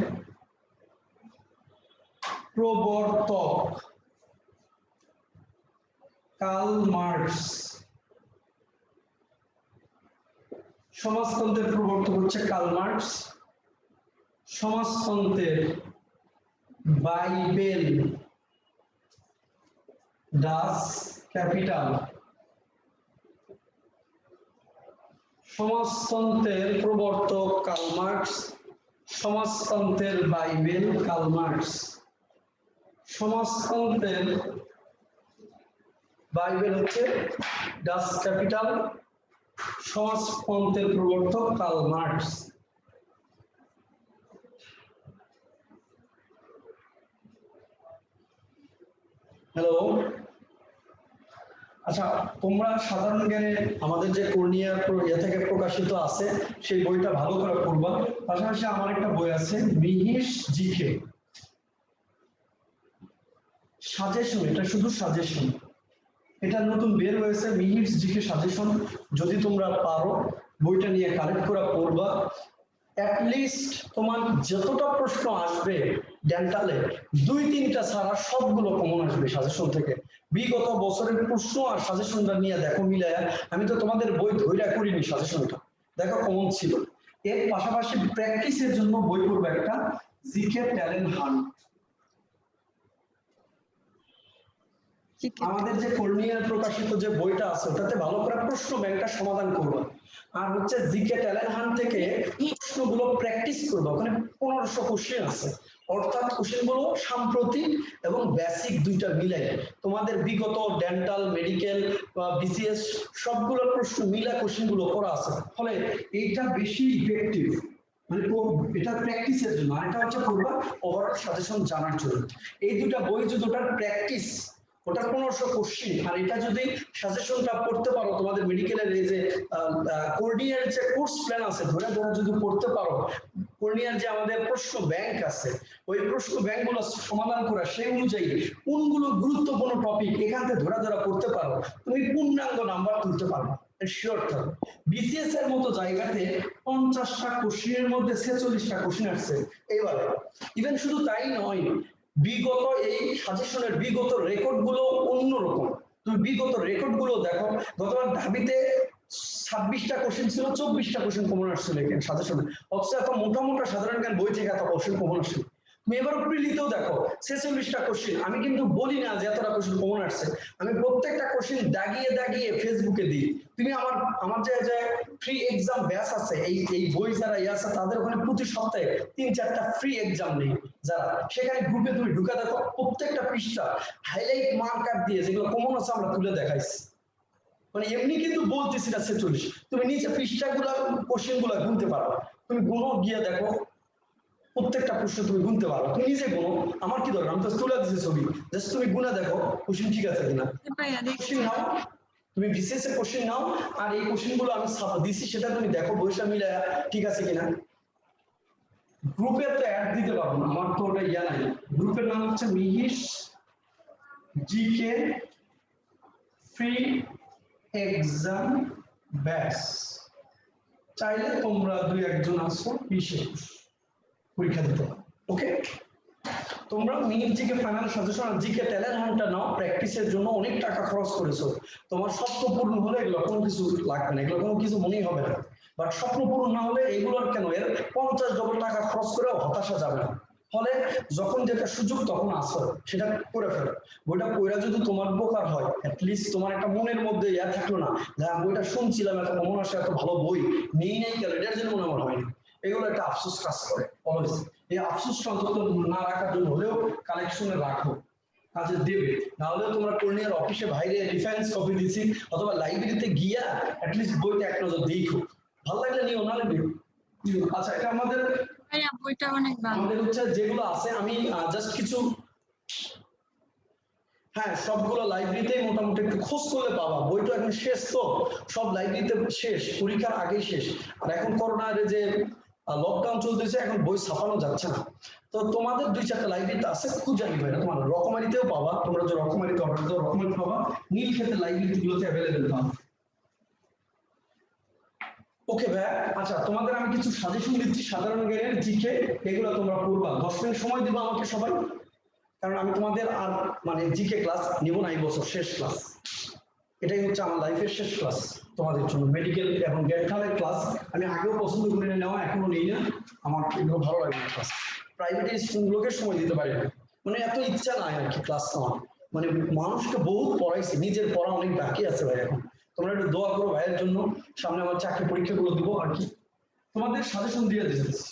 প্রবর্তক কার্ল মার্কস। সমাজতন্ত্রের প্রবর্তক হচ্ছে কার্ল মার্কস। সমাজতন্ত্রের বাইবেল ডাস ক্যাপিটাল। সমাজতন্ত্রের প্রবর্তক কার্ল মার্কস। সমাজতন্ত্রের বাইবেল কার্ল মার্কস। সমাজতন্ত্রের বাইবেল হচ্ছে ডাস ক্যাপিটাল, সমাজতন্ত্রের প্রবর্তক কার্ল মার্কস। হ্যালো, আচ্ছা তোমরা সাধারণ জ্ঞানে আমাদের যে কর্নিয়ার ইয়ে থেকে প্রকাশিত আছে সেই বইটা ভালো করে পড়বা। পাশাপাশি আমার একটা বই আছে মিহির জিকে সাজেশন, এটা শুধু সাজেশন, এটা নতুন বের হয়েছে মিহির জিকে সাজেশন। যদি তোমরা পারো বইটা নিয়ে কালেক্ট করে পড়বা। অ্যাটলিস্ট তোমার যতটা প্রশ্ন আসবে ডেন্টালে 2-3টা ছাড়া সবগুলো কমন আসবে সাজেশন থেকে। বিগত বছরের প্রশ্ন আর সাজেশনটা নিয়ে দেখো মিলায়া। আমি তো তোমাদের বই ধৈর্য করিনি, সাজেশনটা দেখো কমন ছিল। এর পাশাপাশি প্র্যাকটিসের জন্য বই পড়বে একটা জিকে ট্যালেন্ট হান্ট। আমাদের যে কর্নিয়ার প্রকাশিত যে বইটা আছে ওটাতে ভালো করে প্রশ্ন ব্যাংকটা সমাধান করবা। আর হচ্ছে জিকে ট্যালেন্ট হান্ট থেকে প্রশ্নগুলো প্র্যাকটিস করবা। ওখানে 1500 কোশ্চেন আছে, অর্থাৎ কোশ্চেনগুলো সাম্প্রতিক এবং বেসিক দুইটা মিলাই তোমাদের বিগত ডেন্টাল, মেডিকেল বা বিসিএস সবগুলোর প্রশ্ন মিলা কোশ্চেনগুলো করা আছে। ফলে এইটা বেশি ইফেক্টিভ, মানে এটা প্র্যাকটিসের জন্য। আর এটা হচ্ছে করবা ওভারঅল সাজেশন জানার জন্য। এই দুটা বই যদি ওটার প্র্যাকটিস ওটা 1500 কোশ্চিন। আর এটা যদি সাজেশনটা পড়তে পারো, তোমাদের মেডিকেলের এই যে কর্নিয়ার যে কোর্স প্ল্যান আছে ধরে ধরে যদি পড়তে পারো, কর্নিয়ার যে আমাদের প্রশ্ন ব্যাংক আছে, ওই প্রশ্ন ব্যাংকগুলো সমাধান করা সেই অনুযায়ী কোনগুলো গুরুত্বপূর্ণ টপিক এখান থেকে ধরে ধরে পড়তে পারো, তুমি পূর্ণাঙ্গ নাম্বার তুলতে পারো শিওর থাকো। বিসিএস এর মতো জায়গাতে 50টা কোশ্চিনের মধ্যে 46টা কোশ্চিন আসছে এবারে। ইভেন শুধু তাই নয়, বিগত এই সাজেশনের বিগত রেকর্ড গুলো অন্যরকম। তুমি বিগত রেকর্ড গুলো দেখো, গতবার ঢাবিতে 26টা কোশ্চেন ছিল, 24টা কোশ্চেন কমন আসছিল এখানে সাজেশনে, অথচ এত মোটা মোটা সাধারণ জ্ঞান বই থেকে এত কোশ্চেন কমন আসছিল। তুমি এবার প্রিলিতেও দেখো 46টা কোশ্চেন। আমি কিন্তু বলি না যে এতটা কোশ্চেন কমন আসছে, আমি প্রত্যেকটা কোশ্চেন দাগিয়ে দাগিয়ে ফেসবুকে দিই। তুমি আমার যে ফ্রি এক্সাম ব্যাচ আছে, এই বই যারা আছে তাদের ওখানে প্রতি সপ্তাহে 3-4টা ফ্রি এক্সাম নেই যারা, সেখানে গ্রুপে তুমি ঢুকে দেখো প্রত্যেকটা পৃষ্ঠা হাইলাইট মার্কার দিয়ে যেগুলো কমন আছে আমরা তুলে দেখাইছি। মানে এমনি কিন্তু বলতেছি না 46, তুমি নিচে পৃষ্ঠাগুলা কোশ্চেন গুলা গুনতে পারবা, তুমি গুনো গিয়ে দেখো প্রত্যেকটা প্রশ্ন তুমি গুনতে পারো, তুমি নিজে গুনো, আমার কি দরকার, আমি তো তুলে দিচ্ছি ছবি, জাস্ট তুমি গুনে দেখো কোশ্চেন ঠিক আছে কিনা। কোশ্চেন নাও, তুমি বিসিএস এর কোশ্চেন নাও, আর এই কোশ্চেন গুলো আমি দিছি সেটা তুমি দেখো বইটা মিলে ঠিক আছে কিনা। গ্রুপে তো অ্যাড দিতে পারবো না, আমার তো ওটা ইয়া নাই। গ্রুপের নাম হচ্ছে Mihir GK free exam batch. চাইলে তোমরা 2-1 আসো, 20-21 পরীক্ষা দিতে পারো। ওকে, তোমরা মিনিট জিকে ফাইনাল সাজেশন আর জিকে ট্যালেন্ট হান্টার নাও, প্র্যাকটিসের জন্য অনেক টাকা খরচ করেছো, তোমার স্বপ্ন পূর্ণ হলে এগুলো কোনো কিছু লাগবে না, এগুলো কোনো কিছু মনেই হবে না। বাট স্বপ্ন পূরণ না হলে এগুলোর কেন, এর 50 ডবল টাকা খরচ করেও হতাশা যাবে না। ফলে যখন যেটা সুযোগ তখন আসো, সেটা করে ফেলো। বইটা পড়া যদি তোমার উপকার হয়, অ্যাটলিস্ট তোমার একটা মনের মধ্যে ইয়া থাকলো না যে বইটা শুনছিলাম এত কমন আসে, এত ভালো বই নেই নাই কেন, এটার জন্য মনে আমার হয়নি। এগুলো একটা আফসোস কাজ করে অলওয়েজ। এই আফসোসটা অন্তত না রাখার জন্য হলেও কালেকশনে রাখো, কাজে দেবে। না হলে তোমরা কর্নিয়ার অফিসে বাইরে রেফারেন্স কপি দিচ্ছি, অথবা লাইব্রেরিতে গিয়া অ্যাটলিস্ট বইটা এক নজর দেখো, ভালো লাগলে নিও, না লাগবে। আচ্ছা, এটা আমাদের বইটা অনেক ভালো। আমাদের হচ্ছে যেগুলো আছে, আমি জাস্ট কিছু, হ্যাঁ সবগুলো লাইব্রেরিতেই মোটামুটি একটু খোঁজ করলে পাবা। বইটা এখন শেষ, তো সব লাইব্রেরিতে শেষ, পরীক্ষার আগেই শেষ। আর এখন করোনার যে লকডাউন চলতেছে, এখন বই ছাপানো যাচ্ছে না। তো তোমাদের 2-4টা লাইব্রেরিতে আছে, খুঁজে নিবে না, তোমার রকমারিতেও পাবা, তোমরা যে রকমারিতে অর্ডার দাও রকমারি পাবা, নীলক্ষেতের লাইব্রেরি গুলোতে অ্যাভেলেবেল পাবা। ওকে ভাই, আচ্ছা তোমাদের আমি কিছু সাজেশন দিচ্ছি সাধারণ জ্ঞানের জিকে, এগুলো তোমরা পড়বা। 10 মিনিট সময় দিবা আমাকে সবাই, কারণ আমি তোমাদের আর মানে জিকে ক্লাস নিব না এই বছর, শেষ ক্লাস। এটাই হচ্ছে আমার লাইফের শেষ ক্লাস তোমাদের জন্য, মেডিকেল এবং ডেন্টালের ক্লাস। আমি আগেও পছন্দ করে নেওয়া, এখনো নেই না, আমার এগুলো ভালো লাগে না ক্লাস। প্রাইভেট স্টুডেন্টগুলোকে সময় দিতে পারি না, মানে এত ইচ্ছা নাই আর কি ক্লাস নেওয়ার। মানে মানুষকে বহুত পড়াইছি, নিজের পড়া অনেক বাকি আছে ভাই এখন। তোমরা একটু দোয়া করো ভাইয়ের জন্য, সামনে আমার চাকরি পরীক্ষাগুলো দিব আর কি। তোমাদের সাজেশন দিয়ে দিতেছি,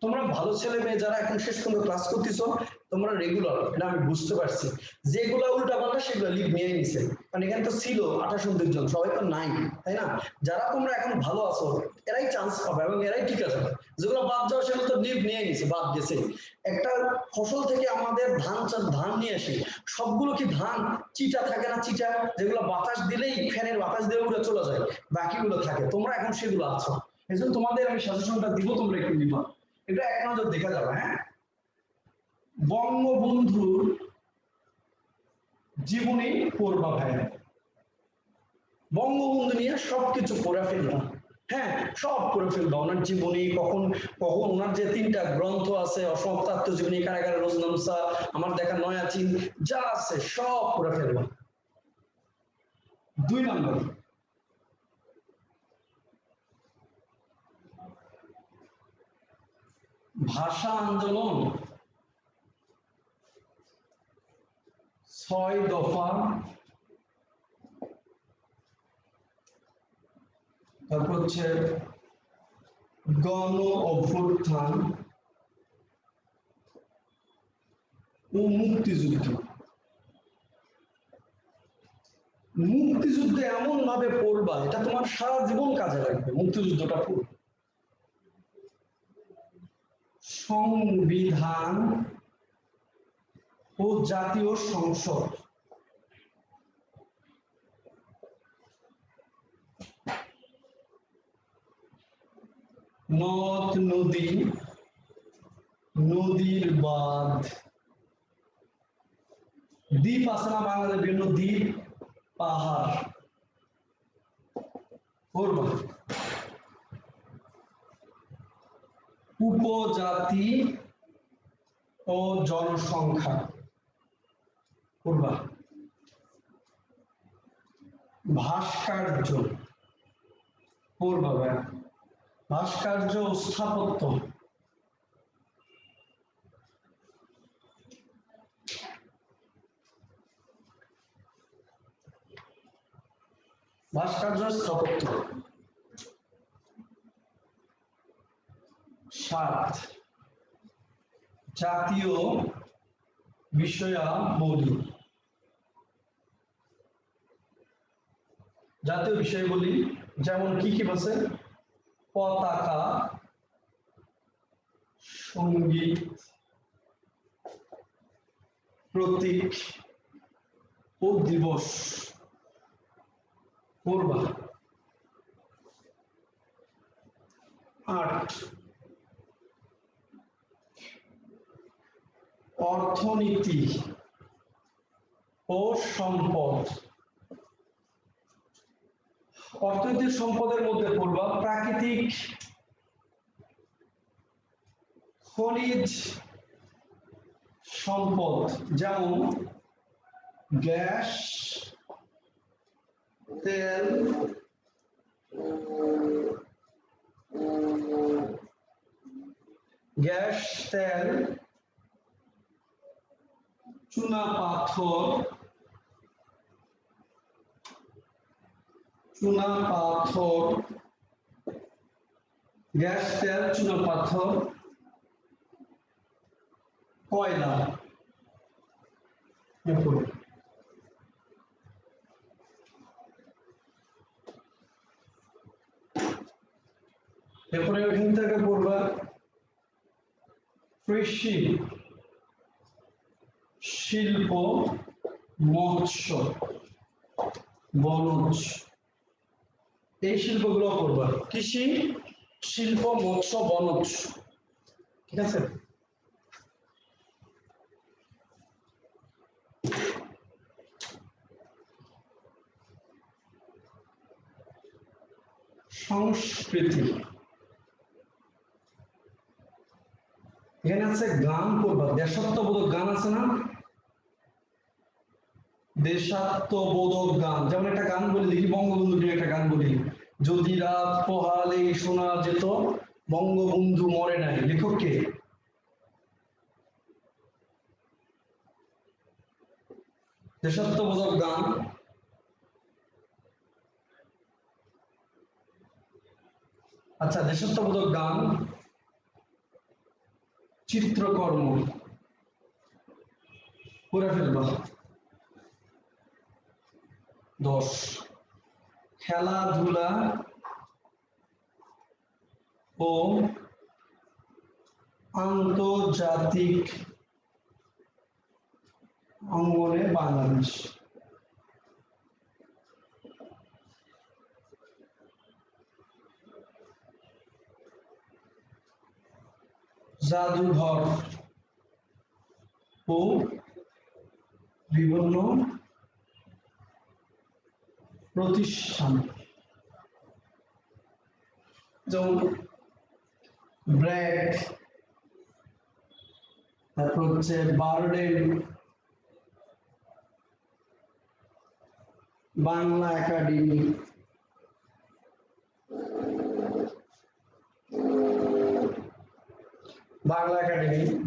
তোমরা ভালো ছেলে মেয়ে যারা এখন শেষ পর্যন্ত ক্লাস করতেছো, তোমরা রেগুলার, এটা আমি বুঝতে পারছি। যেগুলো উল্টা পাল্টা সেগুলো লিভ নিয়ে নিছে, কারণ এখানে তো ছিল 28 জন, সবাই তো নাই, তাই না? যারা তোমরা এখন ভালো আছো এরাই চান্স পাবে এবং এরাই ঠিক আছে। যেগুলো বাদ যাওয়া সেগুলো তো লিভ নিয়ে নিছে, বাদ গেছে। একটা ফসল থেকে আমাদের ধান নিয়ে আসি, সবগুলো কি ধান চিটা থাকে না? চিটা যেগুলো বাতাস দিলেই, ফ্যানের বাতাস দিয়ে উড়ে চলে যায়, বাকিগুলো থাকে। তোমরা এখন সেগুলো আছো, এই জন্য তোমাদের আমি সাজেশনটা দিব, তোমরা একটু নিবা, এটা এক নজর দেখা যাবে। হ্যাঁ, বঙ্গবন্ধুর জীবনী পড়বা ভাই, বঙ্গবন্ধু নিয়ে সবকিছু পড়ে ফেলবা। হ্যাঁ, সব পড়ে ফেলবা, ওনার জীবনী, কখন কখন ওনার যে 3টা গ্রন্থ আছে, অসমাপ্ত আত্মজীবনী, কারাগারে রোজনামসা, আমার দেখা নয়া চিন, যা আছে সব পড়ে ফেলবা। 2 নম্বর, ভাষা আন্দোলন 6 দফা, তারপর হচ্ছে গণ অভ্যুত্থান ও মুক্তিযুদ্ধ। মুক্তিযুদ্ধে এমন ভাবে পড়বা, এটা তোমার সারা জীবন কাজে লাগবে। মুক্তিযুদ্ধটা পড়বে। সংবিধান ও জাতীয় সংসদ, নদ নদী, নদীর বাঁধ। দ্বীপ আছে না বাংলাদেশের বিভিন্ন দ্বীপ, পাহাড়। পড়বা উপজাতি ও জনসংখ্যা। পড়বা ভাস্কর্য। পড়বা ভাস্কর্য ও স্থাপত্য। ভাস্কর্য স্থাপত্য। 7 জাতীয় বিষয়াবলী। জাতীয় বিষয়াবলী যেমন কি কি বলছে? পতাকা, সঙ্গীত, প্রতীক ও দিবস। পড়বা 8 অর্থনীতি ও সম্পদ। অর্থনৈতিক সম্পদের মধ্যে পড়বা প্রাকৃতিক, খনিজ সম্পদ যেমন গ্যাস, তেল, চুনাপাথর, গ্যাস, তেল, চুনাপাথর, কয়লা। এরপরে ওখান থেকে পড়বা কৃষি, শিল্প, মৎস্য, বনজ। এই শিল্পগুলো পড়বা কৃষি, শিল্প, মৎস্য, বনজ। ঠিক আছে? সংস্কৃতি, এখানে আছে গান পড়বা। দেশাত্মবোধক গান আছে না? দেশাত্মবোধক গান যেমন একটা গান বলি, দেখি বঙ্গবন্ধুর একটা গান বলি, যদি রাত পোহালে শোনা যেত বঙ্গবন্ধু মরে নাই। লেখক কে? দেশাত্মবোধক গান। আচ্ছা, দেশাত্মবোধক গান, চিত্রকর্ম করে ফেলবা। 10 খেলাধুলা ও আন্তর্জাতিক অঙ্গনে বাংলাদেশ। জাদুঘর ও বিভিন্ন প্রতিষ্ঠান যেমন ব্র্যাক, তারপর হচ্ছে বার্ডেন, বাংলা একাডেমি,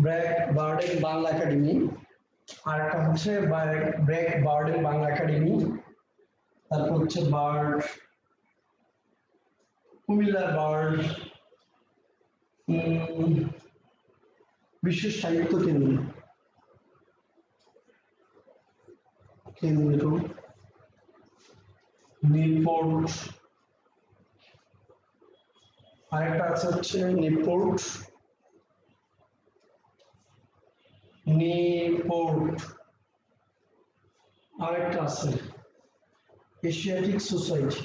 ব্র্যাক, বার্ডেন, বাংলা একাডেমি। আর একটা হচ্ছে ব্র্যাক, বার্ডেন, বাংলা একাডেমি। তারপর হচ্ছে বার্ড, কুমিল্লার বার্ড, বিশ্ব সাহিত্য কেন্দ্র, নিউপোর্ট। আরেকটা আছে হচ্ছে নিউপোর্ট, আরেকটা আছে এশিয়াটিক সোসাইটি।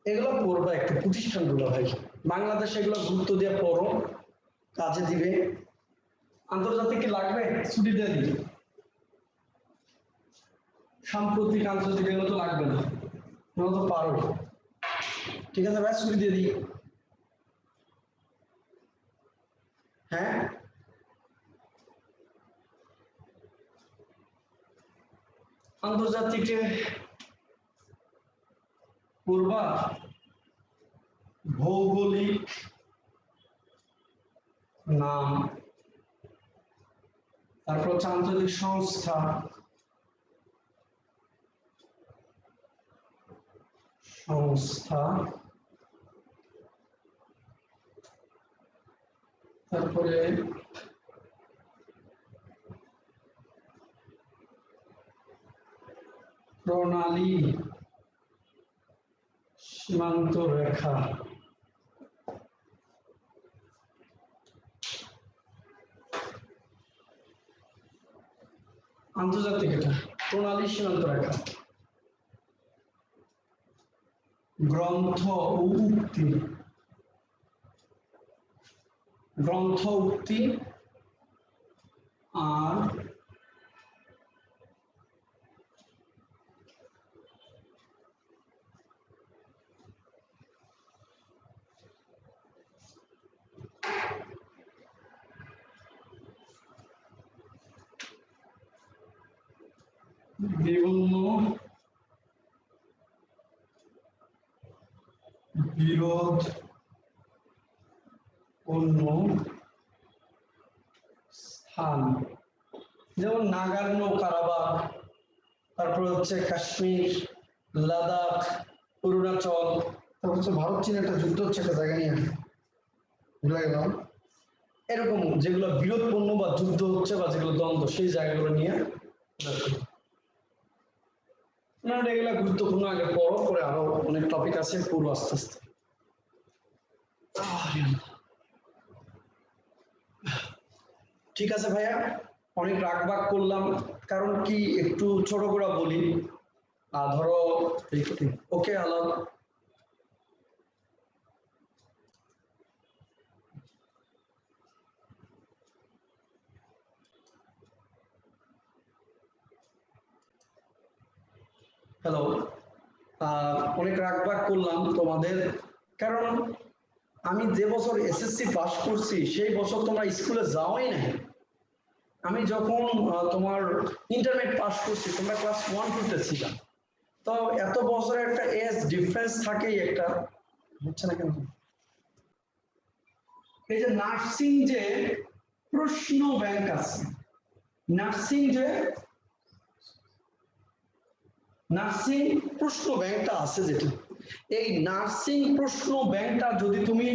এগুলো পড়বা একটু, প্রতিষ্ঠানগুলো ভাই বাংলাদেশে এগুলো গুরুত্ব দিয়ে পড়ো, কাজে দিবে। আন্তর্জাতিক কি লাগবে? ছুটি দিয়ে দিবে। সাম্প্রতিক আন্তর্জাতিক এগুলো তো লাগবে না, তোমরা তো পারো। ঠিক আছে ভাই, ছুটি দিয়ে দিই। হ্যাঁ, আন্তর্জাতিকে পূর্বা ভৌগোলিক নাম, তারপর হচ্ছে আন্তর্জাতিক সংস্থা, তারপরে প্রণালী, সীমান্ত রেখা, আন্তর্জাতিক এটা প্রণালী সীমান্ত রেখা, গ্রন্থ ও উক্তি, গ্রন্থ উক্তি আর বিভিন্ন বিরোধপূর্ণ স্থান, যেমন নাগার্নো কারাবাখ, তারপর হচ্ছে কাশ্মীর, লাদাখ, অরুণাচল, তারপর হচ্ছে ভারত চীন একটা যুদ্ধ হচ্ছে একটা জায়গা নিয়ে, ভুলে গেলাম। এরকম যেগুলো বিরোধপূর্ণ বা যুদ্ধ হচ্ছে বা যেগুলো দ্বন্দ্ব, সেই জায়গাগুলো নিয়ে এগুলা গুরুত্বপূর্ণ। আগে পড়ো, পরে আরো অনেক টপিক আছে, পুরো আস্তে আস্তে। ঠিক আছে ভাইয়া, অনেক রাগবাগ করলাম, কারণ কি একটু ছোট করে বলি। ধরো ওকে, আলাদা হ্যালো, অনেক রাগবাগ করলাম তোমাদের, কারণ আমি যে বছর এসএসসি পাস করছি সেই বছর তোমরা স্কুলে যাওয়াই নাই। আমি যখন তোমার ইন্টারমিডিয়েট পাস করছি তোমরা ক্লাস 1-2 ছিলাম, তো এত বছরের একটা এজ ডিফারেন্স থাকেই একটা, হচ্ছে না কেন? এই যে নার্সিং যে প্রশ্ন ব্যাংক আছে, নার্সিং প্রশ্ন ব্যাংকটা আছে, যেটা এই নার্সিং প্রশ্ন ব্যাংকটা যদি তুমি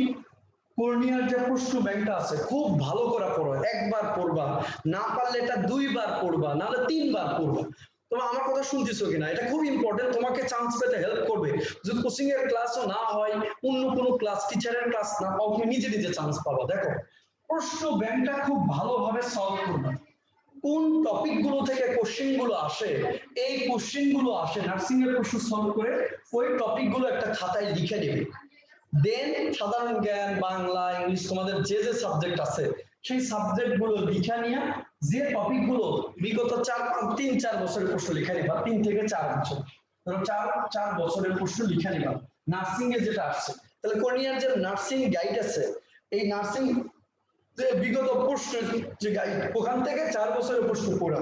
কর্নিয়ার যে প্রশ্ন ব্যাংকটা আছে খুব ভালো করে পড়ো, একবার পড়বা, না পারলে এটা 2 বার পড়বা, নাহলে 3 বার পড়বা। তোমরা আমার কথা শুনতেছো কিনা? এটা খুব ইম্পর্টেন্ট, তোমাকে চান্স পেতে হেল্প করবে। যদি কোচিং এর ক্লাসও না হয়, অন্য কোনো ক্লাস, টিচারের ক্লাস না পাও, তুমি নিজে নিজে চান্স পাবা। দেখো, প্রশ্ন ব্যাংকটা খুব ভালোভাবে সলভ করবে। কোন টপিক গুলো থেকে কোশ্চেন গুলো আসে, এই কোশ্চেন গুলো আসে নার্সিং এর প্রশ্ন সলভ করে ওই টপিক গুলো একটা খাতায় লিখে নেবে। দেন সাধারণ জ্ঞান, বাংলা, ইংলিশ, তোমাদের যে যে সাবজেক্ট আছে সেই সাবজেক্ট গুলো লিখে নিয়ে যে টপিক গুলো বিগত 3-4 বছরের প্রশ্ন লিখে নিবা, 3 থেকে 4 বছর, 4 বছরের প্রশ্ন লিখে নিবা নার্সিং এ যেটা আসছে। তাহলে কর্নিয়ার যে নার্সিং গাইড আছে, এই নার্সিং যে বিগত প্রশ্নের যে গাইড, ওখান থেকে 4 বছরের প্রশ্ন পড়া,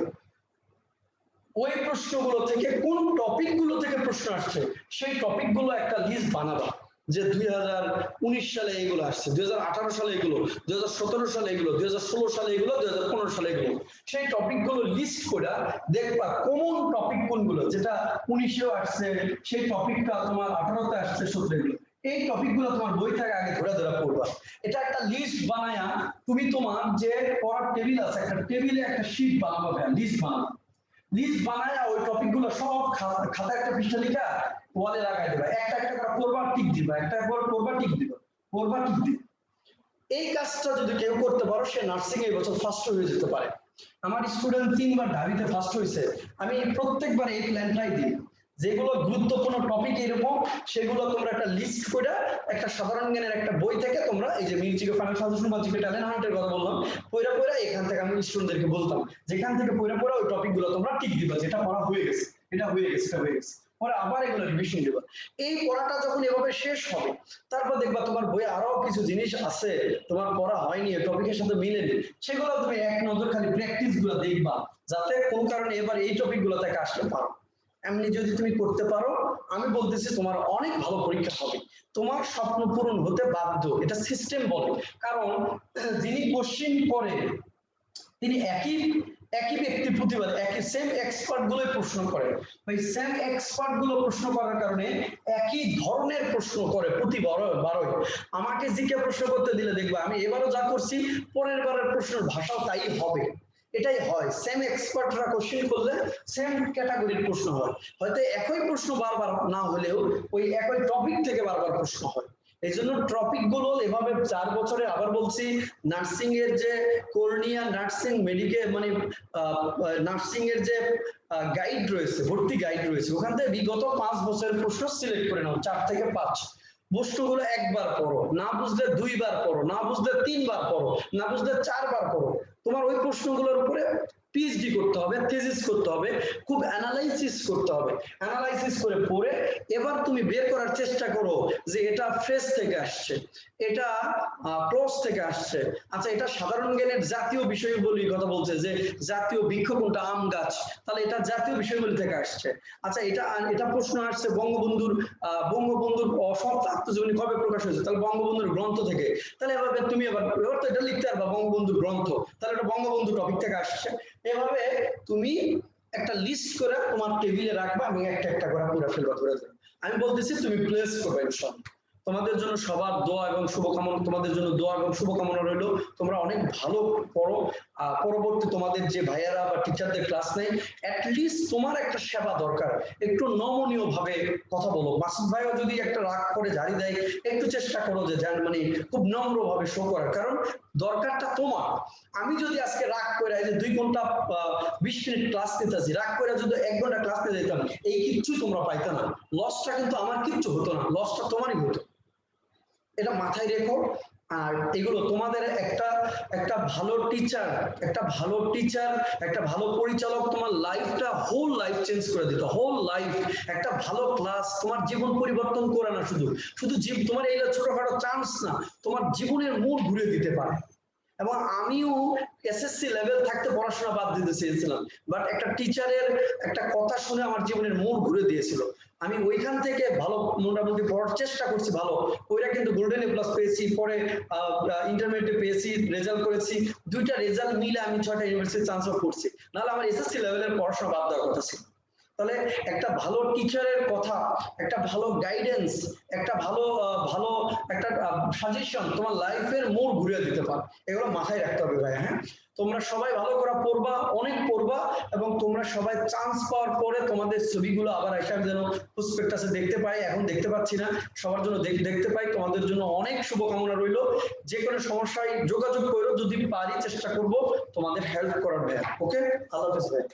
ওই প্রশ্নগুলো থেকে কোন টপিক গুলো থেকে প্রশ্ন আসছে সেই টপিক গুলো একটা লিস্ট বানাবা, যে 2019 সালে এগুলো আসছে, 2018 সালে এগুলো, 2017 সালে এগুলো, 2016 সালে এগুলো, 2015 সালে এগুলো, সেই টপিক গুলো লিস্ট করে দেখবা কমন টপিক কোনগুলো, যেটা 19-এও আসছে সেই টপিকটা তোমার 18-তে আসছে, 17 এই টপিক গুলো তোমার বই থেকে আগে ধরে ধরে পড়বা। এটা একটা লিস্ট বানায়া তুমি তোমার যে পড়ার টেবিল আছে, একটা টেবিলে একটা শীট বানাবে, লিস্ট বানাবে, লিস্ট বানায়া ওই টপিক গুলো সব খাতায় একটা পৃষ্ঠা লিখা ওয়ালে লাগাই দেবা, একটা একটা করে পড়বার টিক দিবা, একটা একবার পড়বার টিক দিবা, পড়বার টিক দিবা। এই কাজটা যদি কেউ করতে পারো, সে নার্সিং এই বছর ফার্স্ট হয়ে যেতে পারে। আমার স্টুডেন্ট 3 বার ঢাবিতে ফার্স্ট হয়েছে, আমি প্রত্যেকবার এই প্ল্যানটাই দিই যেগুলো গুরুত্বপূর্ণ টপিক এরকম সেগুলো তোমরা একটা লিস্ট করে একটা সাধারণ জ্ঞানের একটা বই থেকে তোমরা এই যে মিউজিকে ফাইনাল সাজেশন বা জিকে ট্যালেন্ট হান্টের কথা বললাম, পড়া পড়া এখান থেকে আমি স্টুডেন্টদেরকে বলতাম যেখান থেকে পড়া পড়া ওই টপিকগুলো তোমরা টিক দিবা, যেটা পড়া হয়ে গেছে, এটা হয়ে গেছে, এটা হয়ে গেছে, পরে আবার এগুলো রিভিশন দিবা। এই পড়াটা যখন এভাবে শেষ হবে তারপর দেখবা তোমার বইয়ে আরো কিছু জিনিস আছে তোমার পড়া হয়নি, টপিকের সাথে মিলেনি, সেগুলো তুমি এক নজর খালি প্র্যাকটিস গুলো দেখবা, যাতে কোন কারণে এবার এই টপিক গুলো থেকে আসতে পারো। এমনি যদি তুমি করতে পারো আমি বলতেছি তোমার অনেক ভালো পরীক্ষা হবে, তোমার স্বপ্ন পূরণ হতে বাধ্য, এটা সিস্টেম বলে। কারণ যিনি কোশ্চিন করে তিনি একই ব্যক্তি প্রতিবার একই সেম এক্সপার্ট গুলোই প্রশ্ন করে, ওই সেম এক্সপার্ট গুলো প্রশ্ন করার কারণে একই ধরনের প্রশ্ন করে প্রতিবারই। আমাকে জিকে প্রশ্ন করতে দিলে দেখবা আমি এবারও যা করছি পরের বারের প্রশ্নের ভাষাও তাই হবে, এটাই হয়। সেম এক্সপার্টরা কোশ্চেন করলে সেম ক্যাটাগরির প্রশ্ন হয়, হয়তো একই প্রশ্ন বারবার না হলেও ওই একই টপিক থেকে বারবার প্রশ্ন হয়। এই জন্য টপিক গুলো এভাবে 4 বছরে, আবার বলছি নার্সিং এর যে কর্নিয়া নার্সিং মেডিকেল মানে নার্সিং এর যে গাইড রয়েছে, ভর্তি গাইড রয়েছে, ওখান থেকে বিগত 5 বছরের প্রশ্ন সিলেক্ট করে নাও, 4 থেকে 5 প্রশ্নগুলো একবার পড়ো, না বুঝলে 2 বার পড়ো, না বুঝলে 3 বার পড়ো, না বুঝলে 4 বার পড়ো। তোমার ওই প্রশ্নগুলোর উপরে পিএইচডি করতে হবে, থিসিস করতে হবে, খুব অ্যানালাইসিস করতে হবে, অ্যানালাইসিস করে পড়ে এবার তুমি বের করার চেষ্টা করো যে এটা ফ্রেশ থেকে আসছে, এটা ক্লোজ থেকে আসছে, আচ্ছা এটা সাধারণ জ্ঞানের জাতীয় বিষয়গুলি কথা বলছে যে জাতীয় বৃক্ষ কোনটা, আম গাছ, তাহলে এটা জাতীয় বিষয়গুলি থেকে আসছে। আচ্ছা এটা প্রশ্ন আসছে বঙ্গবন্ধুর অসমাপ্ত আত্মজীবনী কবে প্রকাশ হয়েছে, তাহলে বঙ্গবন্ধুর গ্রন্থ থেকে, তাহলে এভাবে তুমি এবার তো এটা লিখতে পারবা বঙ্গবন্ধুর গ্রন্থ, তাহলে এটা বঙ্গবন্ধু টপিক থেকে আসছে। এভাবে তুমি একটা লিস্ট করে তোমার টেবিলে রাখবা, আমি একটা একটা করে পুরো ফেলবা ধরে ধরে। আমি বলতেছি তুমি প্লেস করবে ইনশাআল্লাহ। তোমাদের জন্য সবার দোয়া এবং শুভকামনা, তোমাদের জন্য দোয়া এবং শুভকামনা রইল। তোমরা অনেক ভালো পড়ো, পরবর্তী তোমাদের যে ভাইয়ারা বা টিচারদের ক্লাস নেই, অ্যাটলিস্ট তোমার একটা সেবা দরকার, একটু নমনীয় ভাবে কথা বলো। মাসুদ ভাইও যদি একটা রাগ করে ঝাড়ি দেয়, একটু চেষ্টা করো যে মানে খুব নম্র ভাবে শো করার, কারণ দরকারটা তোমার। আমি যদি আজকে রাগ করে যে 2 ঘন্টা 20 মিনিট ক্লাস নিতেছি, রাগ করে যদি 1 ঘন্টা ক্লাস নিতে যেতাম, এই কিচ্ছু তোমরা পাইতে না, লসটা কিন্তু আমার কিচ্ছু হতো না, লসটা তোমারই হতো, এটা মাথায় রেখো। আর এগুলো তোমাদের একটা ভালো টিচার, একটা ভালো পরিচালক তোমার লাইফটা, হোল লাইফ চেঞ্জ করে দিত, হোল লাইফ। একটা ভালো ক্লাস তোমার জীবন পরিবর্তন করে না, শুধু তোমার এই ছোটখাটো চান্স না, তোমার জীবনের মোড় ঘুরে দিতে পারে। এবং আমিও এসএসসি লেভেল থাকতে পড়াশোনা বাদ দিতে চেয়েছিলাম, বাট একটা টিচারের একটা কথা শুনে আমার জীবনের মোড় ঘুরে দিয়েছিল। আমি ওইখান থেকে ভালো মোটামুটি পড়ার চেষ্টা করছি, ভালো ওইটা কিন্তু গোল্ডেন এ প্লাস পেয়েছি, পরে ইন্টারমিডিয়েটে পেয়েছি, রেজাল্ট করেছি, 2টা রেজাল্ট মিলে আমি 6টা ইউনিভার্সিটি চান্স করছি, নাহলে আমার এসএসসি লেভেলের পড়াশোনা বাদ দেওয়ার কথা ছিল। তাহলে একটা ভালো টিচারের কথা, একটা ভালো গাইডেন্স, একটা ভালো একটা সাজেশন তোমার লাইফের মোড় ঘুরিয়ে দিতে পারে, এগুলো মাথায় রাখতে হবে ভাই। হ্যাঁ, তোমরা সবাই ভালো করে পড়বা, অনেক পড়বা, এবং তোমরা সবাই চান্স পাওয়ার পরে তোমাদের ছবিগুলো আবার এসে যেন প্রসপেক্টাসে দেখতে পাই, এখন দেখতে পাচ্ছি না, সবার জন্য দেখতে পাই। তোমাদের জন্য অনেক শুভকামনা রইল। যে কোনো সমস্যায় যোগাযোগ করো, যদি পারি চেষ্টা করব তোমাদের হেল্প করার ভাইয়া। ওকে, আল্লাহ হাফেজ ভাই।